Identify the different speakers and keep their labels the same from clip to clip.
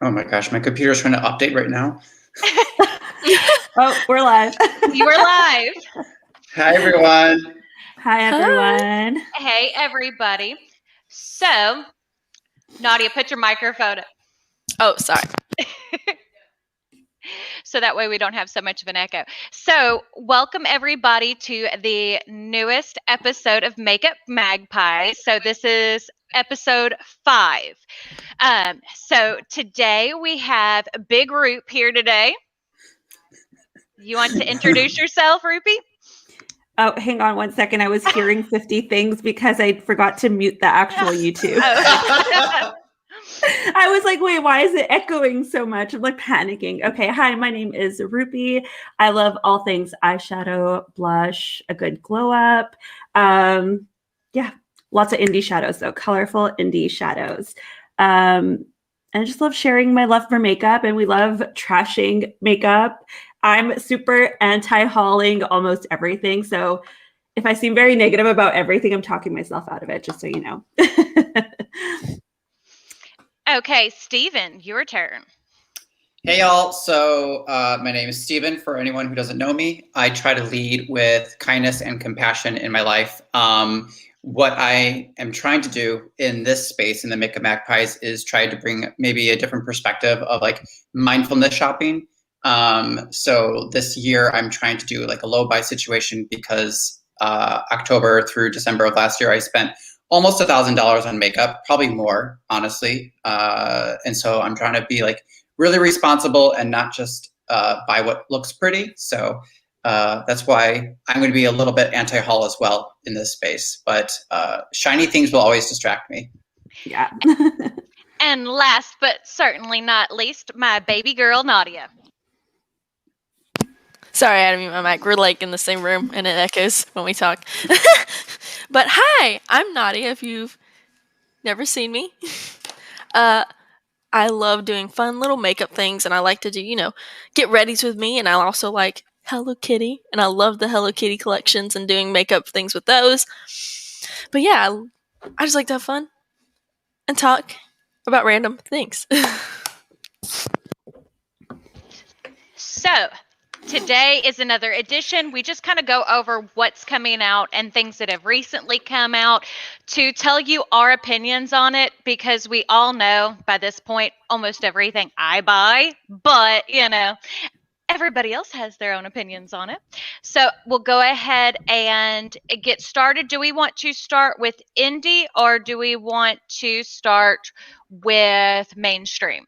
Speaker 1: Oh my gosh, my computer's trying to update right now.
Speaker 2: Oh, we're live.
Speaker 3: You are live.
Speaker 1: Hi, everyone.
Speaker 2: Hi, everyone.
Speaker 3: Hey, everybody. So, Nadia, put your microphone up.
Speaker 4: Oh, sorry.
Speaker 3: So that way we don't have so much of an echo. So, welcome everybody to the newest episode of Makeup Magpies. So, this is episode 5. So, today we have Big Roop here today. You want to introduce yourself, Rupy?
Speaker 2: Oh, hang on one second. I was hearing 50 things because I forgot to mute the actual YouTube.
Speaker 3: Oh.
Speaker 2: I was like, wait, why is it echoing so much? I'm like panicking. Okay, hi, my name is Rupy. I love all things eyeshadow, blush, a good glow up. Yeah, lots of indie shadows though, colorful indie shadows. And I just love sharing my love for makeup, and we love trashing makeup. I'm super anti-hauling almost everything. So if I seem very negative about everything, I'm talking myself out of it, just so you know.
Speaker 3: Okay, Steven, your turn.
Speaker 1: Hey, y'all. So my name is Steven. For anyone who doesn't know me, I try to lead with kindness and compassion in my life. What I am trying to do in this space, in the Makeup Magpies, is try to bring maybe a different perspective of like mindfulness shopping. So this year I'm trying to do like a low buy situation because October through December of last year, I spent almost $1,000 on makeup, probably more, honestly. And so I'm trying to be like really responsible and not just buy what looks pretty. So that's why I'm going to be a little bit anti-haul as well in this space. But shiny things will always distract me.
Speaker 2: Yeah.
Speaker 3: And last but certainly not least, my baby girl, Nadia.
Speaker 4: Sorry, I had to mute my mic. We're like in the same room and it echoes when we talk. But hi, I'm Nadia if you've never seen me. I love doing fun little makeup things, and I like to do, get readies with me, and I also like Hello Kitty, and I love the Hello Kitty collections and doing makeup things with those. But yeah, I just like to have fun and talk about random things.
Speaker 3: So, today is another edition. We just kind of go over what's coming out and things that have recently come out to tell you our opinions on it, because we all know by this point almost everything I buy, but everybody else has their own opinions on it. So we'll go ahead and get started. Do we want to start with indie or do we want to start with mainstream?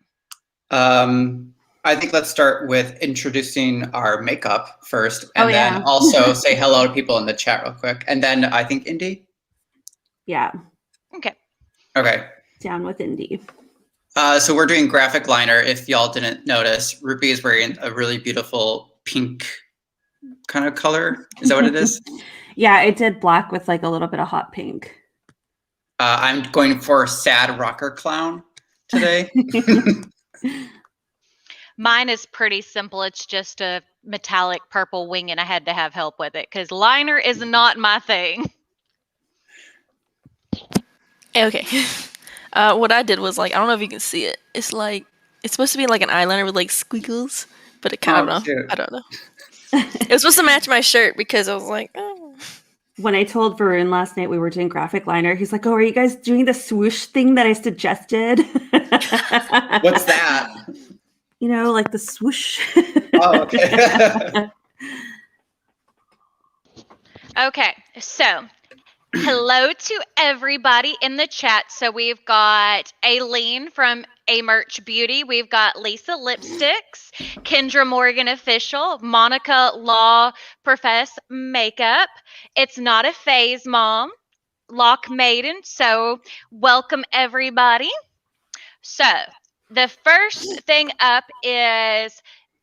Speaker 1: I think let's start with introducing our makeup first, and then also say hello to people in the chat real quick. And then I think indie.
Speaker 2: Yeah.
Speaker 1: Okay.
Speaker 2: Down with indie.
Speaker 1: So we're doing graphic liner. If y'all didn't notice, Rupy is wearing a really beautiful pink kind of color. Is that what it is?
Speaker 2: Yeah, I did black with like a little bit of hot pink.
Speaker 1: I'm going for sad rocker clown today.
Speaker 3: Mine is pretty simple. It's just a metallic purple wing, and I had to have help with it because liner is not my thing.
Speaker 4: Okay. What I did was like, I don't know if you can see it. It's supposed to be like an eyeliner with like squiggles, but it kind of, I don't know. It was supposed to match my shirt because I was like, oh.
Speaker 2: When I told Varun last night we were doing graphic liner, he's like, oh, are you guys doing the swoosh thing that I suggested?
Speaker 1: What's that?
Speaker 2: Like the swoosh.
Speaker 1: Oh, okay.
Speaker 3: Okay, so hello to everybody in the chat. So we've got Aileen from A Merch Beauty. We've got Lisa Lipsticks, Kendra Morgan Official, Monica Law Profess Makeup. It's Not a Phase Mom, Lock Maiden. So welcome everybody. So the first thing up is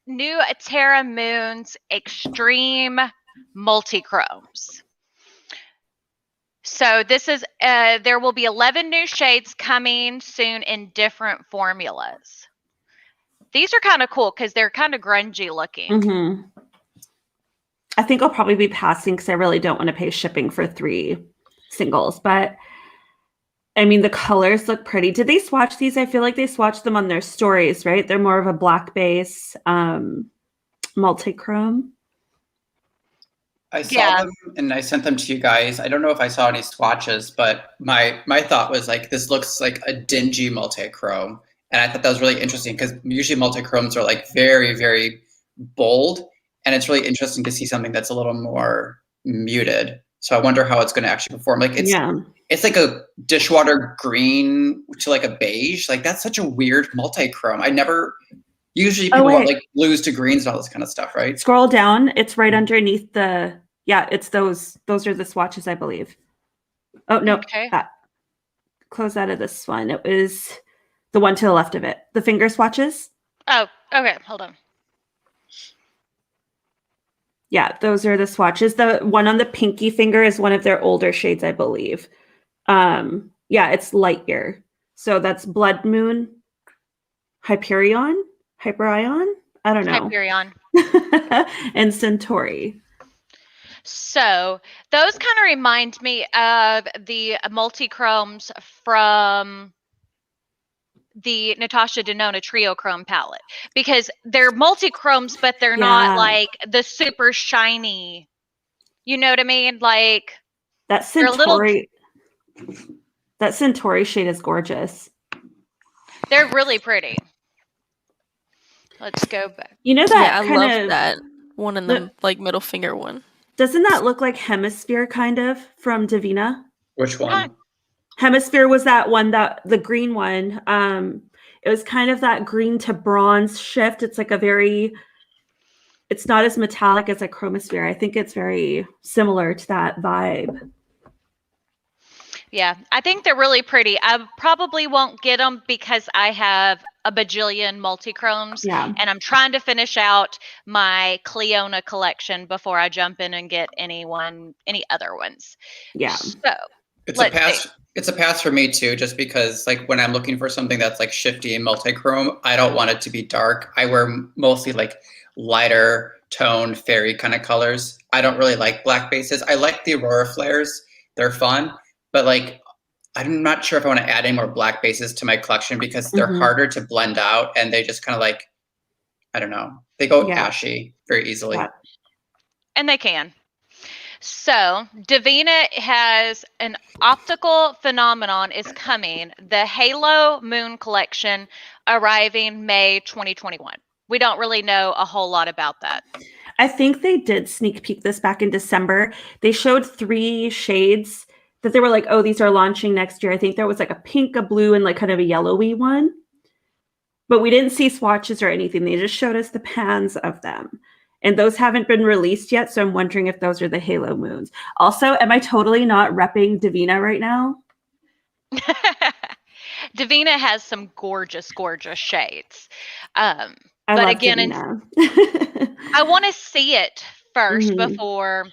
Speaker 3: new Terra Moon's Extreme Multichromes. So this is, there will be 11 new shades coming soon in different formulas. These are kind of cool because they're kind of grungy looking.
Speaker 2: Mm-hmm. I think I'll probably be passing because I really don't want to pay shipping for 3 singles, but I mean, the colors look pretty. Did they swatch these? I feel like they swatched them on their stories, right? They're more of a black base, multi-chrome.
Speaker 1: I saw them and I sent them to you guys. I don't know if I saw any swatches, but my thought was like, this looks like a dingy multi-chrome. And I thought that was really interesting because usually multi-chromes are like very, very bold. And it's really interesting to see something that's a little more muted. So I wonder how it's going to actually perform. Like it's like a dishwater green to like a beige. Like that's such a weird multi-chrome. Usually people want like blues to greens and all this kind of stuff, right?
Speaker 2: Scroll down. It's right underneath it's those are the swatches, I believe. Oh, no.
Speaker 3: Okay.
Speaker 2: Close out of this one. It was the one to the left of it. The finger swatches.
Speaker 3: Oh, okay. Hold on.
Speaker 2: Yeah, those are the swatches. The one on the pinky finger is one of their older shades, I believe. It's light year. So that's Blood Moon, Hyperion. I don't know.
Speaker 3: Hyperion.
Speaker 2: And Centauri.
Speaker 3: So those kind of remind me of the multi-chromes from the Natasha Denona Trio Chrome palette because they're multi-chromes, but they're not like the super shiny. You know what I mean? Like
Speaker 2: that Centauri. That Centauri shade is gorgeous.
Speaker 3: They're really pretty. Let's go back.
Speaker 2: You know that
Speaker 4: I love that one in the like middle finger one.
Speaker 2: Doesn't that look like Hemisphere kind of from Divina?
Speaker 1: Which one?
Speaker 2: Hemisphere was that one, that the green one. It was kind of that green to bronze shift. It's like it's not as metallic as a chromosphere. I think it's very similar to that vibe.
Speaker 3: Yeah, I think they're really pretty. I probably won't get them because I have a bajillion multi-chromes and I'm trying to finish out my Cleona collection before I jump in and get any other ones.
Speaker 2: Yeah.
Speaker 3: So
Speaker 1: it's a pass for me too, just because like when I'm looking for something that's like shifty and multi-chrome, I don't want it to be dark. I wear mostly like lighter toned fairy kind of colors. I don't really like black bases. I like the Aurora flares. They're fun, but like I'm not sure if I want to add any more black bases to my collection because they're harder to blend out and they just kind of like, I don't know, they go ashy very easily.
Speaker 2: Yeah.
Speaker 3: And they can. So Divina has an optical phenomenon is coming. The Halo Moon collection arriving May 2021. We don't really know a whole lot about that.
Speaker 2: I think they did sneak peek this back in December. They showed 3 shades that they were like, oh, these are launching next year. I think there was like a pink, a blue, and like kind of a yellowy one. But we didn't see swatches or anything. They just showed us the pans of them. And those haven't been released yet, so I'm wondering if those are the Halo Moons. Also, am I totally not repping Divina right now?
Speaker 3: Divina has some gorgeous, gorgeous shades.
Speaker 2: I
Speaker 3: but again, I want to see it first before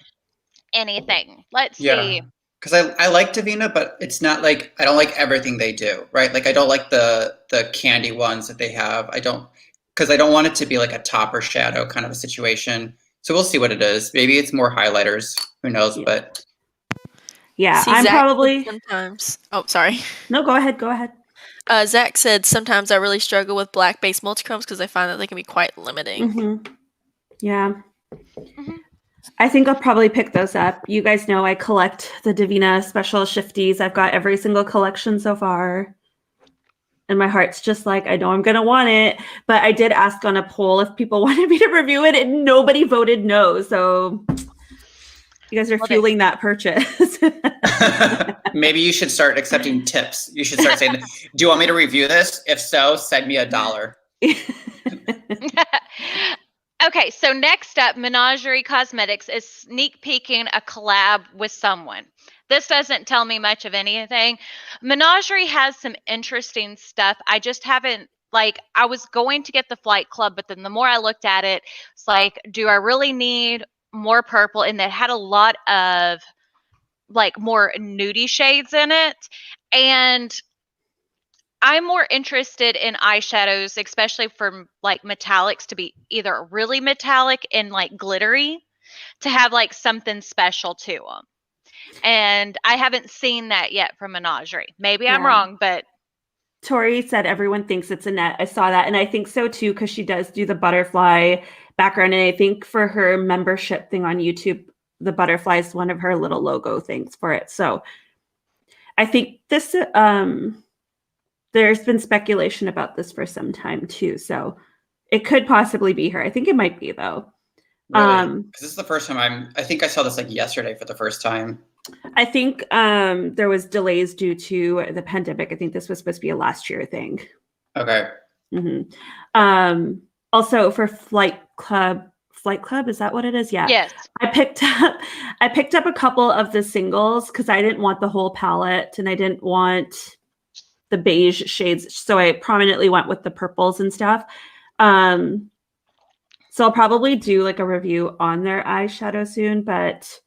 Speaker 3: anything. Let's see.
Speaker 1: Because I like Divina, but it's not like I don't like everything they do, right? Like I don't like the candy ones that they have. Because I don't want it to be like a top or shadow kind of a situation. So we'll see what it is. Maybe it's more highlighters. Who knows? But
Speaker 2: I'm probably
Speaker 4: sometimes. Oh, sorry.
Speaker 2: No, go ahead.
Speaker 4: Zach said sometimes I really struggle with black base multichromes because I find that they can be quite limiting.
Speaker 2: Yeah. I think I'll probably pick those up. You guys know I collect the Divina special shifties. I've got every single collection so far. And my heart's just like, I know I'm going to want it. But I did ask on a poll if people wanted me to review it, and nobody voted no. So you guys are fueling that purchase.
Speaker 1: Maybe you should start accepting tips. You should start saying, do you want me to review this? If so, send me $1.
Speaker 3: Okay, so next up, Menagerie Cosmetics is sneak peeking a collab with someone. This doesn't tell me much of anything. Menagerie has some interesting stuff. I just haven't, I was going to get the Flight Club, but then the more I looked at it, it's like, do I really need more purple? And it had a lot of, more nudie shades in it. And I'm more interested in eyeshadows, especially from metallics, to be either really metallic and glittery, to have something special to them. And I haven't seen that yet from Menagerie. Maybe I'm
Speaker 2: Yeah.
Speaker 3: wrong, but
Speaker 2: Tori said everyone thinks it's a net. I saw that, and I think so too, because she does do the butterfly background. And I think for her membership thing on YouTube, the butterfly is one of her little logo things for it. So I think this there's been speculation about this for some time too. So it could possibly be her. I think it might be though.
Speaker 1: Really? Because this is the first time I think I saw this like yesterday for the first time.
Speaker 2: I think there was delays due to the pandemic. I think this was supposed to be a last year thing.
Speaker 1: Okay.
Speaker 2: Also for Flight Club, is that what it is? Yeah.
Speaker 3: yes.
Speaker 2: I picked up a couple of the singles because I didn't want the whole palette and I didn't want the beige shades. So I prominently went with the purples and stuff. So I'll probably do like a review on their eyeshadow soon, but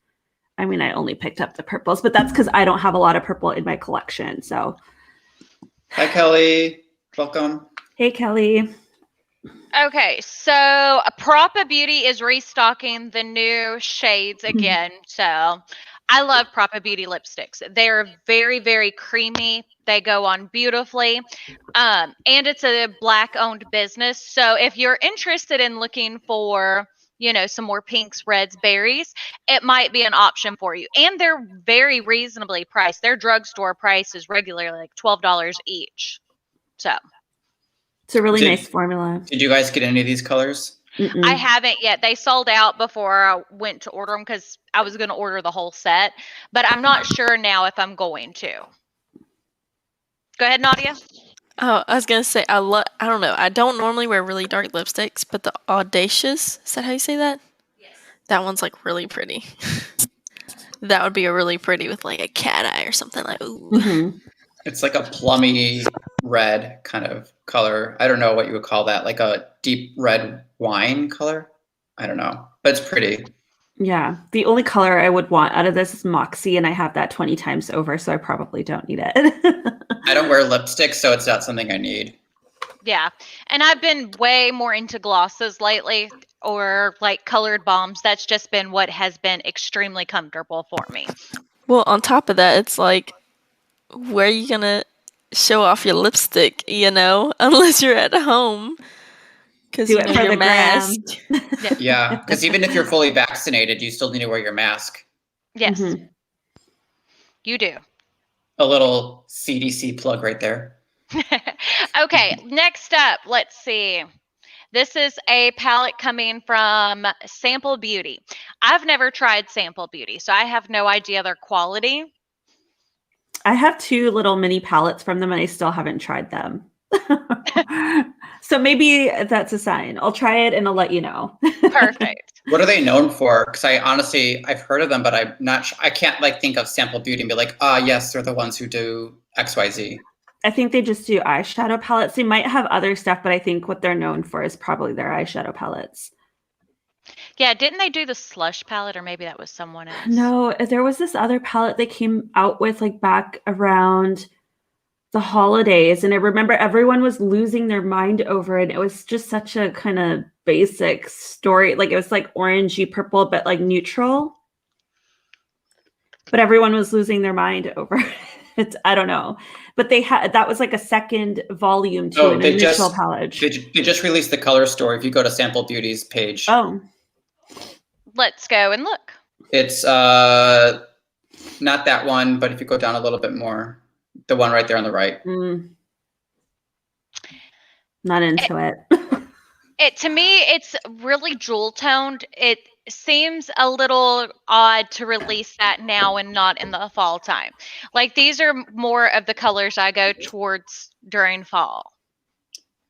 Speaker 2: I mean, I only picked up the purples, but that's because I don't have a lot of purple in my collection. So
Speaker 1: Hi, Kelly. Welcome.
Speaker 2: hey, Kelly.
Speaker 3: Okay, so Propa Beauty is restocking the new shades again. So I love Propa Beauty lipsticks. They're very, very creamy. They go on beautifully. And it's a Black-owned business. So if you're interested in looking for, some more pinks, reds, berries, it might be an option for you. And they're very reasonably priced. Their drugstore price is regularly like $12 each. So
Speaker 2: It's a really nice formula.
Speaker 1: Did you guys get any of these colors?
Speaker 2: Mm-mm.
Speaker 3: I haven't yet. They sold out before I went to order them because I was going to order the whole set. But I'm not sure now if I'm going to. Go ahead, Nadia.
Speaker 4: Oh, I was gonna say I don't know. I don't normally wear really dark lipsticks, but the Audacious, is that how you say that? Yes. That one's like really pretty. That would be a really pretty with like a cat eye or something like. Ooh.
Speaker 2: Mm-hmm.
Speaker 1: It's like a plummy red kind of color. I don't know what you would call that, like a deep red wine color. I don't know, but it's pretty.
Speaker 2: Yeah. The only color I would want out of this is Moxie, and I have that 20 times over, so I probably don't need it.
Speaker 1: I don't wear lipstick, so it's not something I need.
Speaker 3: Yeah. And I've been way more into glosses lately or like colored balms. That's just been what has been extremely comfortable for me.
Speaker 4: Well, on top of that, it's like, where are you gonna show off your lipstick, unless you're at home? Because
Speaker 2: Do it for
Speaker 4: you're
Speaker 2: the
Speaker 4: masked.
Speaker 1: Yeah, because even if you're fully vaccinated, you still need to wear your mask.
Speaker 3: Yes.
Speaker 2: Mm-hmm.
Speaker 3: You do.
Speaker 1: A little CDC plug right there.
Speaker 3: Okay, next up, let's see. This is a palette coming from Sample Beauty. I've never tried Sample Beauty, so I have no idea their quality.
Speaker 2: I have 2 little mini palettes from them, and I still haven't tried them. So maybe that's a sign. I'll try it, and I'll let you know.
Speaker 3: Perfect.
Speaker 1: What are they known for? Because I've heard of them, but I'm not. I can't think of Sample Beauty and be like, yes, they're the ones who do XYZ.
Speaker 2: I think they just do eyeshadow palettes. They might have other stuff, but I think what they're known for is probably their eyeshadow palettes.
Speaker 3: Yeah, didn't they do the Slush palette, or maybe that was someone else?
Speaker 2: No, there was this other palette they came out with back around the holidays, and I remember everyone was losing their mind over it. It was just such a kind of basic story. It was like orangey purple, but neutral. But everyone was losing their mind over it. I don't know. But that was like a second volume to an initial palette.
Speaker 1: They just released the color story. If you go to Sample Beauty's page.
Speaker 2: Oh.
Speaker 3: Let's go and look.
Speaker 1: It's not that one, but if you go down a little bit more, the one right there on the right.
Speaker 2: Not into it.
Speaker 3: To me, it's really jewel toned. It seems a little odd to release that now and not in the fall time. These are more of the colors I go towards during fall.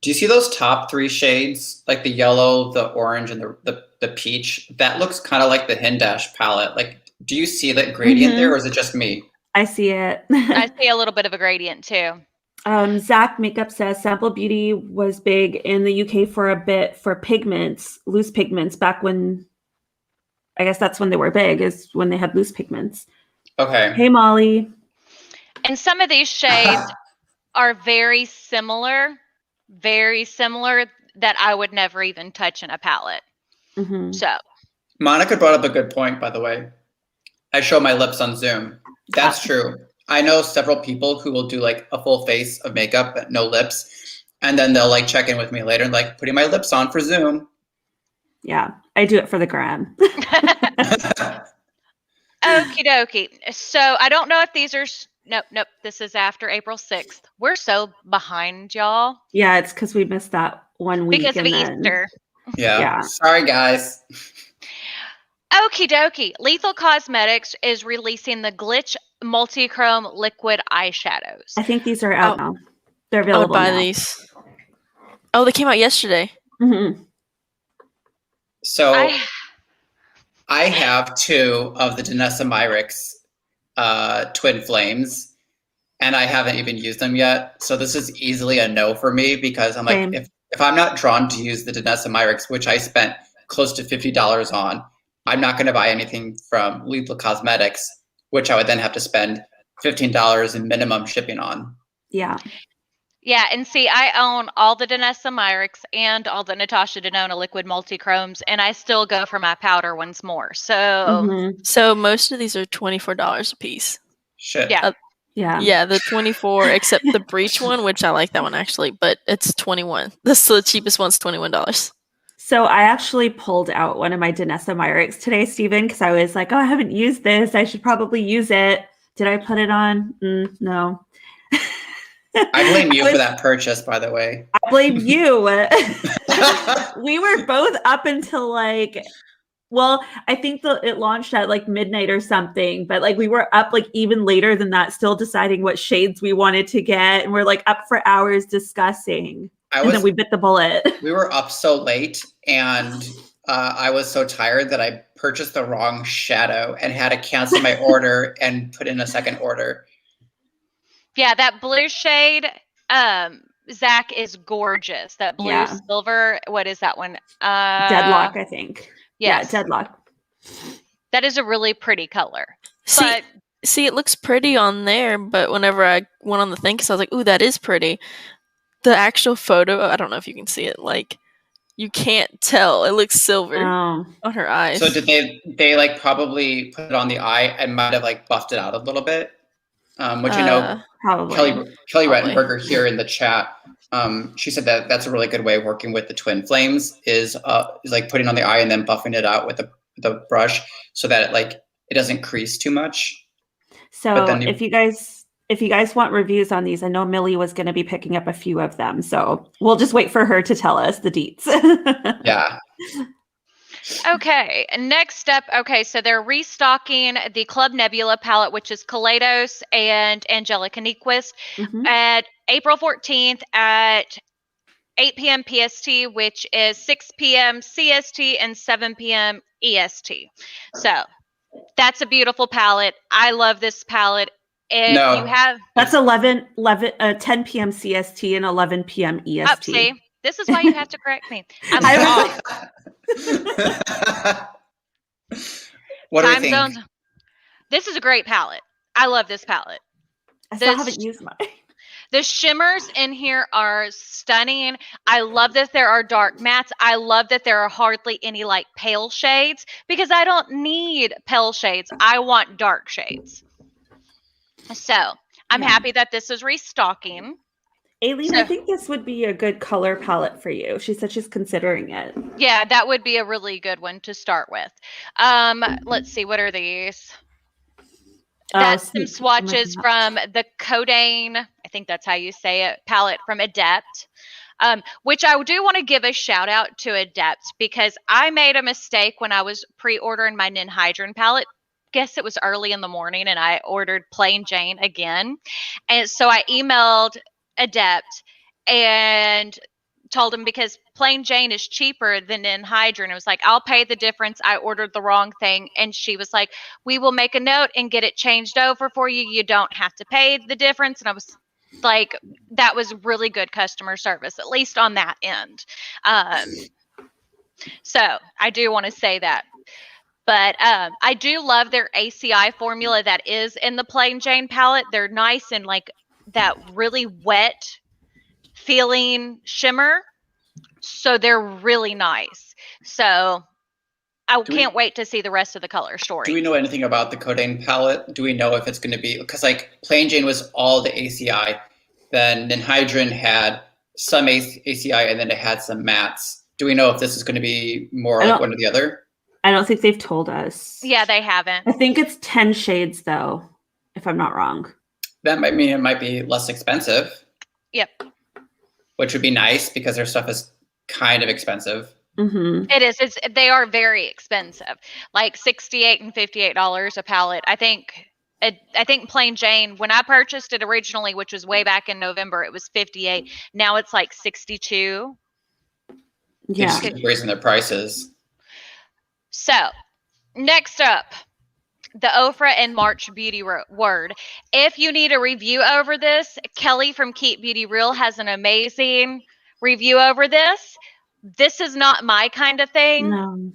Speaker 1: Do you see those top 3 shades? Like the yellow, the orange, and the peach? That looks kind of like the Hindash palette. Do you see that gradient there, or is it just me?
Speaker 2: I see it.
Speaker 3: I see a little bit of a gradient too.
Speaker 2: Zach Makeup says Sample Beauty was big in the UK for a bit for pigments, loose pigments, back when, I guess that's when they were big, is when they had loose pigments.
Speaker 1: Okay.
Speaker 2: Hey, Molly.
Speaker 3: And some of these shades are very similar that I would never even touch in a palette.
Speaker 2: Mm-hmm.
Speaker 3: So
Speaker 1: Monica brought up a good point, by the way. I show my lips on Zoom. That's true. I know several people who will do like a full face of makeup but no lips, and then they'll like check in with me later and like putting my lips on for Zoom.
Speaker 2: Yeah, I do it for the gram.
Speaker 3: Okie dokie. So I don't know if these are. Nope. This is after April 6th. We're so behind, y'all.
Speaker 2: Yeah, it's because we missed that 1 week.
Speaker 3: Because of Easter.
Speaker 1: Yeah. Sorry, guys.
Speaker 3: Okie dokie. Lethal Cosmetics is releasing the Glitch Multichrome Liquid Eyeshadows.
Speaker 2: I think these are out now. They're
Speaker 4: I would
Speaker 2: available
Speaker 4: buy
Speaker 2: now.
Speaker 4: these. Oh, they came out yesterday.
Speaker 2: Mm-hmm.
Speaker 1: So I have 2 of the Danessa Myricks Twin Flames, and I haven't even used them yet. So this is easily a no for me because I'm like, if I'm not drawn to use the Danessa Myricks, which I spent close to $50 on, I'm not going to buy anything from Lethal Cosmetics, which I would then have to spend $15 in minimum shipping on.
Speaker 2: Yeah.
Speaker 3: Yeah, and see, I own all the Danessa Myricks and all the Natasha Denona Liquid Multichromes, and I still go for my powder ones more. So,
Speaker 4: So most of these are $24 a piece.
Speaker 1: Shit.
Speaker 3: Yeah.
Speaker 4: Yeah, the 24, except the breach one, which I like that one actually, but it's 21. The cheapest one's $21.
Speaker 2: So I actually pulled out one of my Danessa Myricks today, Stephen, because I was like, oh, I haven't used this. I should probably use it. Did I put it on? No.
Speaker 1: I blame you for that purchase, by the way.
Speaker 2: I blame you. We were both up until like, well, I think it launched at like midnight or something, but like we were up like even later than that, still deciding what shades we wanted to get. And we're like up for hours discussing. And then we bit the bullet.
Speaker 1: We were up so late, and I was so tired that I purchased the wrong shadow and had to cancel my order and put in a second order.
Speaker 3: Yeah, that blue shade, Zach, is gorgeous. That blue silver, what is that one?
Speaker 2: Deadlock, I think.
Speaker 3: Yes.
Speaker 2: Yeah, Deadlock.
Speaker 3: That is a really pretty color.
Speaker 4: See, it looks pretty on there, but whenever I went on the thing, because I was like, ooh, that is pretty. The actual photo, I don't know if you can see it, like, you can't tell. It looks silver on her eyes.
Speaker 1: So did they like probably put it on the eye and might have like buffed it out a little bit? Which you know,
Speaker 2: probably.
Speaker 1: Kelly Rettenberger here in the chat, she said that that's a really good way of working with the twin flames is like putting on the eye and then buffing it out with the brush so that it doesn't crease too much.
Speaker 2: So if you guys want reviews on these, I know Millie was going to be picking up a few of them, so we'll just wait for her to tell us the deets.
Speaker 1: Yeah.
Speaker 3: Okay, next up. Okay, so they're restocking the Club Nebula palette, which is Kaleidos and Angelica Nyquist, at April 14th at 8 p.m. PST, which is 6 p.m. CST and 7 p.m. EST. So that's a beautiful palette. I love this palette. If you have
Speaker 2: that's 10 p.m. CST and 11 p.m. EST.
Speaker 3: See, this is why you have to correct me. I'm off.
Speaker 1: What do you think?
Speaker 3: Zones. This is a great palette. I love this palette.
Speaker 2: I still haven't used mine.
Speaker 3: The shimmers in here are stunning. I love that there are dark mattes. I love that there are hardly any like pale shades because I don't need pale shades. I want dark shades. So I'm happy that this is restocking.
Speaker 2: Aileen, I think this would be a good color palette for you. She said she's considering it.
Speaker 3: Yeah, that would be a really good one to start with. Let's see, what are these? That's some swatches from the Codain, I think that's how you say it, palette from Adept. Which I do want to give a shout out to Adept because I made a mistake when I was pre-ordering my Ninhydrin palette. Guess it was early in the morning and I ordered Plain Jane again. And so I emailed Adept and told him because Plain Jane is cheaper than Ninhydrin. It was like, I'll pay the difference. I ordered the wrong thing. And she was like, we will make a note and get it changed over for you. You don't have to pay the difference. And I was like, that was really good customer service, at least on that end. So I do want to say that. But I do love their ACI formula that is in the Plain Jane palette. They're nice and like that really wet feeling shimmer. So they're really nice. So I can't wait to see the rest of the color story.
Speaker 1: Do we know anything about the Cuttin palette? Do we know if it's going to be, because like Plain Jane was all the ACI, then Ninhydrin had some ACI, and then it had some mattes. Do we know if this is going to be more like one or the other?
Speaker 2: I don't think they've told us.
Speaker 3: Yeah, they haven't.
Speaker 2: I think it's 10 shades though, if I'm not wrong.
Speaker 1: That might mean it might be less expensive.
Speaker 3: Yep.
Speaker 1: Which would be nice because their stuff is kind of expensive.
Speaker 2: Mm-hmm.
Speaker 3: It is. They are very expensive, like $68 and $58 a palette. I think Plain Jane, when I purchased it originally, which was way back in November, it was $58. Now it's like $62.
Speaker 1: They just keep raising their prices.
Speaker 3: So, next up, the Ofra and March Beauty Word. If you need a review over this, Kelly from Keep Beauty Real has an amazing review over this. This is not my kind of thing.
Speaker 2: No.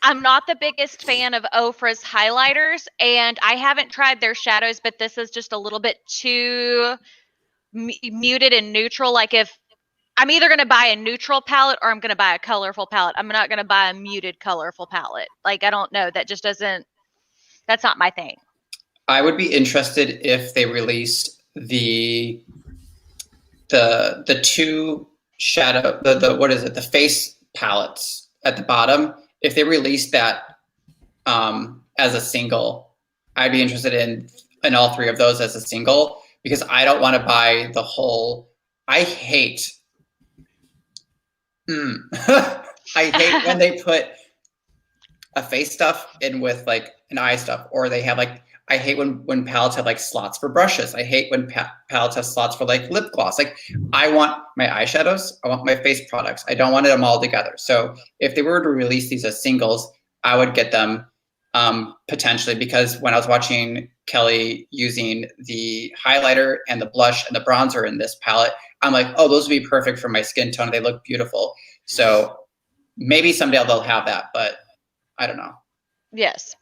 Speaker 3: I'm not the biggest fan of Ofra's highlighters, and I haven't tried their shadows, but this is just a little bit too muted and neutral. Like if I'm either going to buy a neutral palette or I'm going to buy a colorful palette. I'm not going to buy a muted colorful palette. Like, I don't know. That just doesn't, that's not my thing.
Speaker 1: I would be interested if they released the two shadow, what is it? The face palettes at the bottom. If they released that as a single, I'd be interested in all three of those as a single, because I don't want to buy the whole, I hate I hate when they put a face stuff in with like an eye stuff, or they have like, I hate when palettes have like slots for brushes. I hate when palettes have slots for like lip gloss. Like, I want my eyeshadows, I want my face products. I don't want them all together. So if they were to release these as singles, I would get them potentially, because when I was watching Kelly using the highlighter and the blush and the bronzer in this palette, I'm like, oh, those would be perfect for my skin tone. They look beautiful. So maybe someday they'll have that, but I don't know.
Speaker 3: Yes.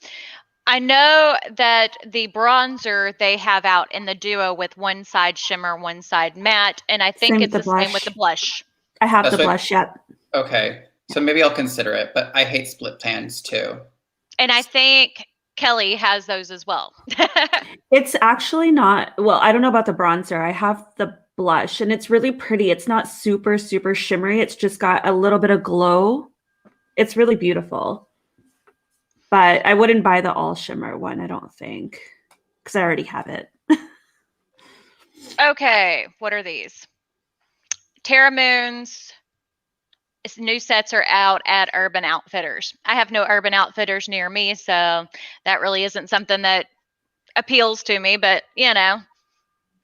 Speaker 3: I know that the bronzer they have out in the duo with one side shimmer, one side matte, and I think it's the same with the blush.
Speaker 2: I have the blush, yep.
Speaker 1: Okay, so maybe I'll consider it, but I hate split pans too.
Speaker 3: And I think Kelly has those as well.
Speaker 2: It's actually not, well, I don't know about the bronzer. I have the blush and it's really pretty. It's not super, super shimmery. It's just got a little bit of glow. It's really beautiful. But I wouldn't buy the all shimmer one, I don't think, because I already have it.
Speaker 3: Okay, what are these? Terra Moons. New sets are out at Urban Outfitters. I have no Urban Outfitters near me, so that really isn't something that appeals to me. But, you know,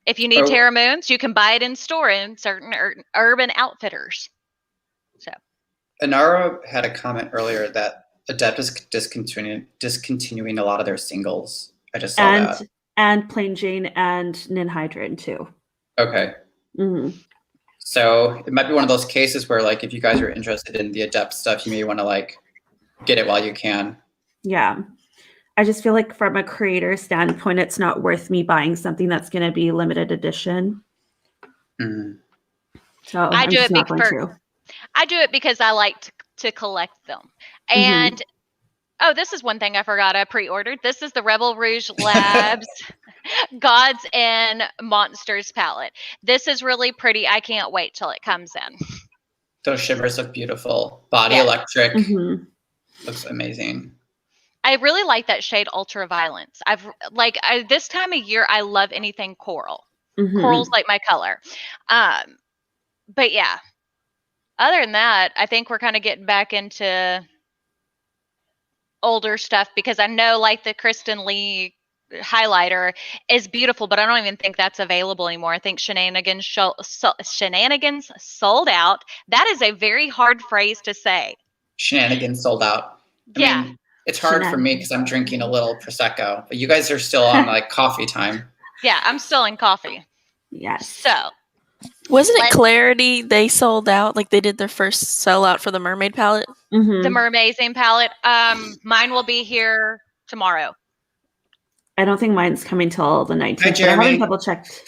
Speaker 3: if you need Terra Moons, you can buy it in store in certain Urban Outfitters. So,
Speaker 1: Inara had a comment earlier that Adept is discontinuing a lot of their singles. I just saw that.
Speaker 2: And Plain Jane and Ninhydrin too.
Speaker 1: Okay.
Speaker 2: Mm-hmm.
Speaker 1: So it might be one of those cases where, like, if you guys are interested in the Adept stuff, you may want to like get it while you can.
Speaker 2: Yeah. I just feel like from a creator standpoint, it's not worth me buying something that's going to be limited edition.
Speaker 1: Mm-hmm.
Speaker 2: So I do
Speaker 3: it because I like to collect them. And oh, this is one thing I forgot. I pre-ordered. This is the Rebel Rouge Labs Gods and Monsters palette. This is really pretty. I can't wait till it comes in.
Speaker 1: Those shimmers look beautiful. Body Electric looks amazing.
Speaker 3: I really like that shade Ultra Violence. This time of year, I love anything coral. Coral's like my color. But yeah, other than that, I think we're kind of getting back into older stuff, because I know like the Kristen Lee highlighter is beautiful, but I don't even think that's available anymore. I think Shenanigans sold out. That is a very hard phrase to say. Shenanigans
Speaker 1: sold out. I mean, it's hard for me because I'm drinking a little Prosecco, but you guys are still on like coffee time.
Speaker 3: Yeah, I'm still in coffee.
Speaker 2: Yes.
Speaker 3: So
Speaker 4: wasn't it Clarity they sold out? Like they did their first sellout for the Mermaid palette?
Speaker 3: The Mermazing palette. Mine will be here tomorrow.
Speaker 2: I don't think mine's coming till the 19th.
Speaker 1: Hi, Jeremy.
Speaker 2: I haven't double checked.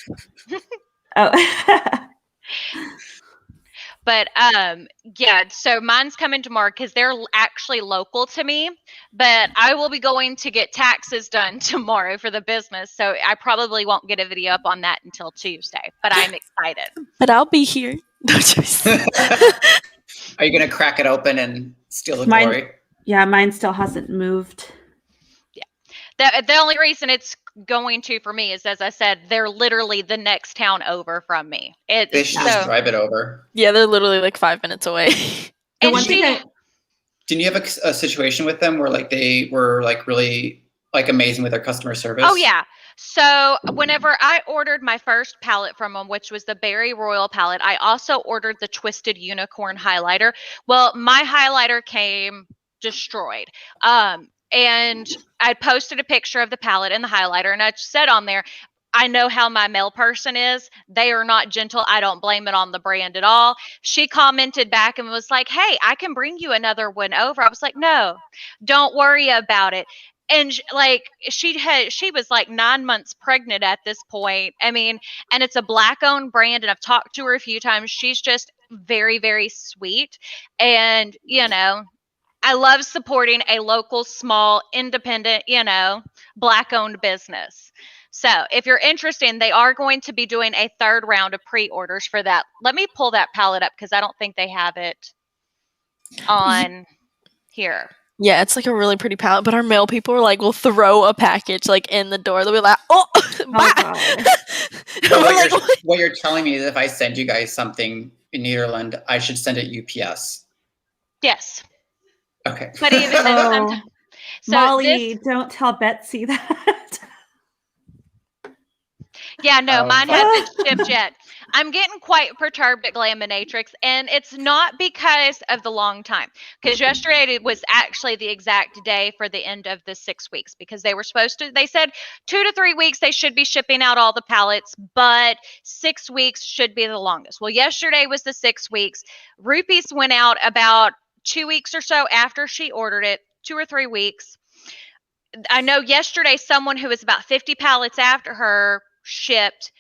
Speaker 2: Oh.
Speaker 3: But yeah, so mine's coming tomorrow because they're actually local to me. But I will be going to get taxes done tomorrow for the business, so I probably won't get a video up on that until Tuesday. But I'm excited.
Speaker 4: But I'll be here. No choice.
Speaker 1: Are you gonna crack it open and steal the
Speaker 2: Mine-
Speaker 1: glory?
Speaker 2: Yeah, mine still hasn't moved.
Speaker 3: The only reason it's going to for me is, as I said, they're literally the next town over from me.
Speaker 1: They
Speaker 3: It's
Speaker 1: should just drive it over.
Speaker 4: Yeah, they're literally like 5 minutes away.
Speaker 2: The
Speaker 3: and
Speaker 2: one thing
Speaker 3: she,
Speaker 2: that-
Speaker 1: Didn't you have a situation with them where like they were like really like amazing with their customer service?
Speaker 3: oh yeah. So whenever I ordered my first palette from them, which was the Berry Royal palette, I also ordered the Twisted Unicorn highlighter. Well, my highlighter came destroyed. And I posted a picture of the palette and the highlighter, and I said on there, I know how my mail person is. They are not gentle. I don't blame it on the brand at all. She commented back and was like, hey, I can bring you another one over. I was like, no, don't worry about it. And like she was like 9 months pregnant at this point. I mean, and it's a Black owned brand, and I've talked to her a few times. She's just very, very sweet. And, you know, I love supporting a local, small, independent, you know, Black owned business. So if you're interested, they are going to be doing a third round of pre-orders for that. Let me pull that palette up because I don't think they have it on here.
Speaker 4: Yeah, it's like a really pretty palette, but our mail people are like, will throw a package like in the door. They'll be like, oh, bye.
Speaker 2: God.
Speaker 1: So
Speaker 4: We're like, "What?"
Speaker 1: what you're telling me is if I send you guys something in Nederland, I should send it UPS.
Speaker 3: Yes.
Speaker 1: Okay.
Speaker 3: But even then,
Speaker 2: Oh,
Speaker 3: so
Speaker 2: Molly,
Speaker 3: this,
Speaker 2: don't tell Betsy that.
Speaker 3: yeah, no,
Speaker 1: Oh,
Speaker 3: mine
Speaker 1: fuck.
Speaker 3: hasn't shipped yet. I'm getting quite perturbed at Glaminatrix, and it's not because of the long time. Because yesterday was actually the exact day for the end of the 6 weeks, because they were supposed to, they said 2 to 3 weeks they should be shipping out all the palettes, but 6 weeks should be the longest. Well, yesterday was the 6 weeks. Rupy's went out about 2 weeks or so after she ordered it, 2 or 3 weeks. I know yesterday someone who was about 50 pallets after her shipped.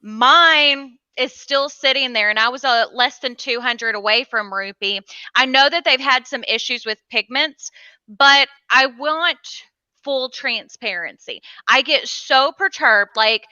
Speaker 3: Mine is still sitting there, and I was less than 200 away from Rupy. I know that they've had some issues with pigments, but I want full transparency. I get so perturbed, like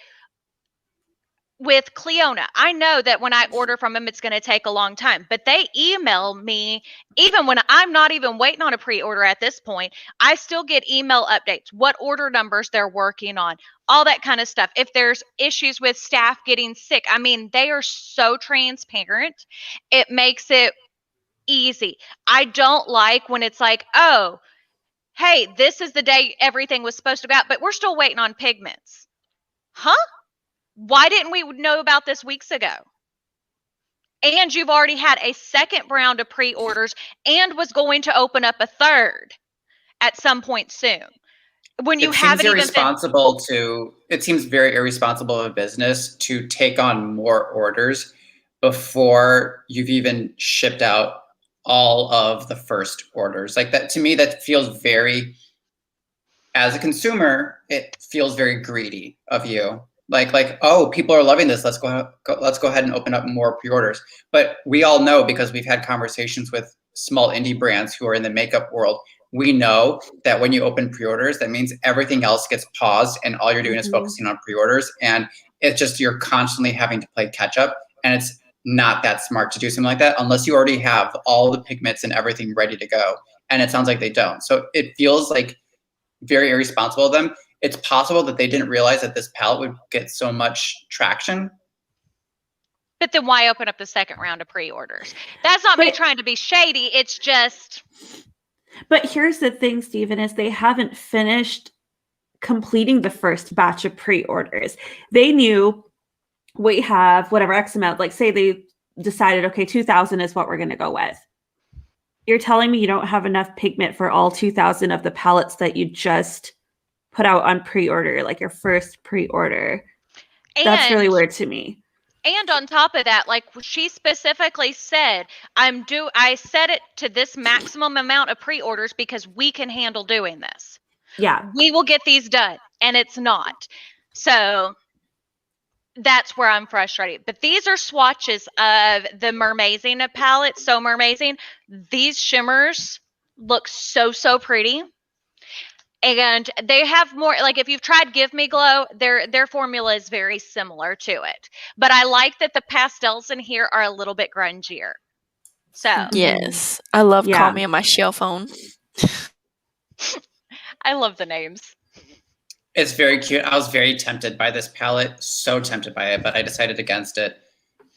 Speaker 3: with Cleona. I know that when I order from them, it's going to take a long time, but they email me even when I'm not even waiting on a pre-order at this point. I still get email updates, what order numbers they're working on, all that kind of stuff. If there's issues with staff getting sick, I mean, they are so transparent. It makes it easy. I don't like when it's like, oh, hey, this is the day everything was supposed to go out, but we're still waiting on pigments. Huh? Why didn't we know about this weeks ago? And you've already had a second round of pre-orders and was going to open up a third at some point soon. When you haven't even been...
Speaker 1: It seems very irresponsible of a business to take on more orders before you've even shipped out all of the first orders. Like that, to me, that feels very, as a consumer, it feels very greedy of you. Like, oh, people are loving this. Let's go ahead and open up more pre-orders. But we all know, because we've had conversations with small indie brands who are in the makeup world, we know that when you open pre-orders, that means everything else gets paused and all you're doing is focusing on pre-orders. And it's just, you're constantly having to play catch up. And it's not that smart to do something like that unless you already have all the pigments and everything ready to go. And it sounds like they don't. So it feels like very irresponsible of them. It's possible that they didn't realize that this palette would get so much traction.
Speaker 3: But then why open up the second round of pre-orders? That's not me trying to be shady. It's just...
Speaker 2: But here's the thing, Stephen, is they haven't finished completing the first batch of pre-orders. They knew we have whatever X amount, like say they decided, okay, 2,000 is what we're going to go with. You're telling me you don't have enough pigment for all 2,000 of the palettes that you just put out on pre-order, like your first pre-order. That's really weird to me.
Speaker 3: And on top of that, like she specifically said, I set it to this maximum amount of pre-orders because we can handle doing this.
Speaker 2: Yeah.
Speaker 3: We will get these done, and it's not. So that's where I'm frustrated. But these are swatches of the Mermazing palette. So Mermazing, these shimmers look so pretty. And they have more, like if you've tried Give Me Glow, their formula is very similar to it. But I like that the pastels in here are a little bit grungier. So
Speaker 4: Yes. I love
Speaker 2: Yeah.
Speaker 4: Call Me on My Shell Phone.
Speaker 3: I love the names.
Speaker 1: It's very cute. I was very tempted by this palette, so tempted by it, but I decided against it.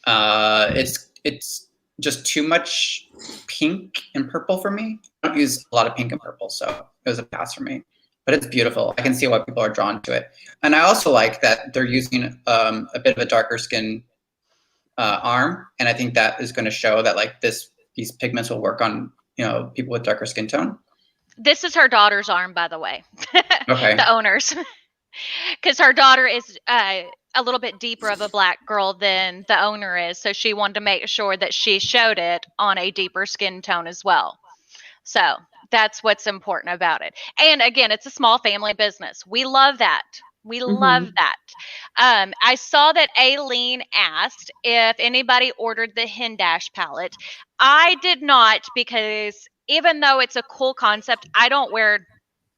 Speaker 1: It's just too much pink and purple for me. I don't use a lot of pink and purple, so it was a pass for me. But it's beautiful. I can see why people are drawn to it. And I also like that they're using a bit of a darker skin arm, and I think that is going to show that like these pigments will work on people with darker skin tone.
Speaker 3: This is her daughter's arm, by the way.
Speaker 1: Okay.
Speaker 3: The owner's. Because her daughter is a little bit deeper of a black girl than the owner is. So she wanted to make sure that she showed it on a deeper skin tone as well. So that's what's important about it. And again, it's a small family business. We love that. We love that. I saw that Aileen asked if anybody ordered the Hindash palette. I did not, because even though it's a cool concept, I don't wear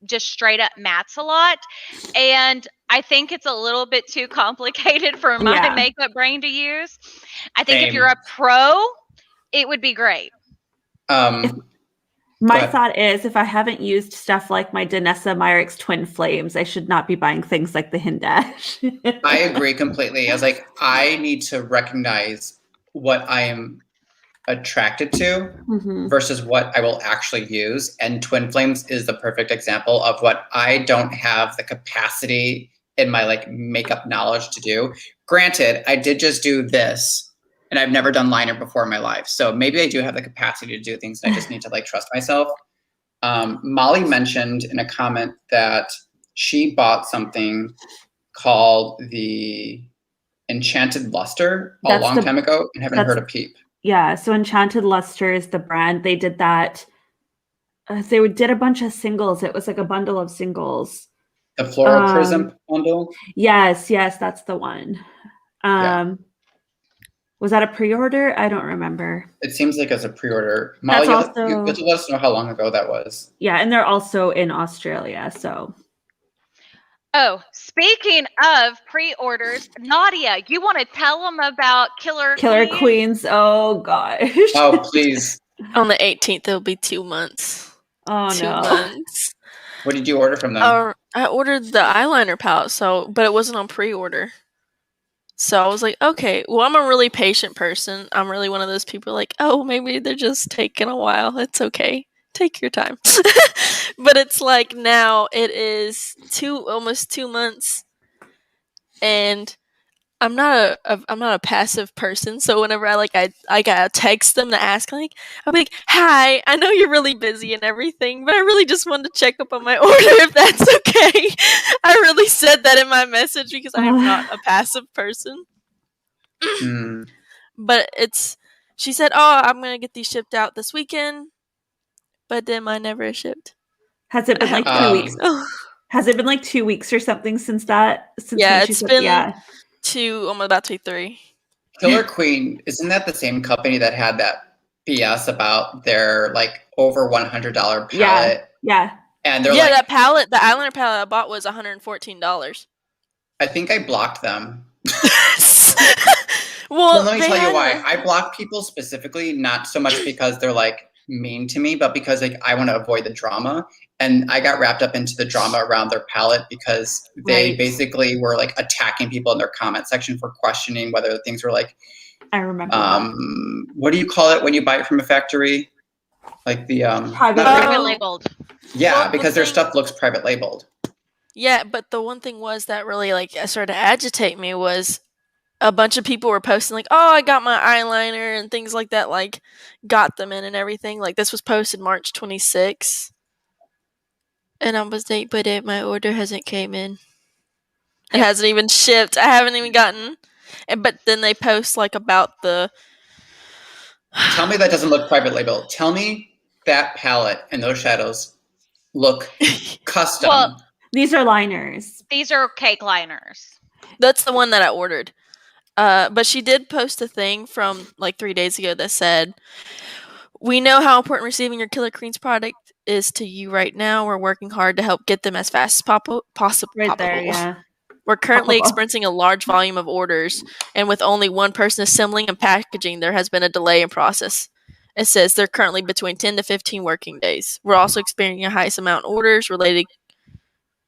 Speaker 3: just straight up mattes a lot. And I think it's a little bit too complicated for my makeup brain to use. I think if you're a pro, it would be great.
Speaker 2: My thought is, if I haven't used stuff like my Danessa Myricks Twin Flames, I should not be buying things like the Hindash.
Speaker 1: I agree completely. I was like, I need to recognize what I am attracted to versus what I will actually use. And Twin Flames is the perfect example of what I don't have the capacity in my like makeup knowledge to do. Granted, I did just do this, and I've never done liner before in my life. So maybe I do have the capacity to do things, and I just need to like trust myself. Molly mentioned in a comment that she bought something called the Enchanted Luster a long time ago and haven't heard a peep.
Speaker 2: Yeah, so Enchanted Luster is the brand. They did that. They did a bunch of singles. It was like a bundle of singles.
Speaker 1: The Floral Prism bundle?
Speaker 2: Yes, that's the one. Was that a pre-order? I don't remember.
Speaker 1: It seems like it's a pre-order. Molly, you have to let us know how long ago that was.
Speaker 2: Yeah, and they're also in Australia, so.
Speaker 3: Oh, speaking of pre-orders, Nadia, you want to tell them about Killer
Speaker 2: Queens? Oh, gosh.
Speaker 1: Oh, please.
Speaker 4: On the 18th, it'll be 2 months.
Speaker 2: Oh,
Speaker 4: 2
Speaker 2: no.
Speaker 4: months.
Speaker 1: What did you order from them?
Speaker 4: I ordered the eyeliner palette, but it wasn't on pre-order. So I was like, okay, well, I'm a really patient person. I'm really one of those people like, oh, maybe they're just taking a while. It's okay. Take your time. But it's like now it is almost 2 months, and I'm not a passive person. So whenever I gotta text them to ask, like, I'm like, hi, I know you're really busy and everything, but I really just wanted to check up on my order if that's okay. I really said that in my message because I am not a passive person. But she said, oh, I'm gonna get these shipped out this weekend, but then mine never shipped.
Speaker 2: Has it been like 2 weeks? Has it been like 2 weeks or something since that?
Speaker 4: It's been 2, almost about to be 3.
Speaker 1: Killer Queen, isn't that the same company that had that BS about their like over $100 palette?
Speaker 2: Yeah.
Speaker 1: And they're
Speaker 4: that palette, the eyeliner palette I bought was $114.
Speaker 1: I think I blocked them.
Speaker 4: Well,
Speaker 1: let me tell you why. I block people specifically, not so much because they're like mean to me, but because like I want to avoid the drama. And I got wrapped up into the drama around their palette because they basically were like attacking people in their comment section for questioning whether things were like,
Speaker 2: I remember.
Speaker 1: What do you call it when you buy it from a factory? Like the
Speaker 3: private labeled.
Speaker 1: Yeah, because their stuff looks private labeled.
Speaker 4: Yeah, but the one thing was that really like started to agitate me was a bunch of people were posting like, oh, I got my eyeliner and things like that, like got them in and everything. Like this was posted March 26th. And I was like, but my order hasn't came in. It hasn't even shipped. I haven't even gotten. But then they post like about the.
Speaker 3: Oh.
Speaker 1: Tell me that doesn't look private label. Tell me that palette and those shadows look custom.
Speaker 2: Well, these are liners.
Speaker 3: These are cake liners.
Speaker 4: That's the one that I ordered. But she did post a thing from like 3 days ago that said, "We know how important receiving your Killer Queens product is to you right now. We're working hard to help get them as fast as possible.
Speaker 2: Right there, yeah.
Speaker 4: We're currently
Speaker 2: Poppable.
Speaker 4: experiencing a large volume of orders, and with only one person assembling and packaging, there has been a delay in process." It says they're currently between 10 to 15 working days. We're also experiencing a highest amount of orders related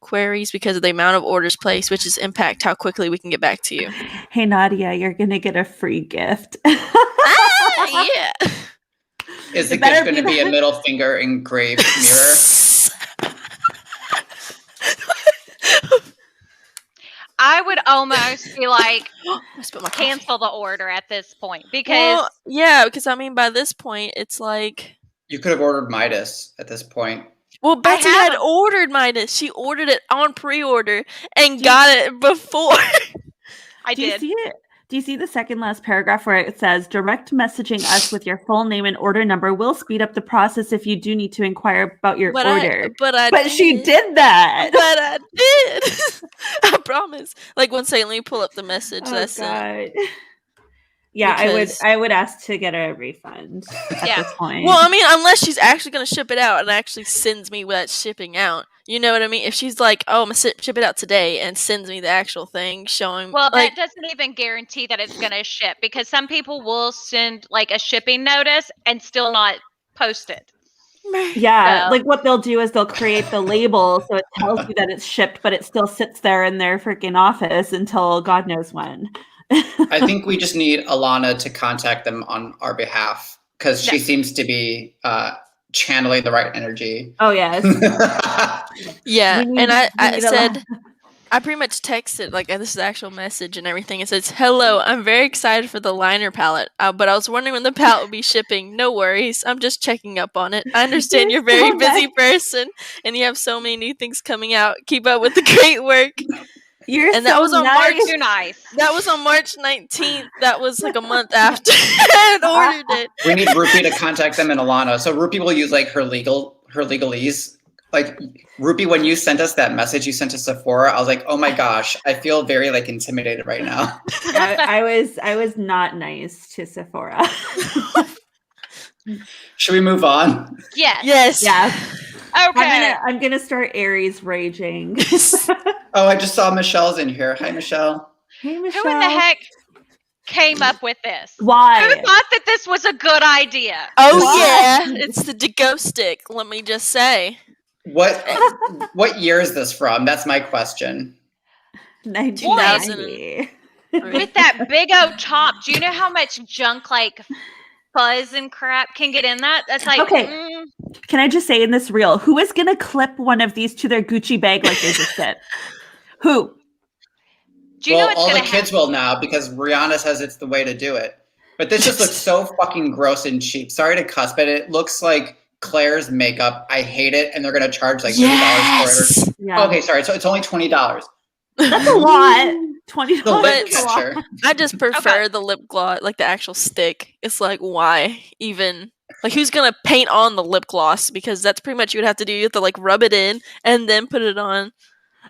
Speaker 4: queries because of the amount of orders placed, which is impact how quickly we can get back to you.
Speaker 2: Hey Nadia, you're gonna get a free gift.
Speaker 4: Yeah.
Speaker 1: Is the
Speaker 2: It better
Speaker 1: gift going to
Speaker 2: be
Speaker 1: be a middle finger engraved mirror?
Speaker 3: I would almost be like,
Speaker 4: I spilled my coffee.
Speaker 3: cancel the order at this point because
Speaker 4: Well, yeah, because I mean, by this point, it's like,
Speaker 1: You could have ordered Midas at this point.
Speaker 4: well, Betsy
Speaker 3: have
Speaker 4: had
Speaker 3: a-
Speaker 4: ordered Midas. She ordered it on pre-order and got it before.
Speaker 3: I
Speaker 2: Do you
Speaker 3: did.
Speaker 2: see it? Do you see the second last paragraph where it says direct messaging us with your full name and order number will speed up the process if you do need to inquire about your order. But she did that.
Speaker 4: But I did. I promise. Like, one second, let me pull up the message
Speaker 2: Oh,
Speaker 4: that I sent.
Speaker 2: God. Yeah,
Speaker 4: Because-
Speaker 2: I would ask to get a refund at
Speaker 3: Yeah.
Speaker 2: this point.
Speaker 4: Well, I mean, unless she's actually going to ship it out and actually sends me that shipping out. You know what I mean? If she's like, oh, I'm going to ship it out today and sends me the actual thing showing.
Speaker 3: Well,
Speaker 4: like,
Speaker 3: that doesn't even guarantee that it's going to ship because some people will send like a shipping notice and still not post it.
Speaker 2: yeah,
Speaker 3: So-
Speaker 2: like what they'll do is they'll create the label so it tells you that it's shipped, but it still sits there in their freaking office until God knows when.
Speaker 1: I think we just need Alana to contact them on our behalf because she
Speaker 3: Yeah.
Speaker 1: seems to be channeling the right energy.
Speaker 2: Oh yes.
Speaker 4: yeah.
Speaker 2: We need-
Speaker 4: And I
Speaker 2: we need a
Speaker 4: said,
Speaker 2: lot-
Speaker 4: I pretty much texted, like, this is the actual message and everything. It says, hello, I'm very excited for the liner palette, but I was wondering when the palette will be shipping. No worries. I'm just checking up on it. I understand you're a very
Speaker 2: so
Speaker 4: busy
Speaker 2: nice.
Speaker 4: person and you have so many new things coming out. Keep up with the great work.
Speaker 2: You're
Speaker 4: And that
Speaker 2: so
Speaker 4: was on
Speaker 2: nice.
Speaker 3: Too nice.
Speaker 4: That was on March 19th. That was like a month after I had ordered it.
Speaker 1: We need Rupy to contact them and Alana. So Rupy will use like her legalese. Like Rupy, when you sent us that message you sent to Sephora, I was like, oh my gosh, I feel very like intimidated right now.
Speaker 2: I was not nice to Sephora.
Speaker 1: Should we move on?
Speaker 3: Yes.
Speaker 4: Yes.
Speaker 2: Yeah.
Speaker 3: Okay.
Speaker 2: I'm gonna start Aries raging.
Speaker 1: Oh, I just saw Michelle's in here. Hi, Michelle.
Speaker 2: Hey Michelle.
Speaker 3: Who in the heck came up with this? Who
Speaker 2: Why?
Speaker 3: thought that this was a good idea?
Speaker 4: Oh,
Speaker 2: What?
Speaker 4: yeah. It's the to-go stick, let me just say.
Speaker 1: What year is this from? That's my question.
Speaker 2: 1990.
Speaker 3: With that big old top, do you know how much junk like fuzz and crap can get in that? That's like,
Speaker 2: Okay. Can I just say in this reel, who is gonna clip one of these to their Gucci bag like they just did? Who?
Speaker 3: do you know what's
Speaker 1: all the
Speaker 3: gonna
Speaker 1: kids will now because Rihanna says it's the way to do it. But this just looks so fucking gross and cheap. Sorry to cuss, but it looks like Claire's makeup. I hate it, and they're gonna charge like $30 for
Speaker 4: Yes.
Speaker 1: it.
Speaker 2: Yeah.
Speaker 1: Okay, sorry. So it's only $20.
Speaker 2: That's a lot. $20.
Speaker 1: The lip
Speaker 2: is a lot.
Speaker 1: catcher.
Speaker 4: I just prefer the lip gloss, like the actual stick. It's like, why even? Like, who's gonna paint on the lip gloss? Because that's pretty much you would have to do. You have to like rub it in and then put it on.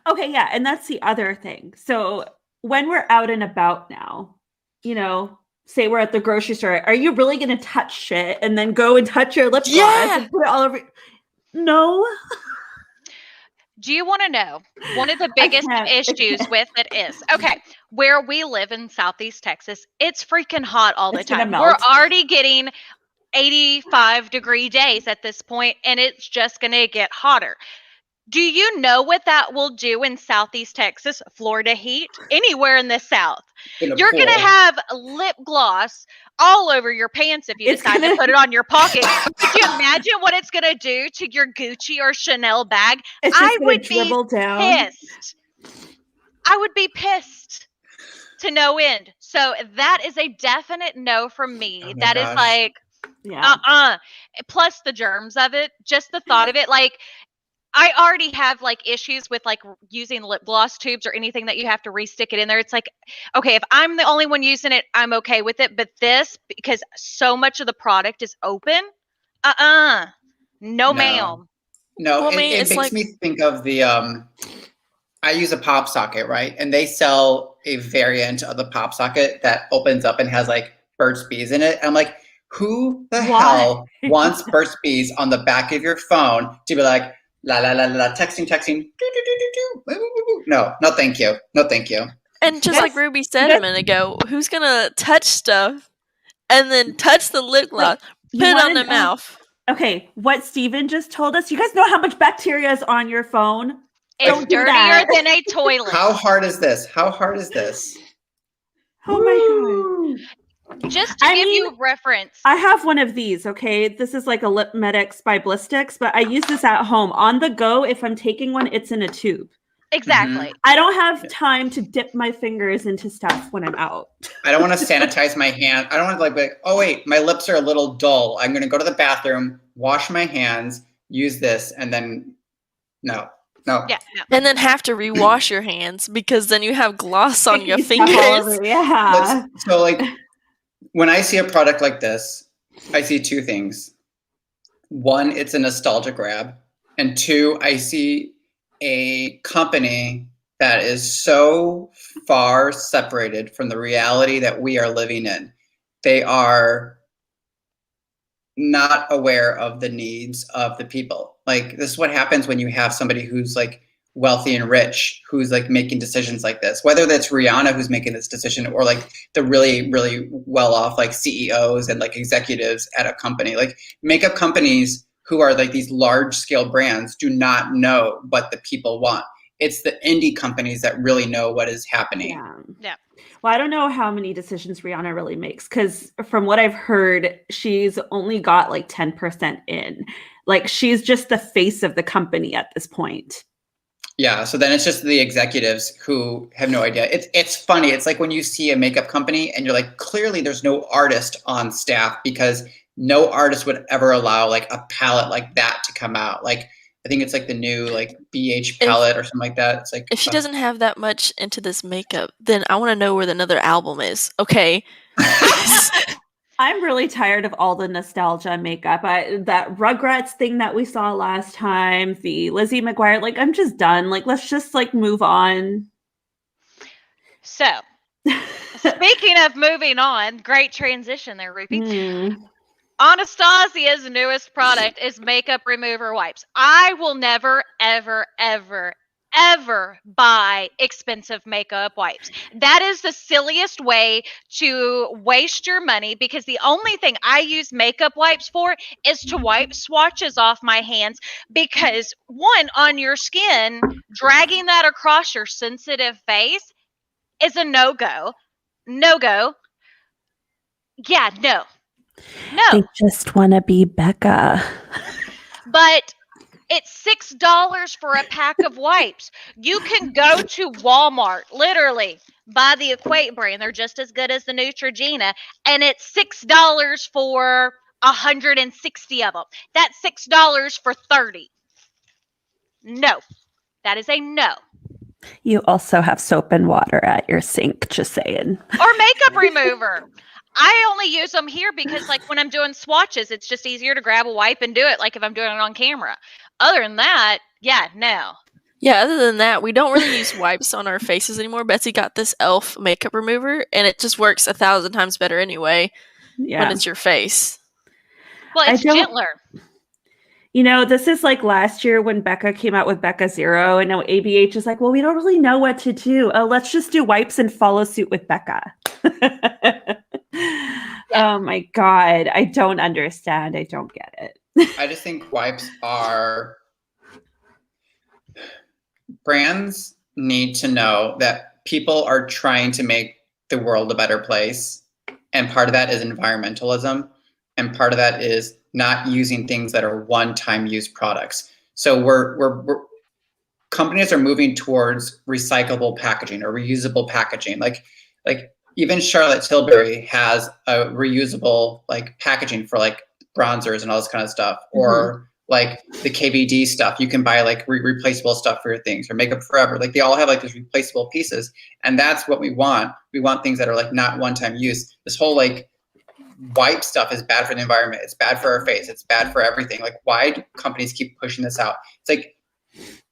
Speaker 2: Okay, yeah, and that's the other thing. So when we're out and about now, you know, say we're at the grocery store, are you really going to touch shit and then go and touch your lip gloss
Speaker 4: Yeah.
Speaker 2: and put it all over? No.
Speaker 3: Do you want to know one of the biggest
Speaker 2: can't.
Speaker 3: issues with it is okay, where we live in Southeast Texas, it's freaking hot all the
Speaker 2: It's gonna
Speaker 3: time. We're
Speaker 2: melt.
Speaker 3: already getting 85-degree days at this point, and it's just going to get hotter. Do you know what that will do in Southeast Texas, Florida heat, anywhere in the South? You're going to have lip gloss all over your pants if you
Speaker 2: It's
Speaker 3: decide to
Speaker 2: gonna-
Speaker 3: put it on your pocket. Could you imagine what it's going to do to your Gucci or Chanel bag?
Speaker 2: It's just
Speaker 3: I
Speaker 2: gonna
Speaker 3: would be
Speaker 2: dribble down.
Speaker 3: Pissed. I would be pissed to no end. So that is a definite no from me.
Speaker 1: Oh my
Speaker 3: That is
Speaker 1: gosh.
Speaker 3: like,
Speaker 2: Yeah.
Speaker 3: plus the germs of it, just the thought of it. Like, I already have like issues with like using lip gloss tubes or anything that you have to re-stick it in there. It's like, okay, if I'm the only one using it, I'm okay with it. But this, because so much of the product is open, no, ma'am.
Speaker 1: No,
Speaker 4: Well, I
Speaker 1: it
Speaker 4: mean, it's
Speaker 1: makes
Speaker 4: like-
Speaker 1: me think of the I use a pop socket, right? And they sell a variant of the pop socket that opens up and has like Burt's Bees in it. And I'm like, who the hell wants Burt's Bees on the back of your phone to be like, la la la la, texting, no, thank you. No, thank you.
Speaker 4: And just like Ruby said a minute ago, who's gonna touch stuff and then touch the lip gloss, put it on the mouth?
Speaker 2: Okay, what Steven just told us, you guys know how much bacteria is on your phone?
Speaker 3: It's dirtier than a toilet.
Speaker 1: How hard is this?
Speaker 2: Oh my God.
Speaker 3: Just to give you a reference.
Speaker 2: I have one of these, okay? This is like a Lip Medics by Blistex, but I use this at home. On the go, if I'm taking one, it's in a tube.
Speaker 3: Exactly.
Speaker 2: I don't have time to dip my fingers into stuff when I'm out.
Speaker 1: I don't want to sanitize my hand. I don't want to like, oh wait, my lips are a little dull. I'm going to go to the bathroom, wash my hands, use this, and then no.
Speaker 3: Yeah, no.
Speaker 4: And then have to rewash your hands because then you have gloss on your fingers.
Speaker 2: Yeah.
Speaker 1: So like when I see a product like this, I see two things. One, it's a nostalgia grab. And two, I see a company that is so far separated from the reality that we are living in. They are not aware of the needs of the people. Like, this is what happens when you have somebody who's like wealthy and rich, who's like making decisions like this, whether that's Rihanna who's making this decision or like the really, really well off like CEOs and like executives at a company. Like, makeup companies who are like these large scale brands do not know what the people want. It's the indie companies that really know what is happening.
Speaker 3: Yeah.
Speaker 2: Well, I don't know how many decisions Rihanna really makes, because from what I've heard, she's only got like 10% in. Like, she's just the face of the company at this point.
Speaker 1: Yeah, so then it's just the executives who have no idea. It's funny. It's like when you see a makeup company and you're like, clearly there's no artist on staff, because no artist would ever allow like a palette like that to come out. Like, I think it's like the new like BH palette or something like that. It's like,
Speaker 4: if she doesn't have that much into this makeup, then I want to know where the another album is. Okay.
Speaker 2: I'm really tired of all the nostalgia makeup. That Rugrats thing that we saw last time, the Lizzie McGuire, like, I'm just done. Like, let's just like move on.
Speaker 3: So, speaking of moving on, great transition there, Rupy. Anastasia's newest product is makeup remover wipes. I will never, ever, ever, ever buy expensive makeup wipes. That is the silliest way to waste your money, because the only thing I use makeup wipes for is to wipe swatches off my hands, because one, on your skin, dragging that across your sensitive face is a no-go. No-go. Yeah, no. No.
Speaker 2: They just want to be Becca.
Speaker 3: But it's $6 for a pack of wipes. You can go to Walmart, literally, buy the Equate brand. They're just as good as the Neutrogena. And it's $6 for 160 of them. That's $6 for 30. No. That is a no.
Speaker 2: You also have soap and water at your sink, just saying.
Speaker 3: Or makeup remover. I only use them here because, like, when I'm doing swatches, it's just easier to grab a wipe and do it, like if I'm doing it on camera. Other than that, yeah, no.
Speaker 4: Yeah, other than that, we don't really use wipes on our faces anymore. Betsy got this e.l.f. makeup remover, and it just works 1,000 times better anyway when it's your face.
Speaker 3: Well, it's gentler.
Speaker 2: You know, this is like last year when Becca came out with Becca Zero, and now ABH is like, well, we don't really know what to do. Let's just do wipes and follow suit with Becca. Oh my God. I don't understand. I don't get it.
Speaker 1: I just think wipes are, brands need to know that people are trying to make the world a better place. And part of that is environmentalism. And part of that is not using things that are one-time use products. So we're companies are moving towards recyclable packaging or reusable packaging. Like even Charlotte Tilbury has a reusable like packaging for like bronzers and all this kind of stuff, or like the KVD stuff. You can buy like replaceable stuff for your things, or Makeup Forever. Like, they all have like these replaceable pieces, and that's what we want. We want things that are like not one-time use. This whole like wipe stuff is bad for the environment. It's bad for our face. It's bad for everything. Like, why do companies keep pushing this out? It's like,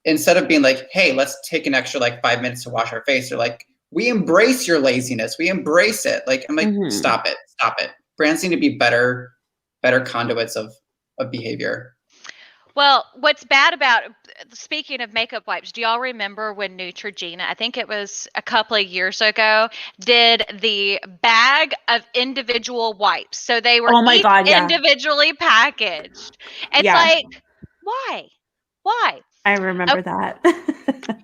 Speaker 1: instead of being like, hey, let's take an extra like 5 minutes to wash our face, they're like, we embrace your laziness. We embrace it. Like, I'm like, stop it. Stop it. Brands need to be better conduits of behavior.
Speaker 3: Well, what's bad about, speaking of makeup wipes, do y'all remember when Neutrogena, I think it was a couple of years ago, did the bag of individual wipes? So they were individually packaged. It's like, why?
Speaker 2: I remember that.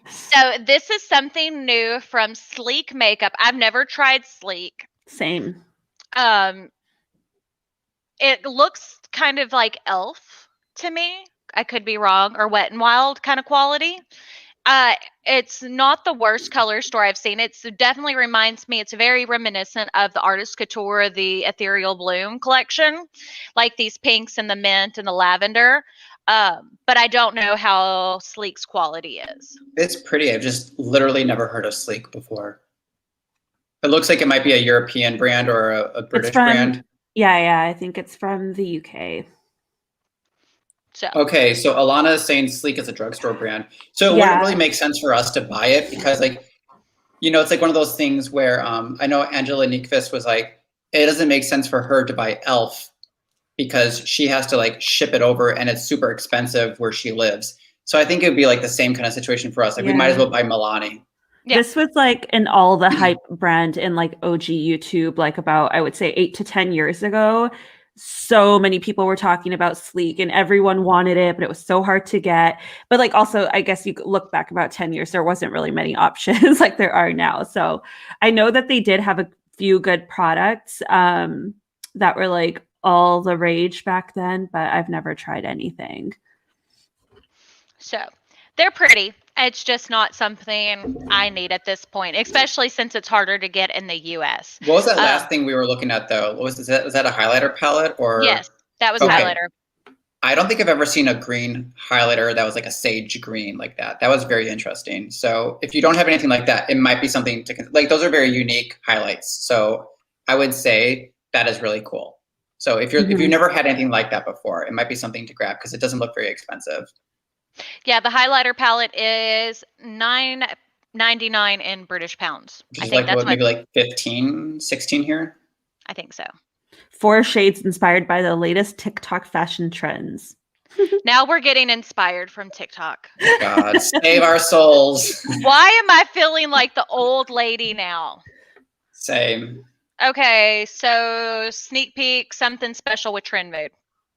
Speaker 3: So this is something new from Sleek Makeup. I've never tried Sleek.
Speaker 2: Same.
Speaker 3: It looks kind of like Elf to me. I could be wrong, or Wet n Wild kind of quality. It's not the worst color story I've seen. It definitely reminds me, it's very reminiscent of the Artist Couture, the Ethereal Bloom collection, like these pinks and the mint and the lavender. But I don't know how Sleek's quality is.
Speaker 1: It's pretty. I've just literally never heard of Sleek before. It looks like it might be a European brand or a British brand.
Speaker 2: Yeah, I think it's from the UK.
Speaker 3: So.
Speaker 1: Okay, so Alana is saying Sleek is a drugstore brand. So it wouldn't really make sense for us to buy it because, like, you know, it's like one of those things where I know Angela Nyqvist was like, it doesn't make sense for her to buy Elf because she has to like ship it over and it's super expensive where she lives. So I think it would be like the same kind of situation for us. Like we might as well buy Milani.
Speaker 2: Yeah. This was like an all the hype brand in like OG YouTube, like about, I would say 8 to 10 years ago. So many people were talking about Sleek and everyone wanted it, but it was so hard to get. But like also, I guess you look back about 10 years, there wasn't really many options like there are now. So I know that they did have a few good products that were like all the rage back then, but I've never tried anything.
Speaker 3: So they're pretty. It's just not something I need at this point, especially since it's harder to get in the US.
Speaker 1: What was that last thing we were looking at though? Was that a highlighter palette or?
Speaker 3: Yes, that was a highlighter.
Speaker 1: I don't think I've ever seen a green highlighter that was like a sage green like that. That was very interesting. So if you don't have anything like that, it might be something to like. Those are very unique highlights. So I would say that is really cool. So if you've never had anything like that before, it might be something to grab because it doesn't look very expensive.
Speaker 3: Yeah, the highlighter palette is $9.99 in British pounds.
Speaker 1: Which is like maybe like 15, 16 here.
Speaker 3: I think so.
Speaker 2: 4 shades inspired by the latest TikTok fashion trends.
Speaker 3: Now we're getting inspired from TikTok.
Speaker 1: God, save our souls.
Speaker 3: Why am I feeling like the old lady now?
Speaker 1: Same.
Speaker 3: Okay, so sneak peek, something special with trend mode.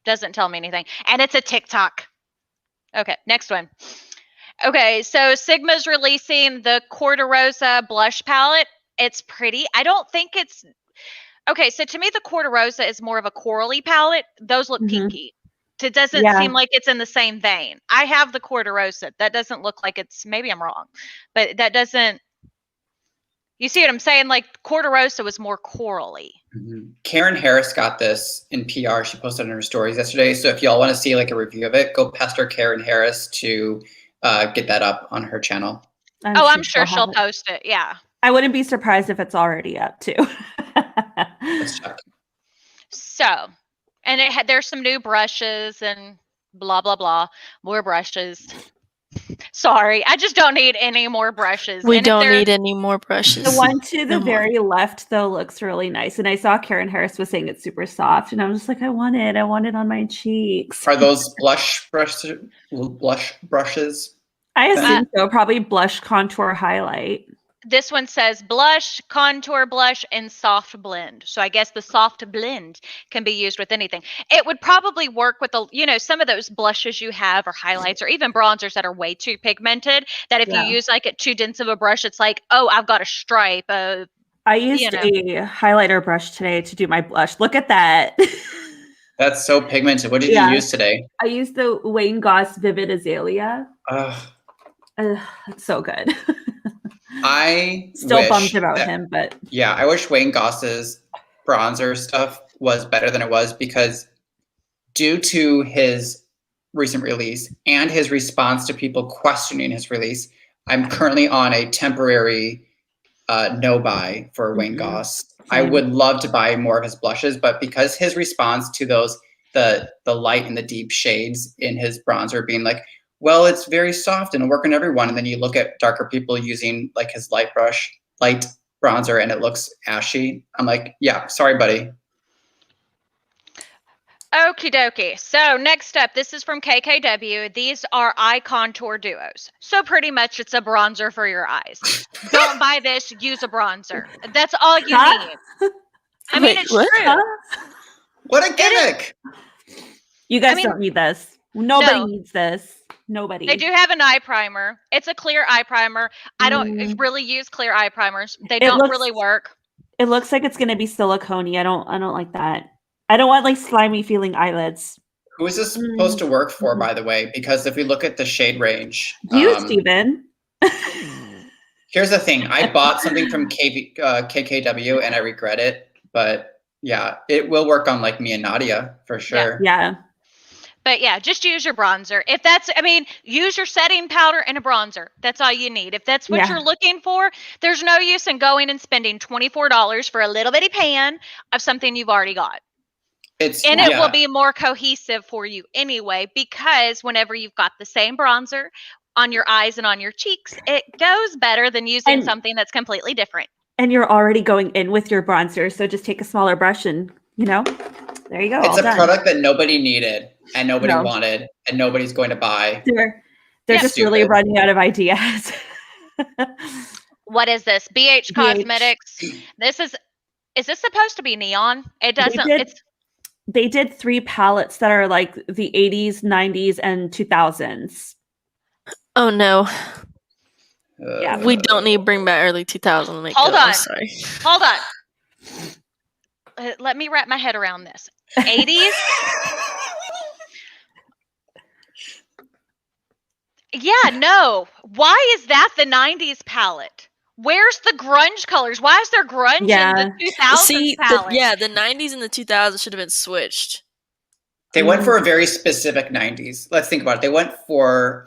Speaker 3: Doesn't tell me anything. And it's a TikTok. Okay, next one. Okay, so Sigma's releasing the Corderosa blush palette. It's pretty. I don't think it's... Okay, so to me, the Corderosa is more of a corally palette. Those look pinky. It doesn't seem like it's in the same vein. I have the Corderosa. That doesn't look like it's... Maybe I'm wrong. But that doesn't... You see what I'm saying? Like, Corderosa was more corally.
Speaker 1: Karen Harris got this in PR. She posted on her stories yesterday. So if y'all want to see like a review of it, go pester Karen Harris to get that up on her channel.
Speaker 3: I'm sure she'll post it. Yeah.
Speaker 2: I wouldn't be surprised if it's already up too.
Speaker 1: Let's check.
Speaker 3: So, and there's some new brushes and blah, blah, blah. More brushes. Sorry, I just don't need any more brushes.
Speaker 4: We don't need any more brushes.
Speaker 2: The one to the very left, though, looks really nice. And I saw Karen Harris was saying it's super soft. And I was just like, I want it on my cheeks.
Speaker 1: Are those blush brushes?
Speaker 2: I assume so. Probably blush, contour, highlight.
Speaker 3: This one says blush, contour blush, and soft blend. So I guess the soft blend can be used with anything. It would probably work with some of those blushes you have or highlights or even bronzers that are way too pigmented, that if you use like a too dense of a brush, it's like, oh, I've got a stripe. I
Speaker 2: used a highlighter brush today to do my blush. Look at that.
Speaker 1: That's so pigmented. What did you use today?
Speaker 2: I used the Wayne Goss Vivid Azalea. It's so good.
Speaker 1: I
Speaker 2: still bummed about him, but
Speaker 1: yeah, I wish Wayne Goss's bronzer stuff was better than it was because due to his recent release and his response to people questioning his release, I'm currently on a temporary no buy for Wayne Goss. I would love to buy more of his blushes, but because his response to those the light and the deep shades in his bronzer being like, well, it's very soft and it'll work on everyone. And then you look at darker people using like his light bronzer, and it looks ashy. I'm like, yeah, sorry, buddy.
Speaker 3: Okie dokie. So next up, this is from KKW. These are eye contour duos. So pretty much it's a bronzer for your eyes. Don't buy this, use a bronzer. That's all you need. I mean, it's
Speaker 4: what?
Speaker 3: true.
Speaker 1: What a gimmick!
Speaker 2: You guys don't need this. Nobody needs this. Nobody.
Speaker 3: They do have an eye primer. It's a clear eye primer. I don't really use clear eye primers. They don't really work.
Speaker 2: It looks like it's going to be silicone-y. I don't like that. I don't want like slimy feeling eyelids.
Speaker 1: Who is this supposed to work for, by the way? Because if we look at the shade range,
Speaker 2: you, Steven.
Speaker 1: Here's the thing. I bought something from KKW and I regret it. But yeah, it will work on like me and Nadia for sure.
Speaker 2: Yeah.
Speaker 3: But yeah, just use your bronzer. If that's, use your setting powder and a bronzer. That's all you need. If that's what you're looking for, there's no use in going and spending $24 for a little bitty pan of something you've already got. It will be more cohesive for you anyway, because whenever you've got the same bronzer on your eyes and on your cheeks, it goes better than using something that's completely different.
Speaker 2: And you're already going in with your bronzer, so just take a smaller brush and, there you go.
Speaker 1: It's a product that nobody needed and nobody wanted and nobody's going to buy.
Speaker 2: They're just really running out of ideas.
Speaker 3: What is this? BH Cosmetics. Is this supposed to be neon? It doesn't.
Speaker 2: They did 3 palettes that are like the 80s, 90s, and 2000s.
Speaker 4: Oh no.
Speaker 2: Yeah.
Speaker 4: We don't need to bring back early 2000 makeup.
Speaker 3: Hold on.
Speaker 4: Sorry.
Speaker 3: Hold on. Let me wrap my head around this. 80s? Yeah, no. Why is that the 90s palette? Where's the grunge colors? Why is there grunge in the 2000s palette?
Speaker 4: The 90s and the 2000s should have been switched.
Speaker 1: They went for a very specific 90s. Let's think about it. They went for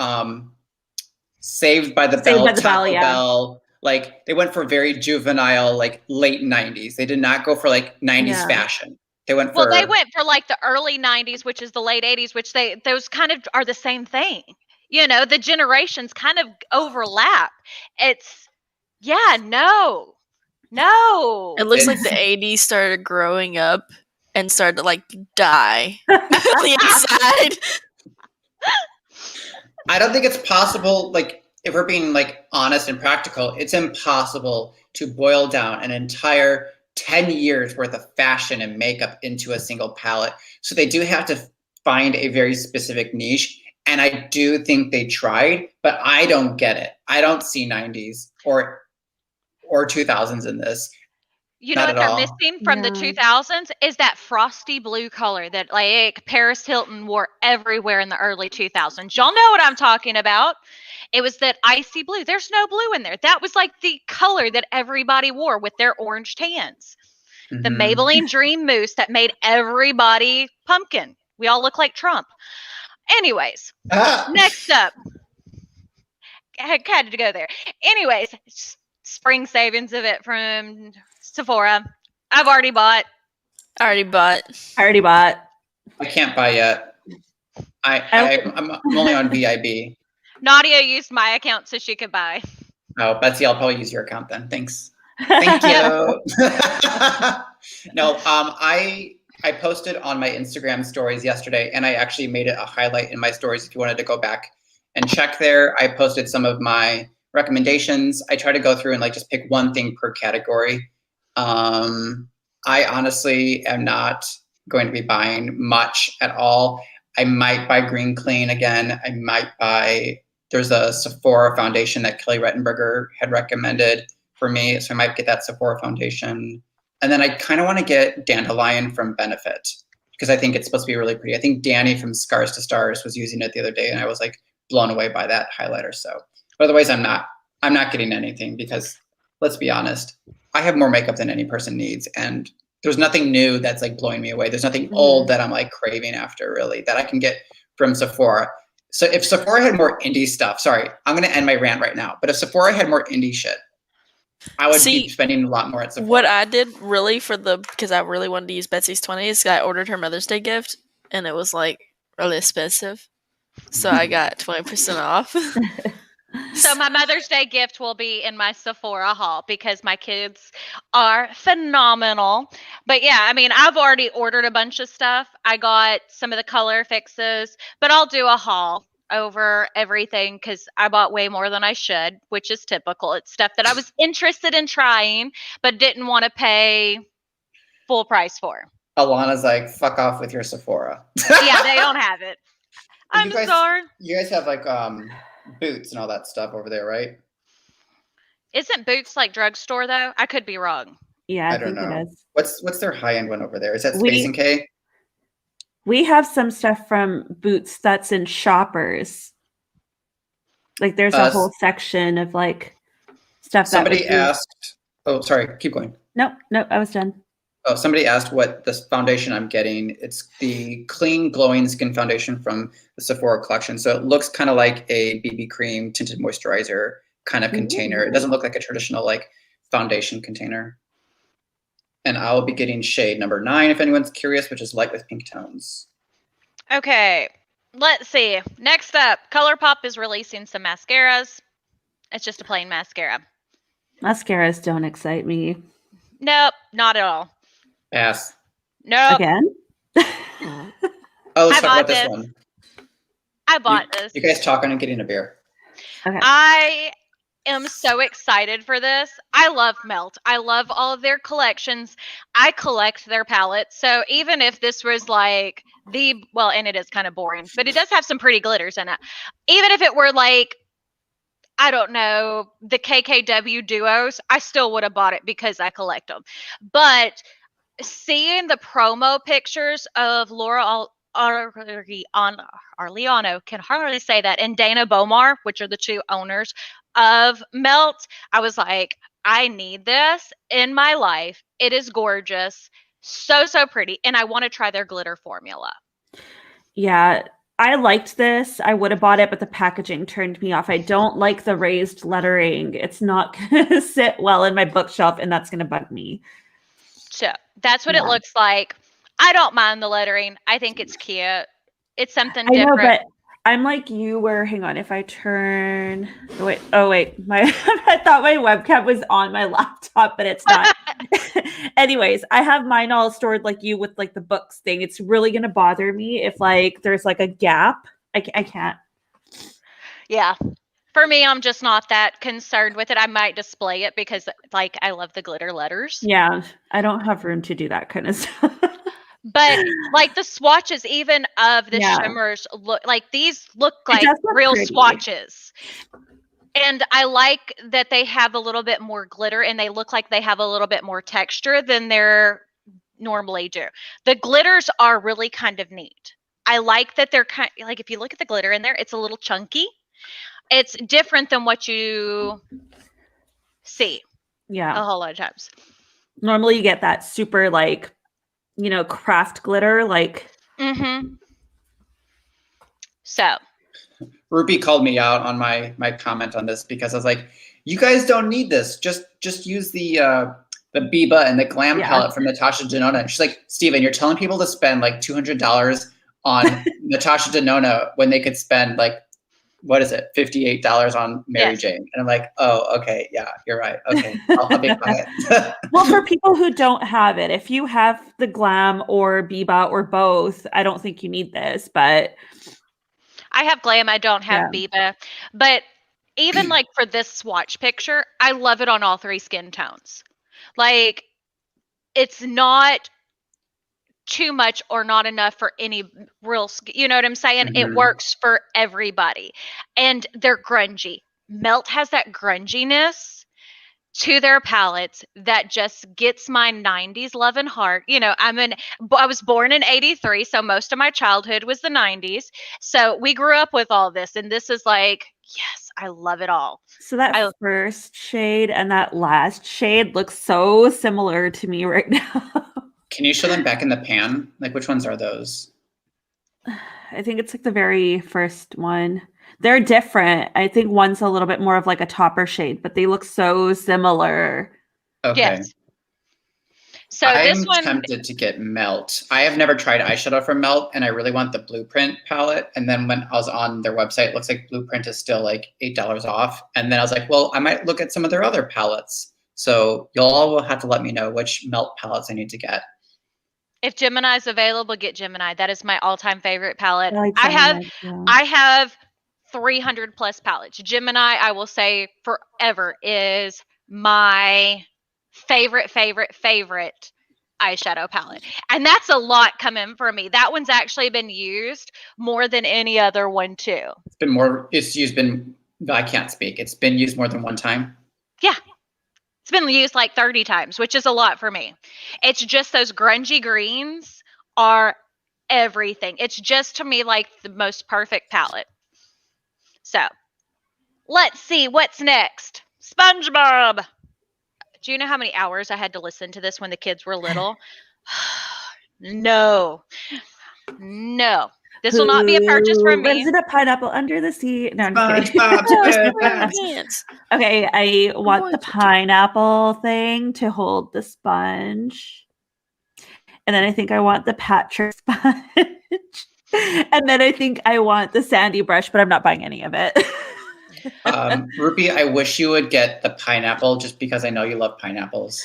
Speaker 1: Saved by the Bell. Like they went for very juvenile, like late 90s. They did not go for like 90s fashion. They went for
Speaker 3: like the early 90s, which is the late 80s, which those kind of are the same thing. The generations kind of overlap. No.
Speaker 4: It looks like the 80s started growing up and started to like die on the inside.
Speaker 1: I don't think it's possible, like, if we're being like honest and practical, it's impossible to boil down an entire 10 years worth of fashion and makeup into a single palette. So they do have to find a very specific niche. And I do think they tried, but I don't get it. I don't see 90s or 2000s in this.
Speaker 3: You know what they're missing from the 2000s is that frosty blue color that like Paris Hilton wore everywhere in the early 2000s. Y'all know what I'm talking about. It was that icy blue. There's no blue in there. That was like the color that everybody wore with their orange tans. The Maybelline Dream Mousse that made everybody pumpkin. We all look like Trump. Anyways, next up. I had to go there. Anyways, spring savings of it from Sephora. I've already bought.
Speaker 4: I
Speaker 2: already bought.
Speaker 1: I can't buy yet. I'm only on VIB.
Speaker 3: Nadia used my account so she could buy.
Speaker 1: Oh, Betsy, I'll probably use your account then. Thanks. Thank you. No, I posted on my Instagram stories yesterday, and I actually made it a highlight in my stories if you wanted to go back and check there. I posted some of my recommendations. I try to go through and like just pick one thing per category. I honestly am not going to be buying much at all. I might buy Green Clean again. I might buy, there's a Sephora foundation that Kelly Rettenberger had recommended for me. So I might get that Sephora foundation. And then I kind of want to get Dandelion from Benefit because I think it's supposed to be really pretty. I think Danny from Scars to Stars was using it the other day and I was like blown away by that highlighter. So but otherwise I'm not getting anything because let's be honest, I have more makeup than any person needs. And there's nothing new that's like blowing me away. There's nothing old that I'm like craving after really that I can get from Sephora. So if Sephora had more indie stuff, sorry, I'm going to end my rant right now. But if Sephora had more indie shit, I would be spending a lot more at Sephora.
Speaker 4: What I did really because I really wanted to use Betsy's 20s, I ordered her Mother's Day gift and it was like really expensive. So I got 20% off.
Speaker 3: So my Mother's Day gift will be in my Sephora haul because my kids are phenomenal. But yeah, I mean, I've already ordered a bunch of stuff. I got some of the color fixes, but I'll do a haul over everything because I bought way more than I should, which is typical. It's stuff that I was interested in trying, but didn't want to pay full price for.
Speaker 1: Alana's like, fuck off with your Sephora.
Speaker 3: Yeah, they don't have it. I'm sorry.
Speaker 1: You guys have like Boots and all that stuff over there, right?
Speaker 3: Isn't Boots like drugstore though? I could be wrong.
Speaker 2: Yeah,
Speaker 1: I don't
Speaker 2: think
Speaker 1: know.
Speaker 2: it is.
Speaker 1: What's their high end one over there? Is that Space and K?
Speaker 2: We have some stuff from Boots that's in Shoppers. Like there's a whole section of like stuff.
Speaker 1: Somebody asked. Oh, sorry. Keep going.
Speaker 2: Nope, I was done.
Speaker 1: Oh, somebody asked what this foundation I'm getting. It's the Clean Glowing Skin Foundation from the Sephora collection. So it looks kind of like a BB cream tinted moisturizer kind of container. It doesn't look like a traditional like foundation container. And I'll be getting shade number 9 if anyone's curious, which is light with pink tones.
Speaker 3: Okay, let's see. Next up, ColourPop is releasing some mascaras. It's just a plain mascara.
Speaker 2: Mascaras don't excite me.
Speaker 3: Nope, not at all.
Speaker 1: Pass.
Speaker 3: Nope.
Speaker 2: Again?
Speaker 1: Oh, let's talk about this one.
Speaker 3: I bought this.
Speaker 1: You guys talking and getting a beer.
Speaker 2: Okay.
Speaker 3: I am so excited for this. I love Melt. I love all of their collections. I collect their palettes. So even if this was like and it is kind of boring, but it does have some pretty glitters in it. Even if it were like, I don't know, the KKW duos, I still would have bought it because I collect them. But seeing the promo pictures of Laura Arliano, can hardly say that, and Dana Bomar, which are the two owners of Melt, I was like, I need this in my life. It is gorgeous. So pretty. And I want to try their glitter formula.
Speaker 2: Yeah, I liked this. I would have bought it, but the packaging turned me off. I don't like the raised lettering. It's not going to sit well in my bookshelf, and that's going to bug me.
Speaker 3: So that's what it looks like. I don't mind the lettering. I think it's cute. It's something different.
Speaker 2: I know, but I'm like you where, hang on, if I turn, oh wait, I thought my webcam was on my laptop, but it's not. Anyways, I have mine all stored like you with like the books thing. It's really going to bother me if like there's like a gap. I can't.
Speaker 3: Yeah. For me, I'm just not that concerned with it. I might display it because like I love the glitter letters.
Speaker 2: Yeah, I don't have room to do that kind of stuff.
Speaker 3: But like the swatches even of the shimmers look like real swatches. And I like that they have a little bit more glitter and they look like they have a little bit more texture than they're normally do. The glitters are really kind of neat. I like that they're kind like, if you look at the glitter in there, it's a little chunky. It's different than what you see.
Speaker 2: Yeah.
Speaker 3: A whole lot of times.
Speaker 2: Normally you get that super like, craft glitter like.
Speaker 3: Mm-hmm. So.
Speaker 1: Rupy called me out on my comment on this because I was like, you guys don't need this. Just use the Biba and the Glam palette from Natasha Denona. And she's like, Steven, you're telling people to spend like $200 on Natasha Denona when they could spend like, what is it, $58 on Mary Jane. And I'm like, oh, okay, yeah, you're right. Okay, I'll be quiet.
Speaker 2: Well, for people who don't have it, if you have the Glam or Biba or both, I don't think you need this, but.
Speaker 3: I have Glam, I don't have Biba. But even like for this swatch picture, I love it on all 3 skin tones. Like, it's not too much or not enough for any real, you know what I'm saying? Mm-hmm. It works for everybody. And they're grungy. Melt has that grunginess to their palettes that just gets my 90s love and heart. I was born in 83, so most of my childhood was the 90s. So we grew up with all this, and this is like, yes, I love it all.
Speaker 2: So that first shade and that last shade looks so similar to me right now.
Speaker 1: Can you show them back in the pan? Like, which ones are those?
Speaker 2: I think it's like the very first one. They're different. I think one's a little bit more of like a topper shade, but they look so similar.
Speaker 1: Okay. Yes.
Speaker 3: So this
Speaker 1: I'm
Speaker 3: one,
Speaker 1: tempted to get Melt. I have never tried eyeshadow from Melt, and I really want the Blueprint palette. And then when I was on their website, it looks like Blueprint is still like $8 off. And then I was like, well, I might look at some of their other palettes. So y'all will have to let me know which Melt palettes I need to get.
Speaker 3: if Gemini is available, get Gemini. That is my all-time favorite palette.
Speaker 2: I like
Speaker 3: I have
Speaker 2: Gemini, too.
Speaker 3: I have 300 plus palettes. Gemini, I will say forever, is my favorite eyeshadow palette. And that's a lot coming from me. That one's actually been used more than any other one too.
Speaker 1: I can't speak. It's been used more than one time.
Speaker 3: Yeah. It's been used like 30 times, which is a lot for me. It's just those grungy greens are everything. It's just to me like the most perfect palette. So let's see what's next. SpongeBob. Do you know how many hours I had to listen to this when the kids were little? No. This will not be a purchase from me.
Speaker 2: Lives in a pineapple under the sea. No, I'm just
Speaker 1: SpongeBob
Speaker 2: kidding.
Speaker 1: SquarePants.
Speaker 2: Okay, I want the pineapple thing to hold the sponge. And then I think I want the Patrick sponge. And then I think I want the sandy brush, but I'm not buying any of it.
Speaker 1: Rupy, I wish you would get the pineapple just because I know you love pineapples.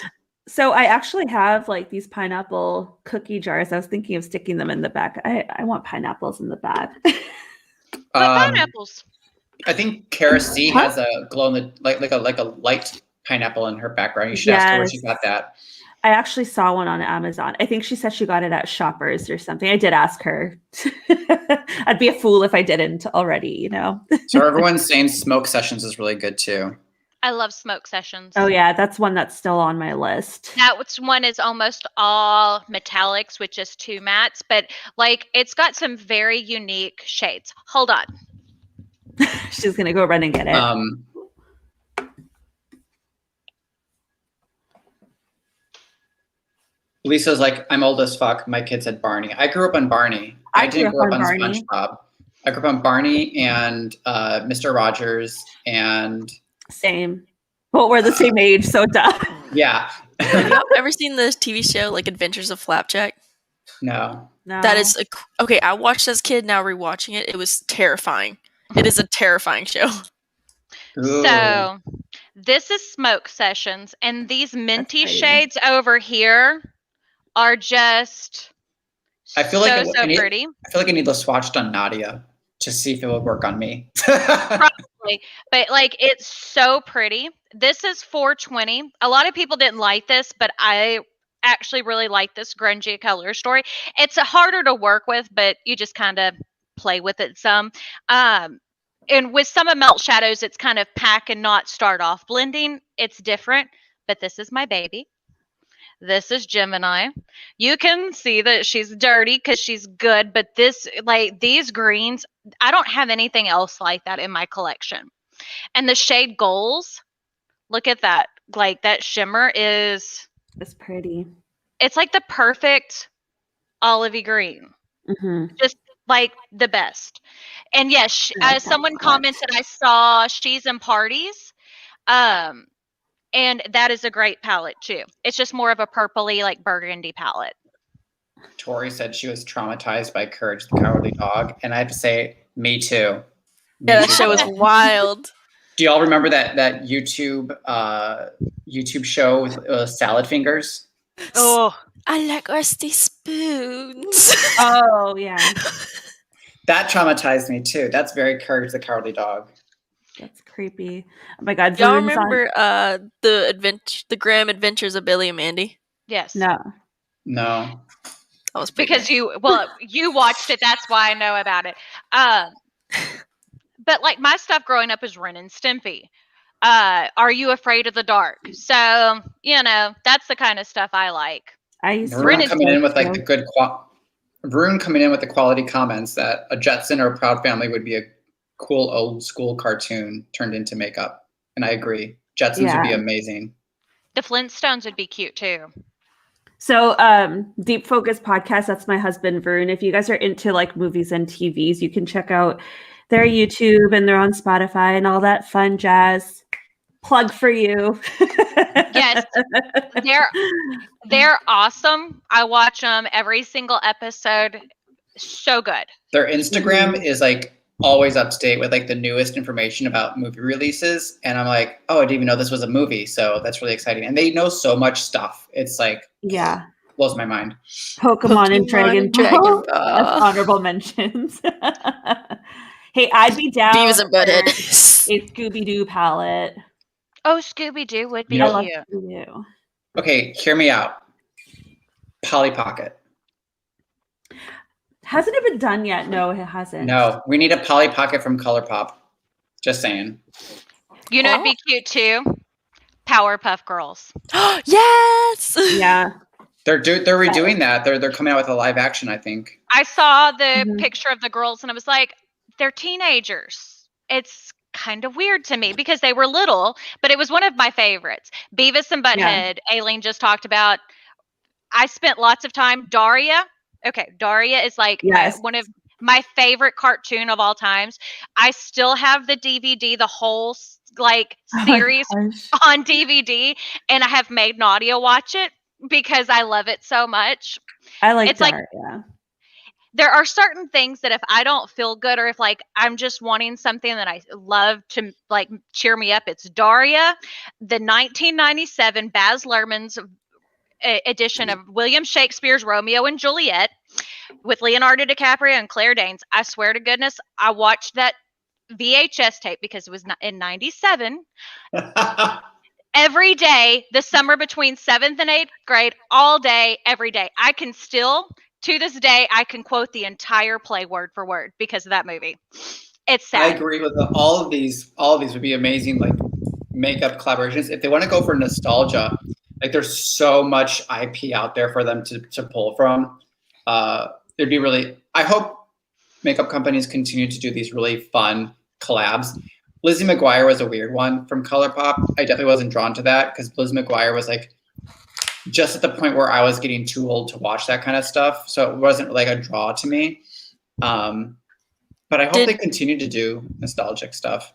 Speaker 2: So I actually have like these pineapple cookie jars. I was thinking of sticking them in the back. I want pineapples in the back.
Speaker 3: What pineapples?
Speaker 1: I think Kara C has a glow in the like a light pineapple in her background. You should ask her where she got that.
Speaker 2: I actually saw one on Amazon. I think she said she got it at Shoppers or something. I did ask her. I'd be a fool if I didn't already, you know.
Speaker 1: So everyone's saying Smoke Sessions is really good too.
Speaker 3: I love Smoke Sessions.
Speaker 2: Oh yeah, that's one that's still on my list.
Speaker 3: That one is almost all metallics with just 2 mattes, but like it's got some very unique shades. Hold on.
Speaker 2: She's gonna go run and get it.
Speaker 1: Lisa's like, I'm old as fuck. My kids had Barney. I grew up on Barney. I didn't grow up on
Speaker 2: Barney.
Speaker 1: SpongeBob. I grew up on Barney and Mr. Rogers and
Speaker 2: Same. Well, we're the same age, so duh.
Speaker 1: yeah.
Speaker 4: Have you ever seen the TV show like Adventures of Flapjack?
Speaker 1: No.
Speaker 2: No.
Speaker 4: Okay. I watched as a kid. Now rewatching it, it was terrifying. It is a terrifying show.
Speaker 1: Ooh.
Speaker 3: So this is Smoke Sessions, and these minty shades over here are just
Speaker 1: I feel
Speaker 3: so
Speaker 1: like
Speaker 3: pretty.
Speaker 1: I feel like I need the swatched on Nadia to see if it would work on me.
Speaker 3: Probably, but like it's so pretty. This is $4.20. A lot of people didn't like this, but I actually really like this grungy color story. It's harder to work with, but you just kind of play with it some. And with some of Melt Shadows, it's kind of pack and not start off blending. It's different, but this is my baby. This is Gemini. You can see that she's dirty because she's good, but these greens, I don't have anything else like that in my collection. And the shade Goals, look at that. Like that shimmer is...
Speaker 2: It's pretty.
Speaker 3: It's like the perfect olivey green.
Speaker 2: Mm-hmm.
Speaker 3: Just like the best. And yes, someone commented, I saw She's in Parties. And that is a great palette too. It's just more of a purpley, like burgundy palette.
Speaker 1: Tori said she was traumatized by Courage the Cowardly Dog, and I have to say, me too.
Speaker 4: Yeah, that show was wild.
Speaker 1: Do y'all remember that YouTube show with Salad Fingers?
Speaker 3: Oh,
Speaker 4: I like rusty spoons.
Speaker 2: Oh yeah.
Speaker 1: That traumatized me too. That's very Courage the Cowardly Dog.
Speaker 2: That's creepy. Oh my god.
Speaker 4: Y'all remember the Graham Adventures of Billy and Mandy?
Speaker 3: yes.
Speaker 2: No.
Speaker 1: No.
Speaker 4: That was pretty
Speaker 3: Because you watched it. That's why I know about it. But like my stuff growing up is Ren and Stimpy. Are You Afraid of the Dark? So, that's the kind of stuff I like.
Speaker 2: I used to
Speaker 1: Varun coming in with like the good Varun coming in with the quality comments that a Jetson or a Proud Family would be a cool old school cartoon turned into makeup. And I agree. Jetsons would be amazing.
Speaker 3: The Flintstones would be cute too.
Speaker 2: So Deep Focus Podcast, that's my husband Varun. If you guys are into like movies and TVs, you can check out their YouTube and they're on Spotify and all that fun jazz. Plug for you.
Speaker 3: Yes, they're awesome. I watch them every single episode. So good.
Speaker 1: Their Instagram is like always up to date with like the newest information about movie releases. And I'm like, oh, I didn't even know this was a movie. So that's really exciting. And they know so much stuff. It's like, blows my mind.
Speaker 2: Pokemon and Dragon Ball. That's honorable mentions. Hey, I'd be down
Speaker 4: Beavis and Butthead.
Speaker 2: a Scooby-Doo palette.
Speaker 3: Oh, Scooby-Doo would be
Speaker 1: You know-
Speaker 3: cute.
Speaker 2: Scooby-Doo.
Speaker 1: Okay, hear me out. Polly Pocket.
Speaker 2: Hasn't it been done yet? No, it hasn't.
Speaker 1: No, we need a Polly Pocket from ColourPop. Just saying.
Speaker 3: You know, it'd be cute too. Powerpuff Girls.
Speaker 4: Yes.
Speaker 2: Yeah.
Speaker 1: They're redoing that. They're coming out with a live action, I think.
Speaker 3: I saw the picture of the girls and I was like, they're teenagers. It's kind of weird to me because they were little, but it was one of my favorites. Beavis and Butthead, Aileen just talked about. I spent lots of time. Daria. Okay, Daria is like one of my favorite cartoon of all times. I still have the DVD, the whole series on DVD, and I have made Nadia watch it because I love it so much.
Speaker 2: I like
Speaker 3: it's
Speaker 2: Daria.
Speaker 3: like there are certain things that if I don't feel good or if like I'm just wanting something that I love to like cheer me up, it's Daria, the 1997 Baz Luhrmann's edition of William Shakespeare's Romeo and Juliet with Leonardo DiCaprio and Claire Danes. I swear to goodness, I watched that VHS tape because it was in 97 every day, the summer between 7th and 8th grade, all day, every day. I can still, to this day, I can quote the entire play word for word because of that movie. It's sad.
Speaker 1: I agree with all of these. All of these would be amazing, like makeup collaborations. If they want to go for nostalgia, like there's so much IP out there for them to pull from. It'd be really. I hope makeup companies continue to do these really fun collabs. Lizzie McGuire was a weird one from ColourPop. I definitely wasn't drawn to that because Liz McGuire was like just at the point where I was getting too old to watch that kind of stuff. So it wasn't like a draw to me. But I hope they continue to do nostalgic stuff.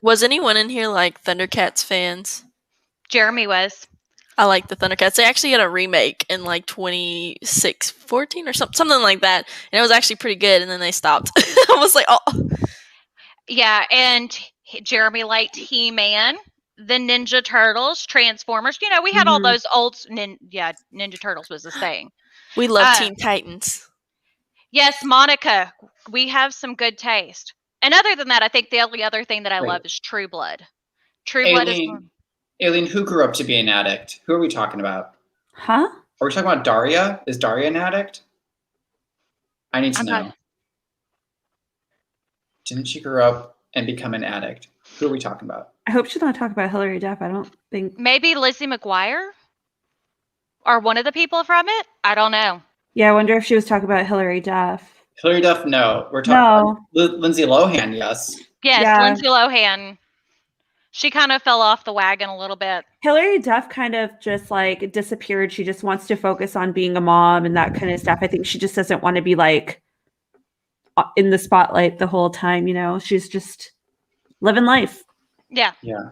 Speaker 4: Was anyone in here like Thundercats fans?
Speaker 3: Jeremy was.
Speaker 4: I like the Thundercats. They actually had a remake in like 2014 or something like that. And it was actually pretty good. And then they stopped. I was like, oh.
Speaker 3: Yeah. And Jeremy liked He-Man, the Ninja Turtles, Transformers. You know, we had all those old, Ninja Turtles was the thing.
Speaker 4: We love Teen Titans.
Speaker 3: Yes, Monica. We have some good taste. And other than that, I think the only other thing that I love is True Blood. Blood is one.
Speaker 1: Aileen, who grew up to be an addict? Who are we talking about?
Speaker 2: Huh?
Speaker 1: Are we talking about Daria? Is Daria an addict? I need to know. Didn't she grow up and become an addict? Who are we talking about?
Speaker 2: I hope she's not talking about Hilary Duff. I don't think.
Speaker 3: Maybe Lizzie McGuire? Or one of the people from it? I don't know.
Speaker 2: Yeah, I wonder if she was talking about Hilary Duff.
Speaker 1: Hilary Duff, no. We're talking about Lindsay Lohan, yes.
Speaker 3: Yes, Lindsay Lohan. She kind of fell off the wagon a little bit.
Speaker 2: Hilary Duff kind of just like disappeared. She just wants to focus on being a mom and that kind of stuff. I think she just doesn't want to be like in the spotlight the whole time, you know. She's just living life.
Speaker 3: Yeah.
Speaker 1: Yeah.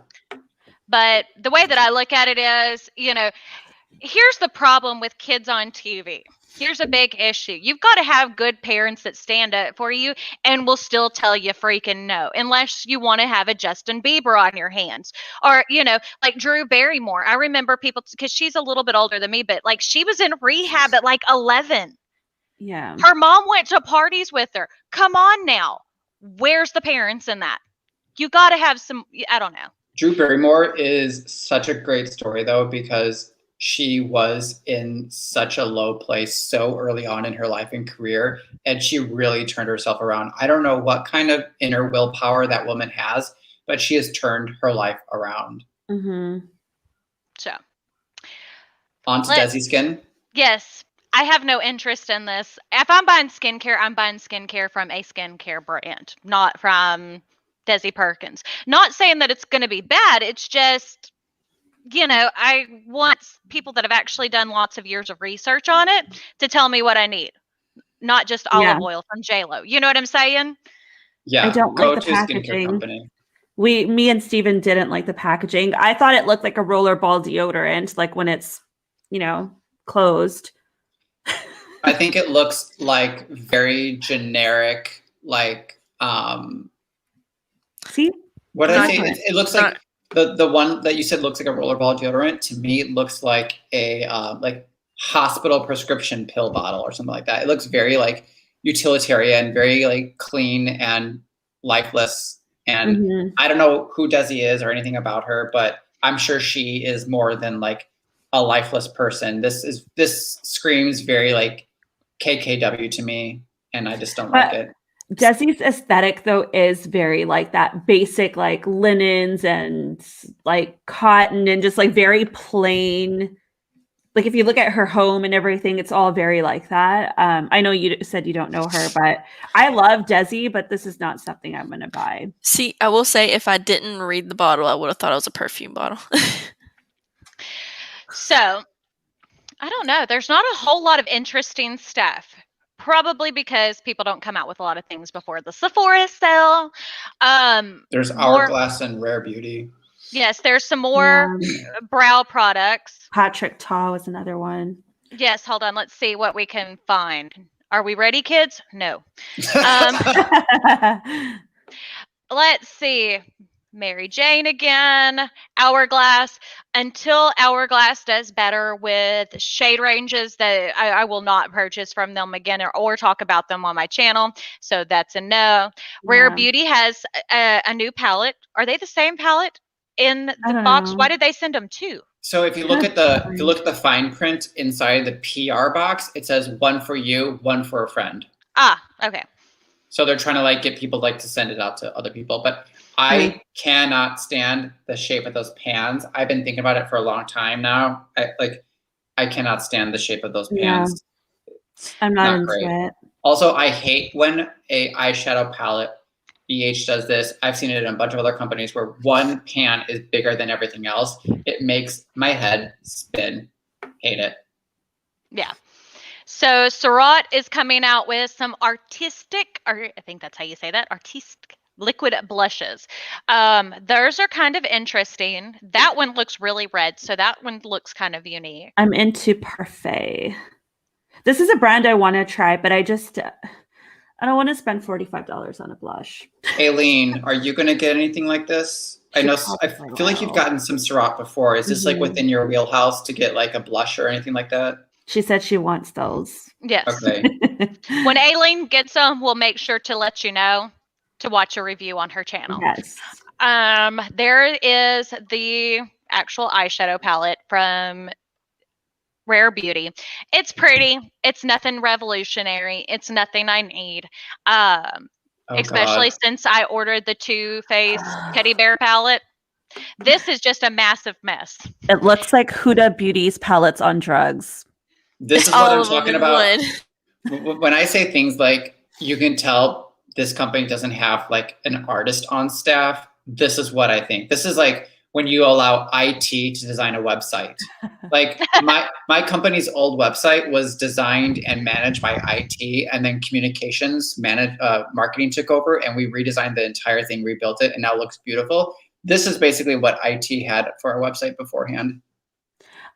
Speaker 3: But the way that I look at it is, you know, here's the problem with kids on TV. Here's a big issue. You've got to have good parents that stand up for you and will still tell you freaking no, unless you want to have a Justin Bieber on your hands. Or, you know, like Drew Barrymore. I remember people, because she's a little bit older than me, but like she was in rehab at like 11.
Speaker 2: Yeah.
Speaker 3: Her mom went to parties with her. Come on now. Where's the parents in that? You got to have some, I don't know.
Speaker 1: Drew Barrymore is such a great story, though, because she was in such a low place so early on in her life and career, and she really turned herself around. I don't know what kind of inner willpower that woman has, but she has turned her life around.
Speaker 2: Mm-hmm.
Speaker 3: So,
Speaker 1: on to Desi Skin.
Speaker 3: Yes. I have no interest in this. If I'm buying skincare, I'm buying skincare from a skincare brand, not from Desi Perkins. Not saying that it's going to be bad. It's just, you know, I want people that have actually done lots of years of research on it to tell me what I need, not just olive oil from JLo. You know what I'm saying?
Speaker 1: Yeah.
Speaker 2: I don't
Speaker 1: Go
Speaker 2: like the
Speaker 1: to a skincare
Speaker 2: packaging.
Speaker 1: company.
Speaker 2: Me and Steven didn't like the packaging. I thought it looked like a rollerball deodorant, like when it's, closed.
Speaker 1: I think it looks like very generic, like
Speaker 2: See?
Speaker 1: what
Speaker 4: Not
Speaker 1: I say?
Speaker 2: different.
Speaker 1: It looks like the one that you said looks like a rollerball deodorant. To me, it looks like a like hospital prescription pill bottle or something like that. It looks very like utilitarian, very like clean and lifeless. And
Speaker 2: Mhm.
Speaker 1: I don't know who Desi is or anything about her, but I'm sure she is more than like a lifeless person. This screams very like KKW to me, and I just don't like it.
Speaker 2: Desi's aesthetic though is very like that basic like linens and like cotton and just like very plain. Like if you look at her home and everything, it's all very like that. I know you said you don't know her, but I love Desi, but this is not something I'm going to buy.
Speaker 4: See, I will say if I didn't read the bottle, I would have thought it was a perfume bottle.
Speaker 3: So, I don't know. There's not a whole lot of interesting stuff. Probably because people don't come out with a lot of things before the Sephora sale.
Speaker 1: There's
Speaker 3: more-
Speaker 1: Hourglass and Rare Beauty.
Speaker 3: Yes, there's some more brow products.
Speaker 2: Patrick Ta was another one.
Speaker 3: Yes, hold on. Let's see what we can find. Are we ready, kids? No. Let's see. Mary Jane again. Hourglass. Until Hourglass does better with shade ranges, that I will not purchase from them again or talk about them on my channel. So that's a no. Rare Beauty has a new palette. Are they the same palette in the box? Why did they send them two?
Speaker 1: So if you look at the fine print inside the PR box, it says one for you, one for a friend.
Speaker 3: Ah, okay.
Speaker 1: So they're trying to like get people like to send it out to other people, but I cannot stand the shape of those pans. I've been thinking about it for a long time now. I cannot stand the shape of those pans.
Speaker 2: Yeah. I'm not into it.
Speaker 1: Also, I hate when a eyeshadow palette, BH does this. I've seen it in a bunch of other companies where one pan is bigger than everything else. It makes my head spin. Hate it. Yeah.
Speaker 3: So Surratt is coming out with some artistic, or I think that's how you say that, artistic liquid blushes. Those are kind of interesting. That one looks really red, so that one looks kind of unique.
Speaker 2: I'm into Parfait. This is a brand I want to try, but I don't want to spend $45 on a blush.
Speaker 1: Aileen, are you going to get anything like this? I feel like you've gotten some Surratt before. Is this like within your wheelhouse to get like a blush or anything like that?
Speaker 2: She said she wants those.
Speaker 3: Yes.
Speaker 1: Okay.
Speaker 3: When Aileen gets them, we'll make sure to let you know to watch a review on her channel.
Speaker 2: Yes.
Speaker 3: There is the actual eyeshadow palette from Rare Beauty. It's pretty. It's nothing revolutionary. It's nothing I need. Especially since I ordered the Too Faced Teddy Bear palette. This is just a massive mess.
Speaker 2: It looks like Huda Beauty's palettes on drugs.
Speaker 1: This is what I'm talking about. When I say things like, you can tell this company doesn't have like an artist on staff, this is what I think. This is like when you allow IT to design a website. Like my company's old website was designed and managed by IT, and then communications marketing took over, and we redesigned the entire thing, rebuilt it, and now it looks beautiful. This is basically what IT had for our website beforehand.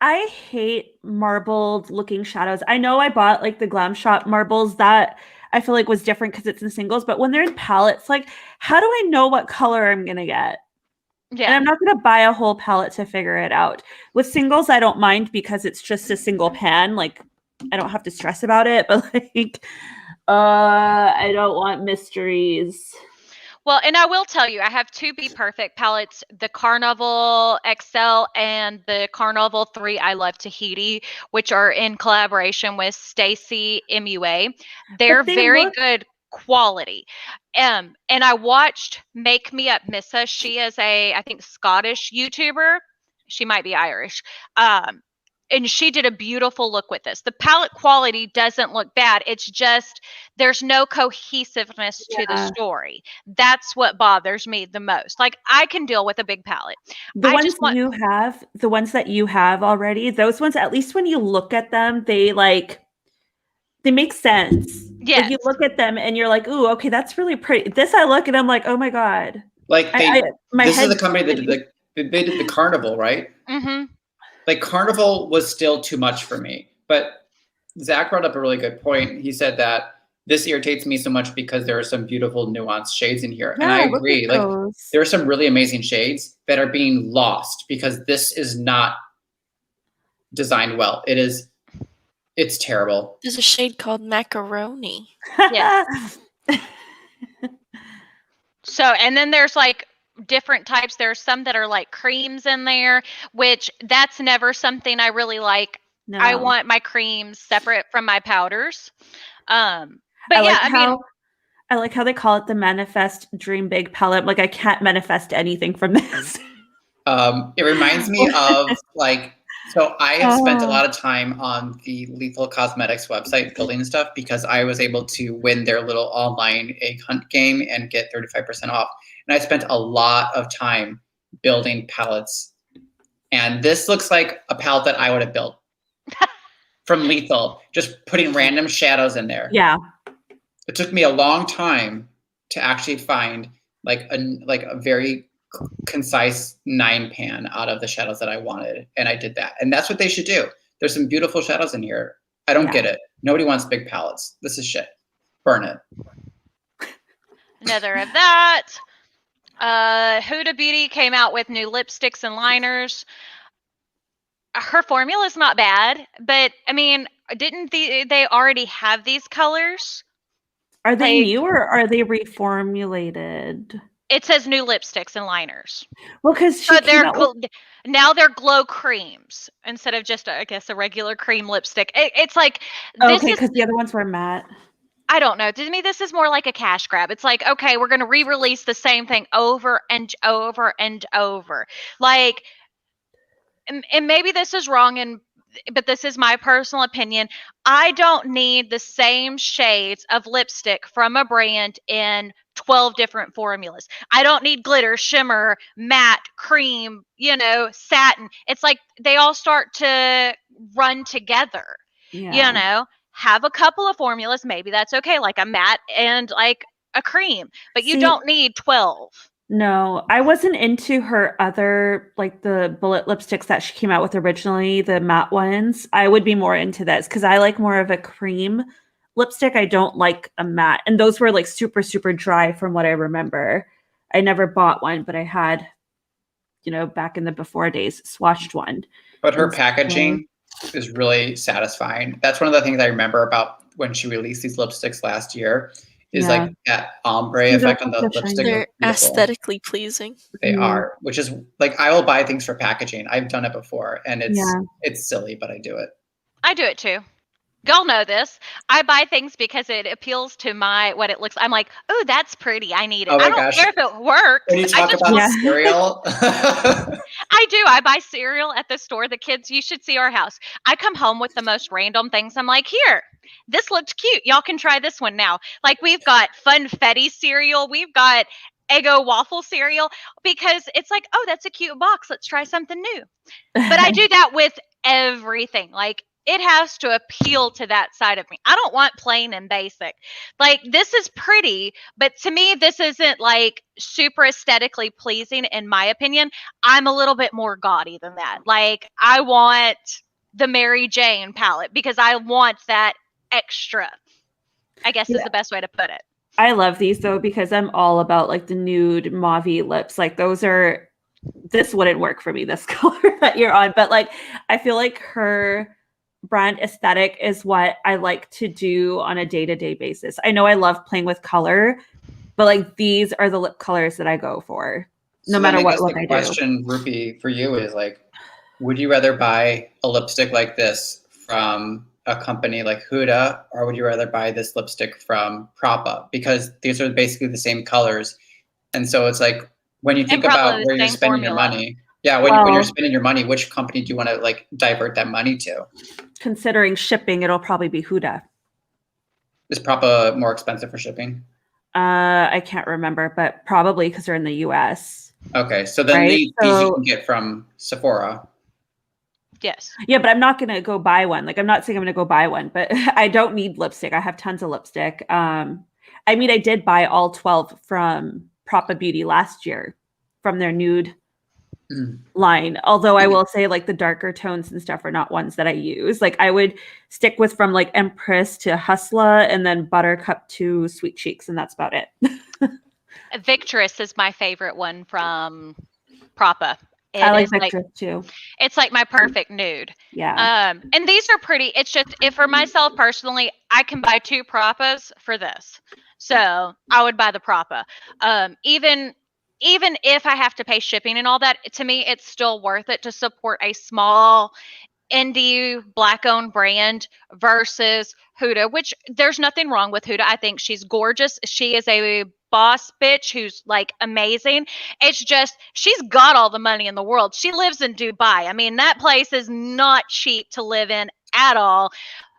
Speaker 2: I hate marbled looking shadows. I know I bought like the Glam Shop marbles that I feel like was different because it's in singles, but when they're in palettes, like how do I know what color I'm going to get? Yeah. And I'm not going to buy a whole palette to figure it out. With singles, I don't mind because it's just a single pan. Like I don't have to stress about it, but like I don't want mysteries.
Speaker 3: Well, and I will tell you, I have two Be Perfect palettes, the Carnival XL and the Carnival 3 I Love Tahiti, which are in collaboration with Stacy MUA. They're very good quality. And I watched Make Me Up Missa. She is I think, Scottish YouTuber. She might be Irish. And she did a beautiful look with this. The palette quality doesn't look bad. It's just there's no cohesiveness to the story. That's what bothers me the most. Like I can deal with a big palette.
Speaker 2: The ones that you have already, those ones, at least when you look at them, they make sense.
Speaker 3: Yeah.
Speaker 2: Like you look at them and you're like, ooh, okay, that's really pretty. This I look and I'm like, oh my God.
Speaker 1: Like this is the company that did they did the Carnival, right?
Speaker 3: Mm-hmm.
Speaker 1: Like Carnival was still too much for me. But Zach brought up a really good point. He said that this irritates me so much because there are some beautiful nuanced shades in here.
Speaker 2: Yeah,
Speaker 1: and I
Speaker 2: look
Speaker 1: agree.
Speaker 2: at
Speaker 1: Like
Speaker 2: those.
Speaker 1: there are some really amazing shades that are being lost because this is not designed well. It's terrible.
Speaker 4: There's a shade called macaroni.
Speaker 3: Yes. So, and then there's like different types. There's some that are like creams in there, which that's never something I really like.
Speaker 2: No.
Speaker 3: I want my creams separate from my powders. But
Speaker 2: I like how they call it the Manifest Dream Big palette. Like I can't manifest anything from this.
Speaker 1: It reminds me of like, so I have spent a lot of time on the Lethal Cosmetics website building stuff because I was able to win their little online egg hunt game and get 35% off. And I spent a lot of time building palettes. And this looks like a palette that I would have built from Lethal, just putting random shadows in there.
Speaker 2: Yeah.
Speaker 1: It took me a long time to actually find like a very concise 9-pan out of the shadows that I wanted, and I did that. And that's what they should do. There's some beautiful shadows in here. I don't get it. Nobody wants big palettes. This is shit. Burn it.
Speaker 3: Another of that. Huda Beauty came out with new lipsticks and liners. Her formula is not bad, but I mean, didn't they already have these colors?
Speaker 2: Are they new or are they reformulated?
Speaker 3: It says new lipsticks and liners.
Speaker 2: Well, because
Speaker 3: now they're glow creams instead of just, I guess, a regular cream lipstick. It's like this
Speaker 2: because the other ones were matte.
Speaker 3: I don't know. To me, this is more like a cash grab. It's like, okay, we're going to re-release the same thing over and over and over. Like, and maybe this is wrong, but this is my personal opinion. I don't need the same shades of lipstick from a brand in 12 different formulas. I don't need glitter, shimmer, matte, cream, satin. It's like they all start to run together. Yeah. Have a couple of formulas. Maybe that's okay, like a matte and like a cream, but you don't need 12.
Speaker 2: No, I wasn't into her other, like the bullet lipsticks that she came out with originally, the matte ones. I would be more into this because I like more of a cream lipstick. I don't like a matte. And those were like super, super dry from what I remember. I never bought one, but I had, back in the before days, swatched one.
Speaker 1: But her packaging is really satisfying. That's one of the things I remember about when she released these lipsticks last year. Is like that ombre effect on the lipstick.
Speaker 4: They're aesthetically pleasing.
Speaker 1: They are, which is like I will buy things for packaging. I've done it before, and it's silly, but I do it.
Speaker 3: I do it too. Y'all know this. I buy things because it appeals to what it looks. I'm like, oh, that's pretty. I need it. I don't care if it works.
Speaker 1: When you talk about cereal,
Speaker 3: I do. I buy cereal at the store. The kids, you should see our house. I come home with the most random things. I'm like, here, this looks cute. Y'all can try this one now. Like we've got Funfetti cereal. We've got Eggo waffle cereal because it's like, oh, that's a cute box. Let's try something new. But I do that with everything. Like it has to appeal to that side of me. I don't want plain and basic. Like this is pretty, but to me, this isn't like super aesthetically pleasing in my opinion. I'm a little bit more gaudy than that. Like I want the Mary Jane palette because I want that extra, I guess is the best way to put it.
Speaker 2: I love these though, because I'm all about like the nude mauve lips. Like this wouldn't work for me, this color that you're on. But like, I feel like her brand aesthetic is what I like to do on a day-to-day basis. I know I love playing with color, but like these are the lip colors that I go for no matter what look I do.
Speaker 1: The question, Rupy, for you is like, would you rather buy a lipstick like this from a company like Huda, or would you rather buy this lipstick from Propa? Because these are basically the same colors. And so it's like, when you think about where you're spending your money, when you're spending your money, which company do you want to like divert that money to?
Speaker 2: Considering shipping, it'll probably be Huda.
Speaker 1: Is Propa more expensive for shipping?
Speaker 2: I can't remember, but probably because they're in the US.
Speaker 1: Okay, so then these you can get from Sephora.
Speaker 3: Yes.
Speaker 2: Yeah, but I'm not going to go buy one. Like, I'm not saying I'm going to go buy one, but I don't need lipstick. I have tons of lipstick. I mean, I did buy all 12 from Propa Beauty last year from their nude
Speaker 1: Mm.
Speaker 2: line. Although I will say like the darker tones and stuff are not ones that I use. Like I would stick with from like Empress to Hustla and then Buttercup to Sweet Cheeks, and that's about it.
Speaker 3: Victorious is my favorite one from Propa.
Speaker 2: I like
Speaker 3: Is like
Speaker 2: Victorious too.
Speaker 3: it's like my perfect nude.
Speaker 2: Yeah.
Speaker 3: And these are pretty. It's just if for myself personally, I can buy 2 Propas for this, so I would buy the Propa. Even if I have to pay shipping and all that, to me, it's still worth it to support a small indie black-owned brand versus Huda, which there's nothing wrong with Huda. I think she's gorgeous. She is a boss bitch who's like amazing. It's just she's got all the money in the world. She lives in Dubai. I mean, that place is not cheap to live in at all.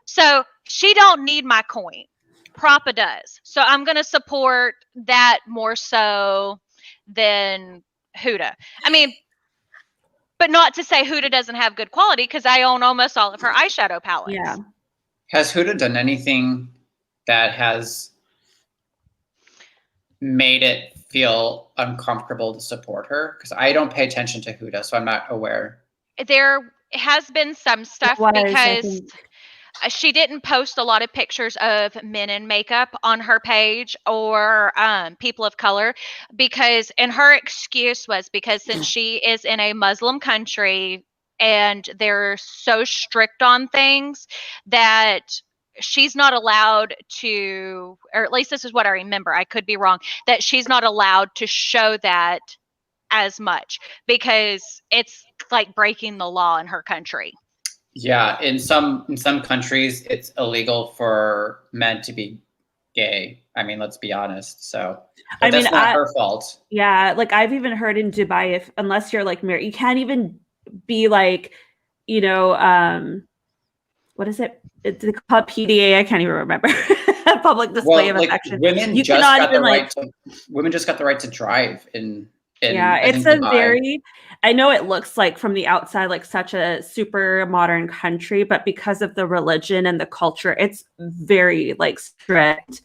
Speaker 3: So she don't need my coin. Propa does. So I'm going to support that more so than Huda. I mean, but not to say Huda doesn't have good quality, because I own almost all of her eyeshadow palettes.
Speaker 2: Yeah.
Speaker 1: Has Huda done anything that has made it feel uncomfortable to support her? Because I don't pay attention to Huda, so I'm not aware.
Speaker 3: There has been some stuff
Speaker 2: I
Speaker 3: because
Speaker 2: think.
Speaker 3: she didn't post a lot of pictures of men in makeup on her page or people of color, and her excuse was because since she is in a Muslim country and they're so strict on things that she's not allowed to, or at least this is what I remember, I could be wrong, that she's not allowed to show that as much because it's like breaking the law in her country.
Speaker 1: Yeah, in some countries, it's illegal for men to be gay. I mean, let's be honest. So that's not her fault.
Speaker 2: Yeah, like I've even heard in Dubai, unless you're like married, you can't even be like, what is it? It's called PDA. I can't even remember. Public display of affection.
Speaker 1: Women just got the right to drive in
Speaker 2: yeah, it's a very, I know it looks like from the outside like such a super modern country, but because of the religion and the culture, it's very like strict.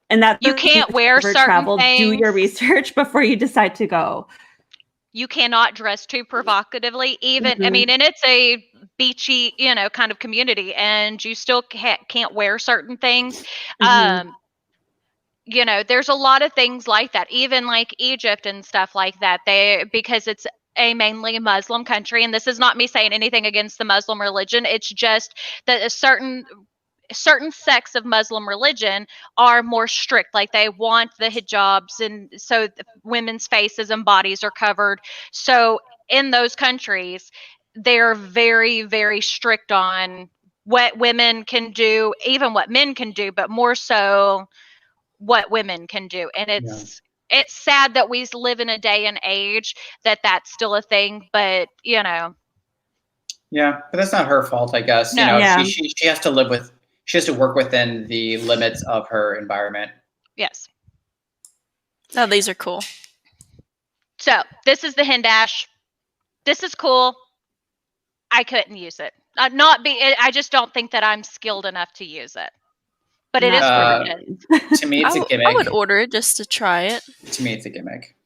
Speaker 2: And that
Speaker 3: you can't wear certain things.
Speaker 2: Do your research before you decide to go.
Speaker 3: You cannot dress too provocatively, even, I mean, and it's a beachy, kind of community, and you still can't wear certain things. There's a lot of things like that, even like Egypt and stuff like that. Because it's a mainly Muslim country, and this is not me saying anything against the Muslim religion. It's just that a certain sects of Muslim religion are more strict. Like they want the hijabs, and so women's faces and bodies are covered. So in those countries, they're very, very strict on what women can do, even what men can do, but more so what women can do. And it's sad that we live in a day and age that that's still a thing, but
Speaker 1: yeah, but that's not her fault, I guess.
Speaker 2: No,
Speaker 1: she has to work within the limits of her environment.
Speaker 3: Yes.
Speaker 4: Oh, these are cool.
Speaker 3: So this is the Hindash. This is cool. I couldn't use it. I just don't think that I'm skilled enough to use it. But it is pretty.
Speaker 1: To me, it's a gimmick.
Speaker 4: I would order it just to try it.
Speaker 1: To me, it's a gimmick.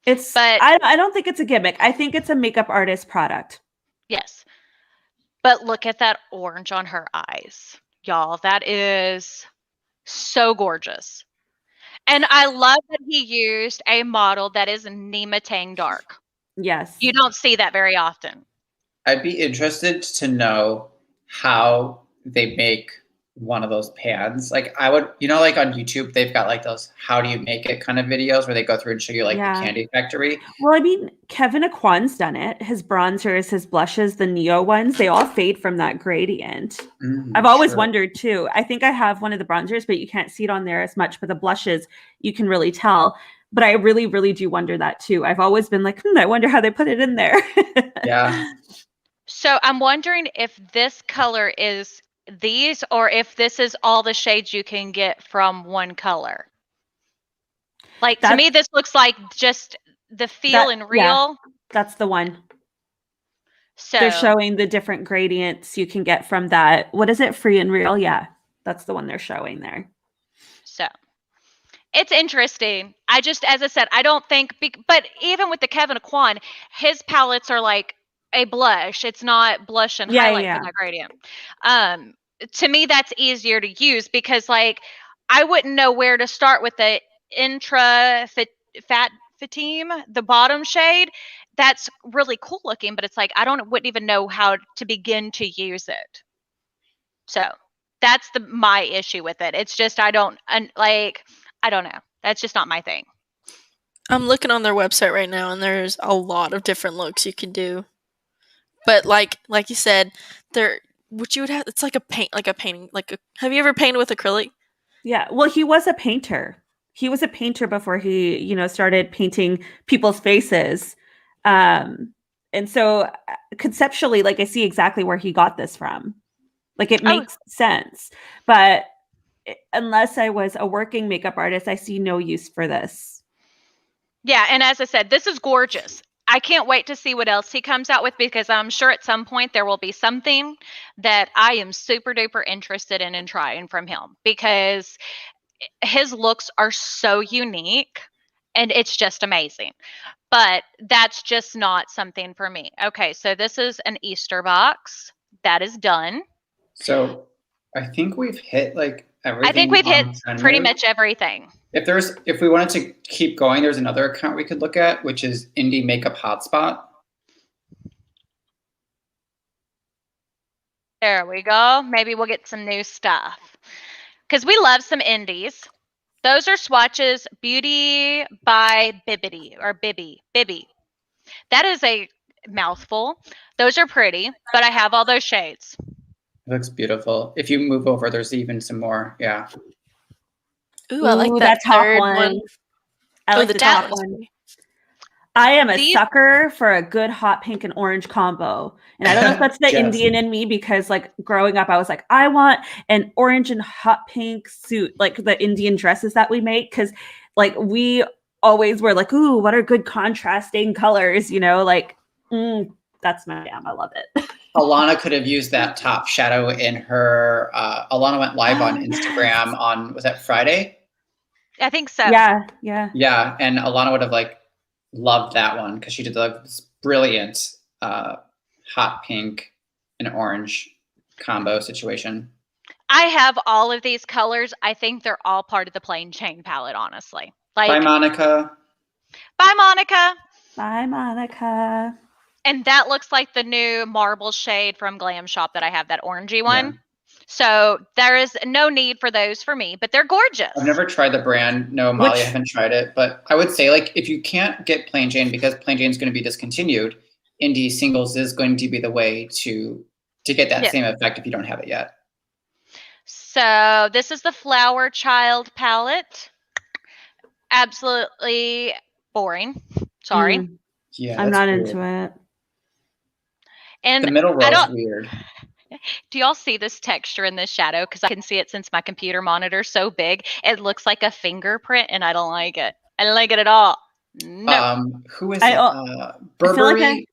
Speaker 2: I don't think it's a gimmick. I think it's a makeup artist product.
Speaker 3: Yes. But look at that orange on her eyes. Y'all, that is so gorgeous. And I love that he used a model that is Nima Tang dark.
Speaker 2: Yes.
Speaker 3: You don't see that very often.
Speaker 1: I'd be interested to know how they make one of those pans. Like I would, like on YouTube, they've got like those how do you make it kind of videos where they go through and show you like the candy factory.
Speaker 2: Well, I mean, Kevin Aquan's done it. His bronzers, his blushes, the Neo ones, they all fade from that gradient. I've always wondered too. I think I have one of the bronzers, but you can't see it on there as much. But the blushes, you can really tell. But I really, really do wonder that too. I've always been like, I wonder how they put it in there.
Speaker 1: Yeah.
Speaker 3: So I'm wondering if this color is these or if this is all the shades you can get from one color. Like to me, this looks like just the feel and real.
Speaker 2: Yeah, that's the one.
Speaker 3: So
Speaker 2: they're showing the different gradients you can get from that. What is it? Free and real? Yeah, that's the one they're showing there.
Speaker 3: So It's interesting. I just, as I said, I don't think, but even with the Kevin Aquan, his palettes are like a blush. It's not blush and
Speaker 2: Yeah,
Speaker 3: highlight
Speaker 2: yeah.
Speaker 3: for that gradient. To me, that's easier to use because, like, I wouldn't know where to start with the fat fatime, the bottom shade. That's really cool looking, but it's like wouldn't even know how to begin to use it. So that's my issue with it. It's just I don't know. That's just not my thing.
Speaker 4: I'm looking on their website right now, and there's a lot of different looks you can do. But like you said, what you would have, it's like a painting. Have you ever painted with acrylic?
Speaker 2: Yeah. Well, he was a painter. He was a painter before he, started painting people's faces. And so conceptually, like, I see exactly where he got this from. Like, it makes sense. But unless I was a working makeup artist, I see no use for this.
Speaker 3: Yeah. And as I said, this is gorgeous. I can't wait to see what else he comes out with because I'm sure at some point there will be something that I am super duper interested in trying from him because his looks are so unique and it's just amazing. But that's just not something for me. Okay, so this is an Easter box. That is done.
Speaker 1: So I think we've hit like everything.
Speaker 3: I think we've hit pretty much everything.
Speaker 1: If we wanted to keep going, there's another account we could look at, which is Indie Makeup Hotspot.
Speaker 3: There we go. Maybe we'll get some new stuff. Because we love some indies. Those are swatches. Beauty by Bibbidi or Bibby. That is a mouthful. Those are pretty, but I have all those shades.
Speaker 1: It looks beautiful. If you move over, there's even some more. Yeah.
Speaker 4: Ooh, I like that
Speaker 2: top
Speaker 4: third one.
Speaker 2: I like the top one. I am a sucker for a good hot pink and orange combo. And I don't know if that's the Indian in me because, like, growing up, I was like, I want an orange and hot pink suit, like the Indian dresses that we make. Because, like, we always were like, ooh, what are good contrasting colors? That's my jam. I love it.
Speaker 1: Alana could have used that top shadow in her. Alana went live on Instagram on, was that Friday?
Speaker 3: I think so.
Speaker 2: Yeah.
Speaker 1: Yeah, and Alana would have loved that one because she did this brilliant hot pink and orange combo situation.
Speaker 3: I have all of these colors. I think they're all part of the Plain Jane palette, honestly.
Speaker 1: Bye, Monica.
Speaker 3: Bye, Monica.
Speaker 2: Bye, Monica.
Speaker 3: And that looks like the new marble shade from Glam Shop that I have, that orangey one. Yeah. So there is no need for those for me, but they're gorgeous.
Speaker 1: I've never tried the brand. No, Molly, I haven't tried it. But I would say, if you can't get Plain Jane because Plain Jane is going to be discontinued, Indie Singles is going to be the way to get that same effect if you don't have it yet.
Speaker 3: So this is the Flower Child palette. Absolutely boring. Sorry.
Speaker 1: Yeah,
Speaker 2: I'm not into it.
Speaker 3: And
Speaker 1: the middle row is weird.
Speaker 3: Do y'all see this texture in this shadow? Because I can see it since my computer monitor is so big. It looks like a fingerprint, and I don't like it. I don't like it at all. No.
Speaker 1: Who is it? Burberry?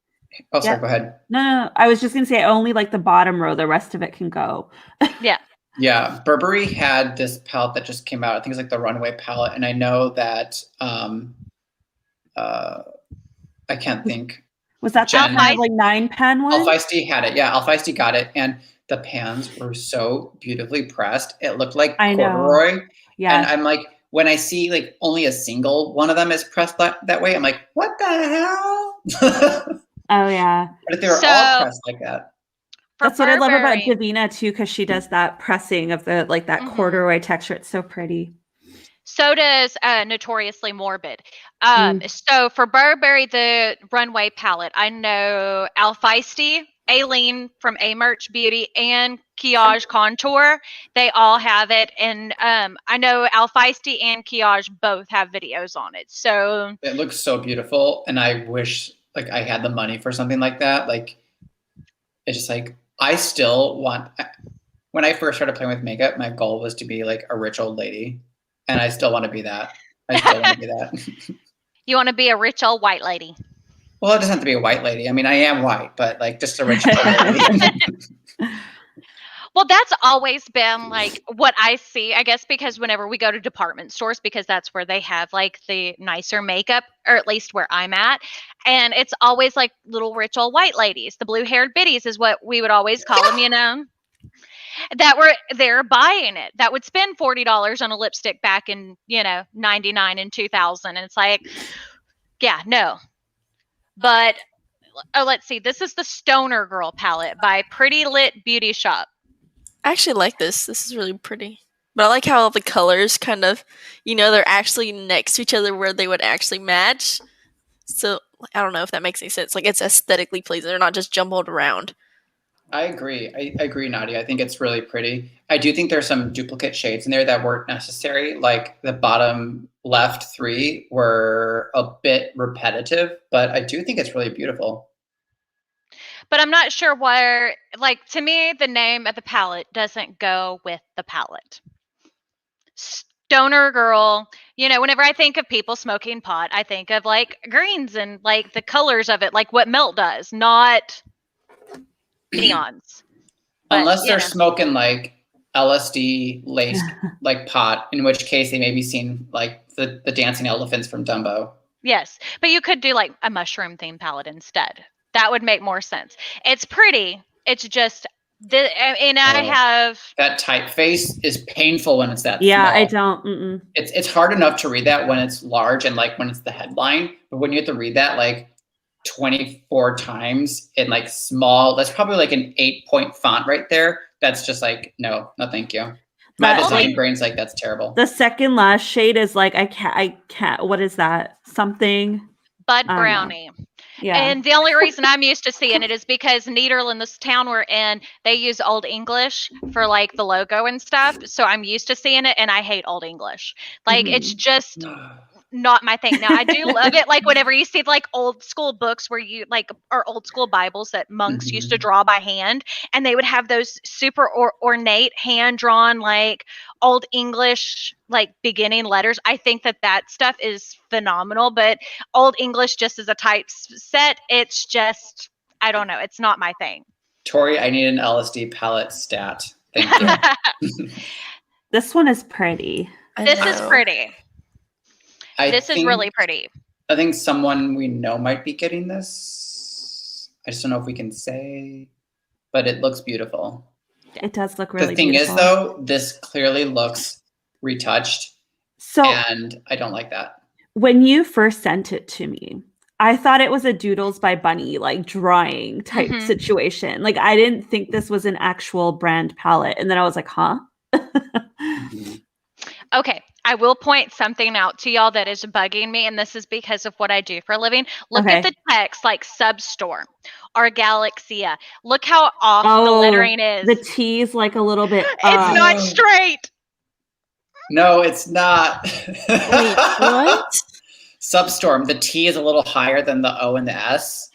Speaker 1: Sorry, go ahead.
Speaker 2: No. I was just going to say I only like the bottom row. The rest of it can go.
Speaker 3: Yeah.
Speaker 1: Yeah. Burberry had this palette that just came out. I think it's like the Runway palette. And I know that I can't think.
Speaker 2: Was that the 9-pan one?
Speaker 1: Alfeisty had it. Yeah, Alfeisty got it. And the pans were so beautifully pressed. It looked like corduroy.
Speaker 2: Yeah.
Speaker 1: And I'm like, when I see only a single one of them is pressed that way, I'm like, what the hell?
Speaker 2: Oh, yeah.
Speaker 1: But if they were all pressed like that.
Speaker 2: That's what I love about Davina, too, because she does that pressing of the that corduroy texture. It's so pretty.
Speaker 3: So does Notoriously Morbid. So for Burberry, the Runway palette, I know Alfeisty, Aileen from A Merch Beauty, and Kiage Contour. They all have it. And I know Alfeisty and Kiage both have videos on it. So
Speaker 1: it looks so beautiful. And I wish I had the money for something like that. It's just I still want, when I first started playing with makeup, my goal was to be a rich old lady. And I still want to be that.
Speaker 3: You want to be a rich old white lady?
Speaker 1: Well, it doesn't have to be a white lady. I mean, I am white, but just a rich old lady.
Speaker 3: Well, that's always been like what I see, I guess, because whenever we go to department stores, because that's where they have like the nicer makeup, or at least where I'm at. And it's always like little rich old white ladies. The blue haired biddies is what we would always call them, that were there buying it, that would spend $40 on a lipstick back in, 99 and 2000. And it's like, yeah, no. But let's see. This is the Stoner Girl palette by Pretty Lit Beauty Shop.
Speaker 4: I actually like this. This is really pretty. But I like how all the colors kind of, they're actually next to each other where they would actually match. So I don't know if that makes any sense. Like it's aesthetically pleasing. They're not just jumbled around.
Speaker 1: I agree. I agree, Nadia. I think it's really pretty. I do think there's some duplicate shades in there that weren't necessary. Like the bottom left 3 were a bit repetitive, but I do think it's really beautiful.
Speaker 3: But I'm not sure where, like, to me, the name of the palette doesn't go with the palette. Stoner Girl, whenever I think of people smoking pot, I think of like greens and like the colors of it, like what Melt does, not neons. But,
Speaker 1: unless they're smoking like LSD laced like pot, in which case they may be seen like the dancing elephants from Dumbo.
Speaker 3: Yes, but you could do like a mushroom themed palette instead. That would make more sense. It's pretty. It's just I have
Speaker 1: that typeface is painful when it's that
Speaker 2: Yeah,
Speaker 1: small.
Speaker 2: I don't. Mm-mm.
Speaker 1: It's hard enough to read that when it's large and like when it's the headline, but when you have to read that like 24 times in like small, that's probably like an 8-point font right there. That's just like no thank you. My design brain's like, that's terrible.
Speaker 2: The second last shade is like I can't. What is that? Something
Speaker 3: Bud Brownie.
Speaker 2: Yeah.
Speaker 3: And the only reason I'm used to seeing it is because Nederland, this town we're in, they use Old English for like the logo and stuff. So I'm used to seeing it, and I hate Old English. Like it's just not my thing. Now I do love it. Like whenever you see like old school books where you like, or old school Bibles that monks used to draw by hand, and they would have those super ornate hand drawn like Old English like beginning letters. I think that stuff is phenomenal, but Old English just as a typeset, it's just, I don't know. It's not my thing.
Speaker 1: Tori, I need an LSD palette stat. Thank you.
Speaker 2: This one is pretty.
Speaker 3: This is pretty. This is really pretty.
Speaker 1: I think someone we know might be getting this. I just don't know if we can say, but it looks beautiful.
Speaker 2: It does look really
Speaker 1: beautiful. The thing
Speaker 2: beautiful.
Speaker 1: is, though, this clearly looks retouched, and I don't like that.
Speaker 2: When you first sent it to me, I thought it was a Doodles by Bunny, like drawing type situation. Like I didn't think this was an actual brand palette. And then I was like, huh?
Speaker 3: Okay, I will point something out to y'all that is bugging me, and this is because of what I do for a living. Look at the text, like Substorm or Galaxia. Look how off the lettering is.
Speaker 2: The T is like a little bit.
Speaker 3: It's not straight.
Speaker 1: No, it's not.
Speaker 4: Wait, what?
Speaker 1: Substorm. The T is a little higher than the O and the S.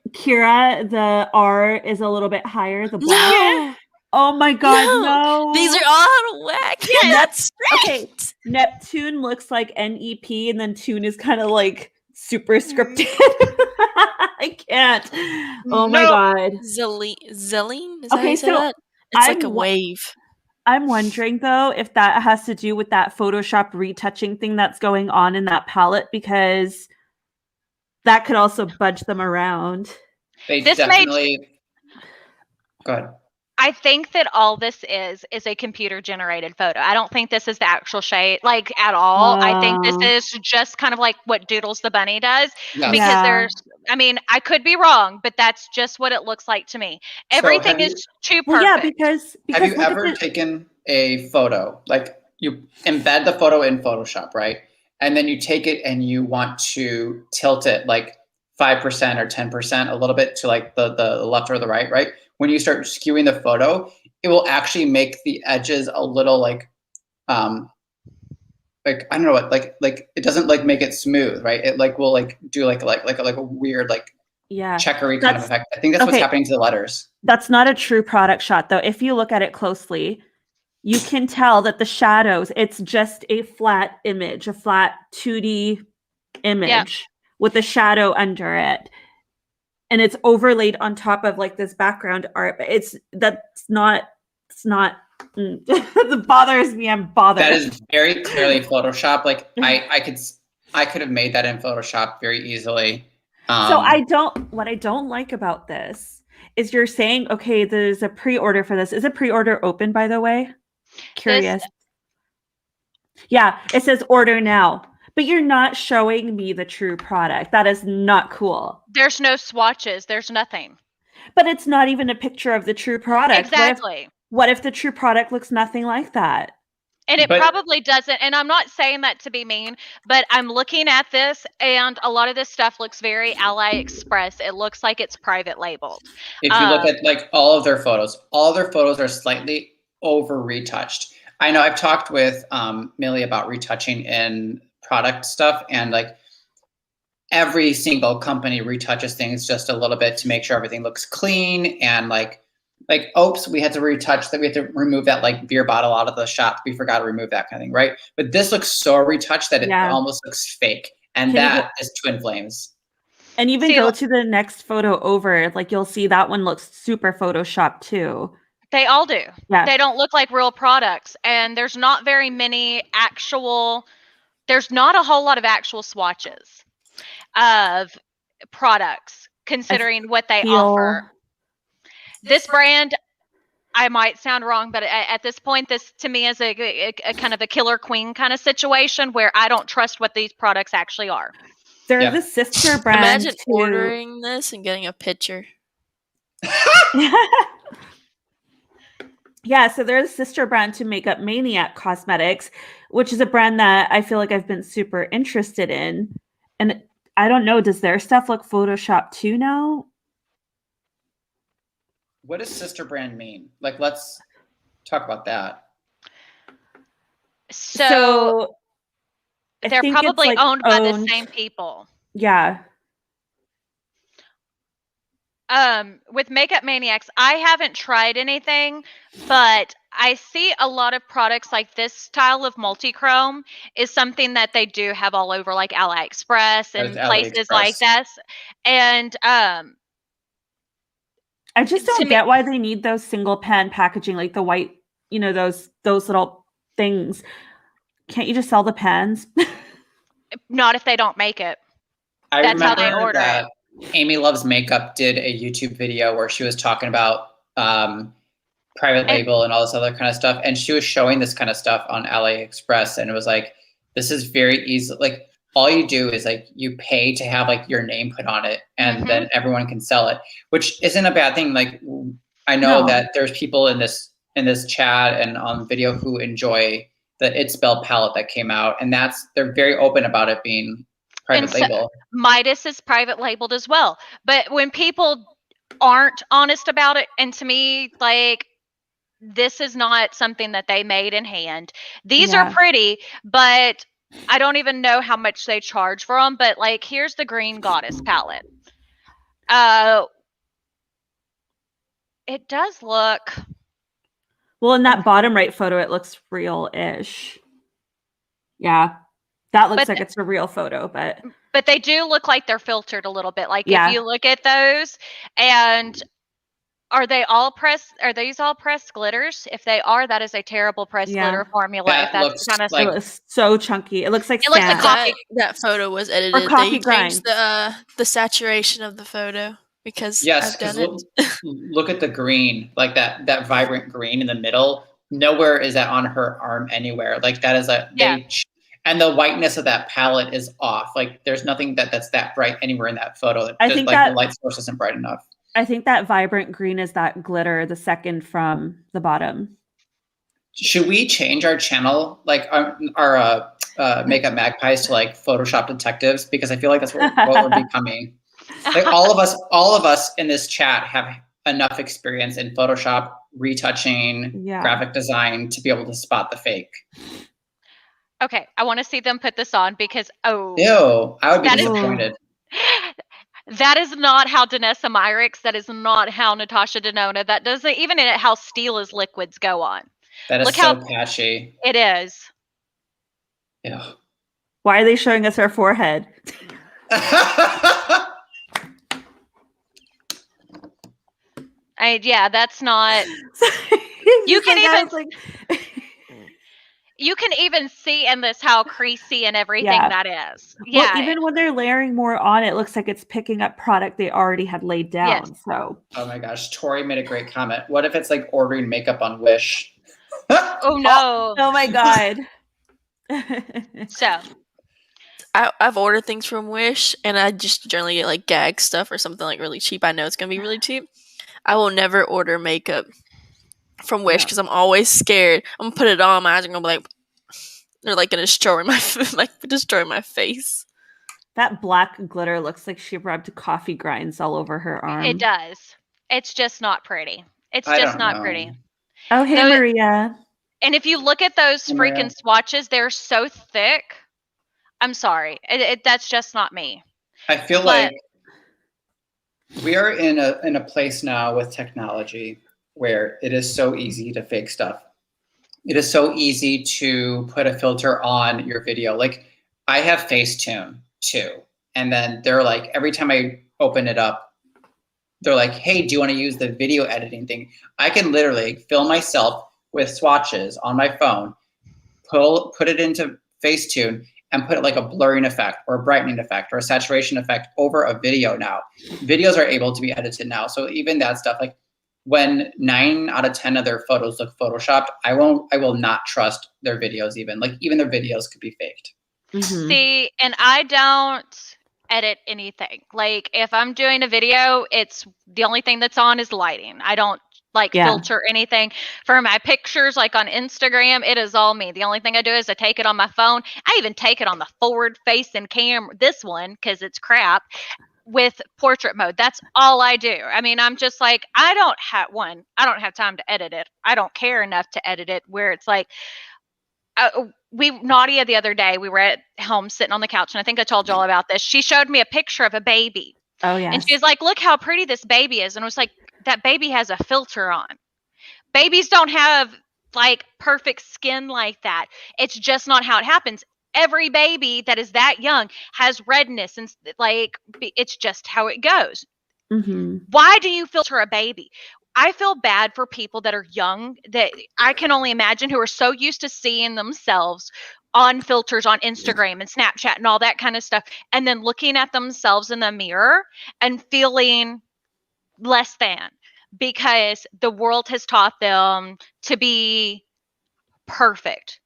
Speaker 2: Kira, the R is a little bit higher. The black. Oh my God, no.
Speaker 4: These are all out of whack. Yeah, that's
Speaker 2: okay. Neptune looks like NEP, and then Tune is kind of like super scripted. I can't. Oh my God.
Speaker 4: Zelene? Is that
Speaker 2: okay,
Speaker 4: how you say that? It's like a wave.
Speaker 2: I'm wondering though if that has to do with that Photoshop retouching thing that's going on in that palette, because that could also budge them around.
Speaker 1: They definitely. Go ahead.
Speaker 3: I think that all this is a computer generated photo. I don't think this is the actual shade like at all. I think this is just kind of like what Doodles the Bunny does, because I could be wrong, but that's just what it looks like to me. Everything is too perfect.
Speaker 2: Well, yeah, because
Speaker 1: have you ever taken a photo, like you embed the photo in Photoshop, right? And then you take it and you want to tilt it like 5% or 10% a little bit to like the left or the right, right? When you start skewing the photo, it will actually make the edges a little like I don't know what, like it doesn't like make it smooth, right? It like will like do like a weird like checkery kind of effect. I think that's what's happening to the letters.
Speaker 2: That's not a true product shot though. If you look at it closely, you can tell that the shadows, it's just a flat image, a flat 2D image with a shadow under it. And it's overlaid on top of like this background art, but that's not It's not. It bothers me. I'm bothered.
Speaker 1: That is very clearly Photoshop. Like I could have made that in Photoshop very easily.
Speaker 2: So what I don't like about this is you're saying, okay, there's a pre-order for this. Is a pre-order open, by the way? Curious. Yeah, it says order now, but you're not showing me the true product. That is not cool.
Speaker 3: There's no swatches. There's nothing.
Speaker 2: But it's not even a picture of the true product.
Speaker 3: Exactly.
Speaker 2: What if the true product looks nothing like that?
Speaker 3: And it probably doesn't. And I'm not saying that to be mean, but I'm looking at this and a lot of this stuff looks very AliExpress. It looks like it's private labeled.
Speaker 1: If you look at like all of their photos are slightly over retouched. I know I've talked with Millie about retouching in product stuff, and like every single company retouches things just a little bit to make sure everything looks clean, and like oops, we had to retouch that, we had to remove that like beer bottle out of the shop, we forgot to remove that kind of thing, right? But this looks so retouched that it almost looks fake, and that is twin flames.
Speaker 2: And even go to the next photo over, like you'll see that one looks super photoshopped too.
Speaker 3: They all do.
Speaker 2: Yeah.
Speaker 3: They don't look like real products, and there's not very many there's not a whole lot of actual swatches of products considering what they offer. This brand, I might sound wrong, but at this point, this to me is a kind of a killer queen kind of situation where I don't trust what these products actually are.
Speaker 2: There's a sister brand.
Speaker 4: Imagine ordering this and getting a picture.
Speaker 2: Yeah, so there's a sister brand to Makeup Maniac Cosmetics, which is a brand that I feel like I've been super interested in. And I don't know, does their stuff look Photoshopped too now?
Speaker 1: What does sister brand mean? Like, let's talk about that.
Speaker 3: So they're probably like owned by the same people.
Speaker 2: Yeah.
Speaker 3: With Makeup Maniacs, I haven't tried anything, but I see a lot of products like this style of multi-chrome is something that they do have all over like AliExpress and places like this. And
Speaker 2: I just don't get why they need those single pan packaging, like the white, you know, those little things. Can't you just sell the pans?
Speaker 3: Not if they don't make it. That's how they order it.
Speaker 1: Amy Loves Makeup did a YouTube video where she was talking about private label and all this other kind of stuff. And she was showing this kind of stuff on AliExpress. And it was like, this is very easy. Like all you do is like, you pay to have like your name put on it and then everyone can sell it, which isn't a bad thing. Like I know that there's people in this chat and on video who enjoy the It's Spell palette that came out. And they're very open about it being private label.
Speaker 3: Midas is private labeled as well. But when people aren't honest about it, and to me, like, this is not something that they made in hand. These are pretty, but I don't even know how much they charge for them. But like, here's the Green Goddess palette. It does look.
Speaker 2: Well, in that bottom right photo, it looks real-ish. Yeah. That looks like it's a real photo, but
Speaker 3: they do look like they're filtered a little bit. Like if you look at those, and are these all pressed glitters? If they are, that is a terrible pressed glitter formula. That's kind of
Speaker 2: it was so chunky. It looks like
Speaker 4: that photo was edited. They changed the saturation of the photo because I've done it.
Speaker 1: Look at the green, like that vibrant green in the middle. Nowhere is that on her arm anywhere. Like that is and the whiteness of that palette is off. Like there's nothing that's that bright anywhere in that photo.
Speaker 2: I think
Speaker 1: the light source isn't bright enough.
Speaker 2: I think that vibrant green is that glitter, the second from the bottom.
Speaker 1: Should we change our channel, like our Makeup Magpies, to like Photoshop detectives? Because I feel like that's what we're becoming. Like all of us in this chat have enough experience in Photoshop, retouching, graphic design to be able to spot the fake.
Speaker 3: Okay, I want to see them put this on because
Speaker 1: ew, I would be disappointed.
Speaker 3: That is not how Danessa Myricks. That is not how Natasha Denona. That doesn't even how Steel is liquids go on.
Speaker 1: That is so patchy.
Speaker 3: It is.
Speaker 1: Yeah.
Speaker 2: Why are they showing us her forehead?
Speaker 3: That's not. You can
Speaker 2: I
Speaker 3: even
Speaker 2: was like,
Speaker 3: you can even see in this how creasy and everything
Speaker 2: Yeah.
Speaker 3: that is.
Speaker 2: well,
Speaker 3: Yeah.
Speaker 2: even when they're layering more on, it looks like it's picking up product they already had laid down.
Speaker 3: Yes.
Speaker 2: So
Speaker 1: Oh my gosh, Tori made a great comment. What if it's like ordering makeup on Wish?
Speaker 3: Oh no.
Speaker 2: oh my god.
Speaker 3: So
Speaker 4: I've ordered things from Wish, and I just generally get like gag stuff or something like really cheap. I know it's gonna be really cheap. I will never order makeup from Wish
Speaker 2: No.
Speaker 4: because I'm always scared. I'm gonna put it on, my eyes are gonna be like, they're like gonna destroy my destroy my face.
Speaker 2: That black glitter looks like she rubbed coffee grinds all over her arm.
Speaker 3: it does. It's just not pretty. It's
Speaker 1: I
Speaker 3: just
Speaker 1: don't
Speaker 3: not
Speaker 1: know.
Speaker 3: pretty.
Speaker 2: Oh, hey,
Speaker 3: Though-
Speaker 2: Maria.
Speaker 3: And if you look at those
Speaker 1: Hey, Maria.
Speaker 3: freaking swatches, they're so thick. I'm sorry. That's just not me.
Speaker 1: I feel
Speaker 3: But-
Speaker 1: like we are in a place now with technology where it is so easy to fake stuff. It is so easy to put a filter on your video. Like I have Facetune too. And then they're like, every time I open it up, they're like, hey, do you want to use the video editing thing? I can literally film myself with swatches on my phone, put it into Facetune, and put like a blurring effect or a brightening effect or a saturation effect over a video now. Videos are able to be edited now. So even that stuff, like when 9 out of 10 of their photos look photoshopped, I will not trust their videos even. Like even their videos could be faked.
Speaker 2: Mhm.
Speaker 3: See, and I don't edit anything. Like if I'm doing a video, it's the only thing that's on is lighting. I don't like
Speaker 2: Yeah.
Speaker 3: filter anything for my pictures. Like on Instagram, it is all me. The only thing I do is I take it on my phone. I even take it on the forward facing camera, this one, because it's crap, with portrait mode. That's all I do. I mean, I'm just like, I don't have time to edit it. I don't care enough to edit it where it's like, Nadia the other day, we were at home sitting on the couch, and I think I told y'all about this. She showed me a picture of a baby.
Speaker 2: Oh, yeah.
Speaker 3: And she was like, look how pretty this baby is. And I was like, that baby has a filter on. Babies don't have like perfect skin like that. It's just not how it happens. Every baby that is that young has redness, and like it's just how it goes.
Speaker 2: Mhm.
Speaker 3: Why do you filter a baby? I feel bad for people that are young, that I can only imagine, who are so used to seeing themselves on filters on Instagram and Snapchat and all that kind of stuff, and then looking at themselves in the mirror and feeling less than because the world has taught them to be perfect.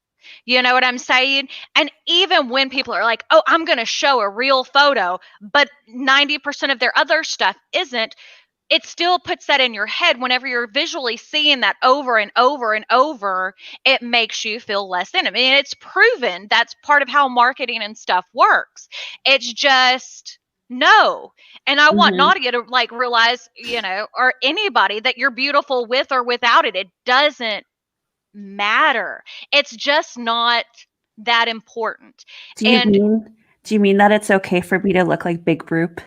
Speaker 3: You know what I'm saying? And even when people are like, oh, I'm going to show a real photo, but 90% of their other stuff isn't, it still puts that in your head. Whenever you're visually seeing that over and over and over, it makes you feel less than. I mean, it's proven that's part of how marketing and stuff works. It's just no. And I want
Speaker 2: Mhm.
Speaker 3: Nadia to like realize, or anybody, that you're beautiful with or without it. It doesn't matter. It's just not that important.
Speaker 2: Do you
Speaker 3: And
Speaker 2: mean that it's okay for me to look like Big Roop?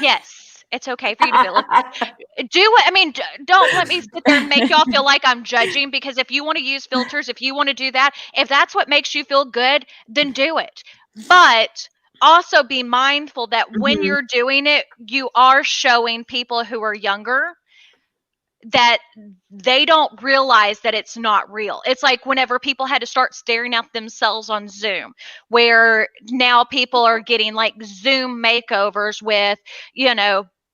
Speaker 3: yes, it's okay for you to look. Do what I mean. Don't let me sit there and make y'all feel like I'm judging, because if you want to use filters, if you want to do that, if that's what makes you feel good, then do it. But also be mindful that when
Speaker 2: Mhm.
Speaker 3: you're doing it, you are showing people who are younger that they don't realize that it's not real. It's like whenever people had to start staring at themselves on Zoom, where now people are getting like Zoom makeovers with,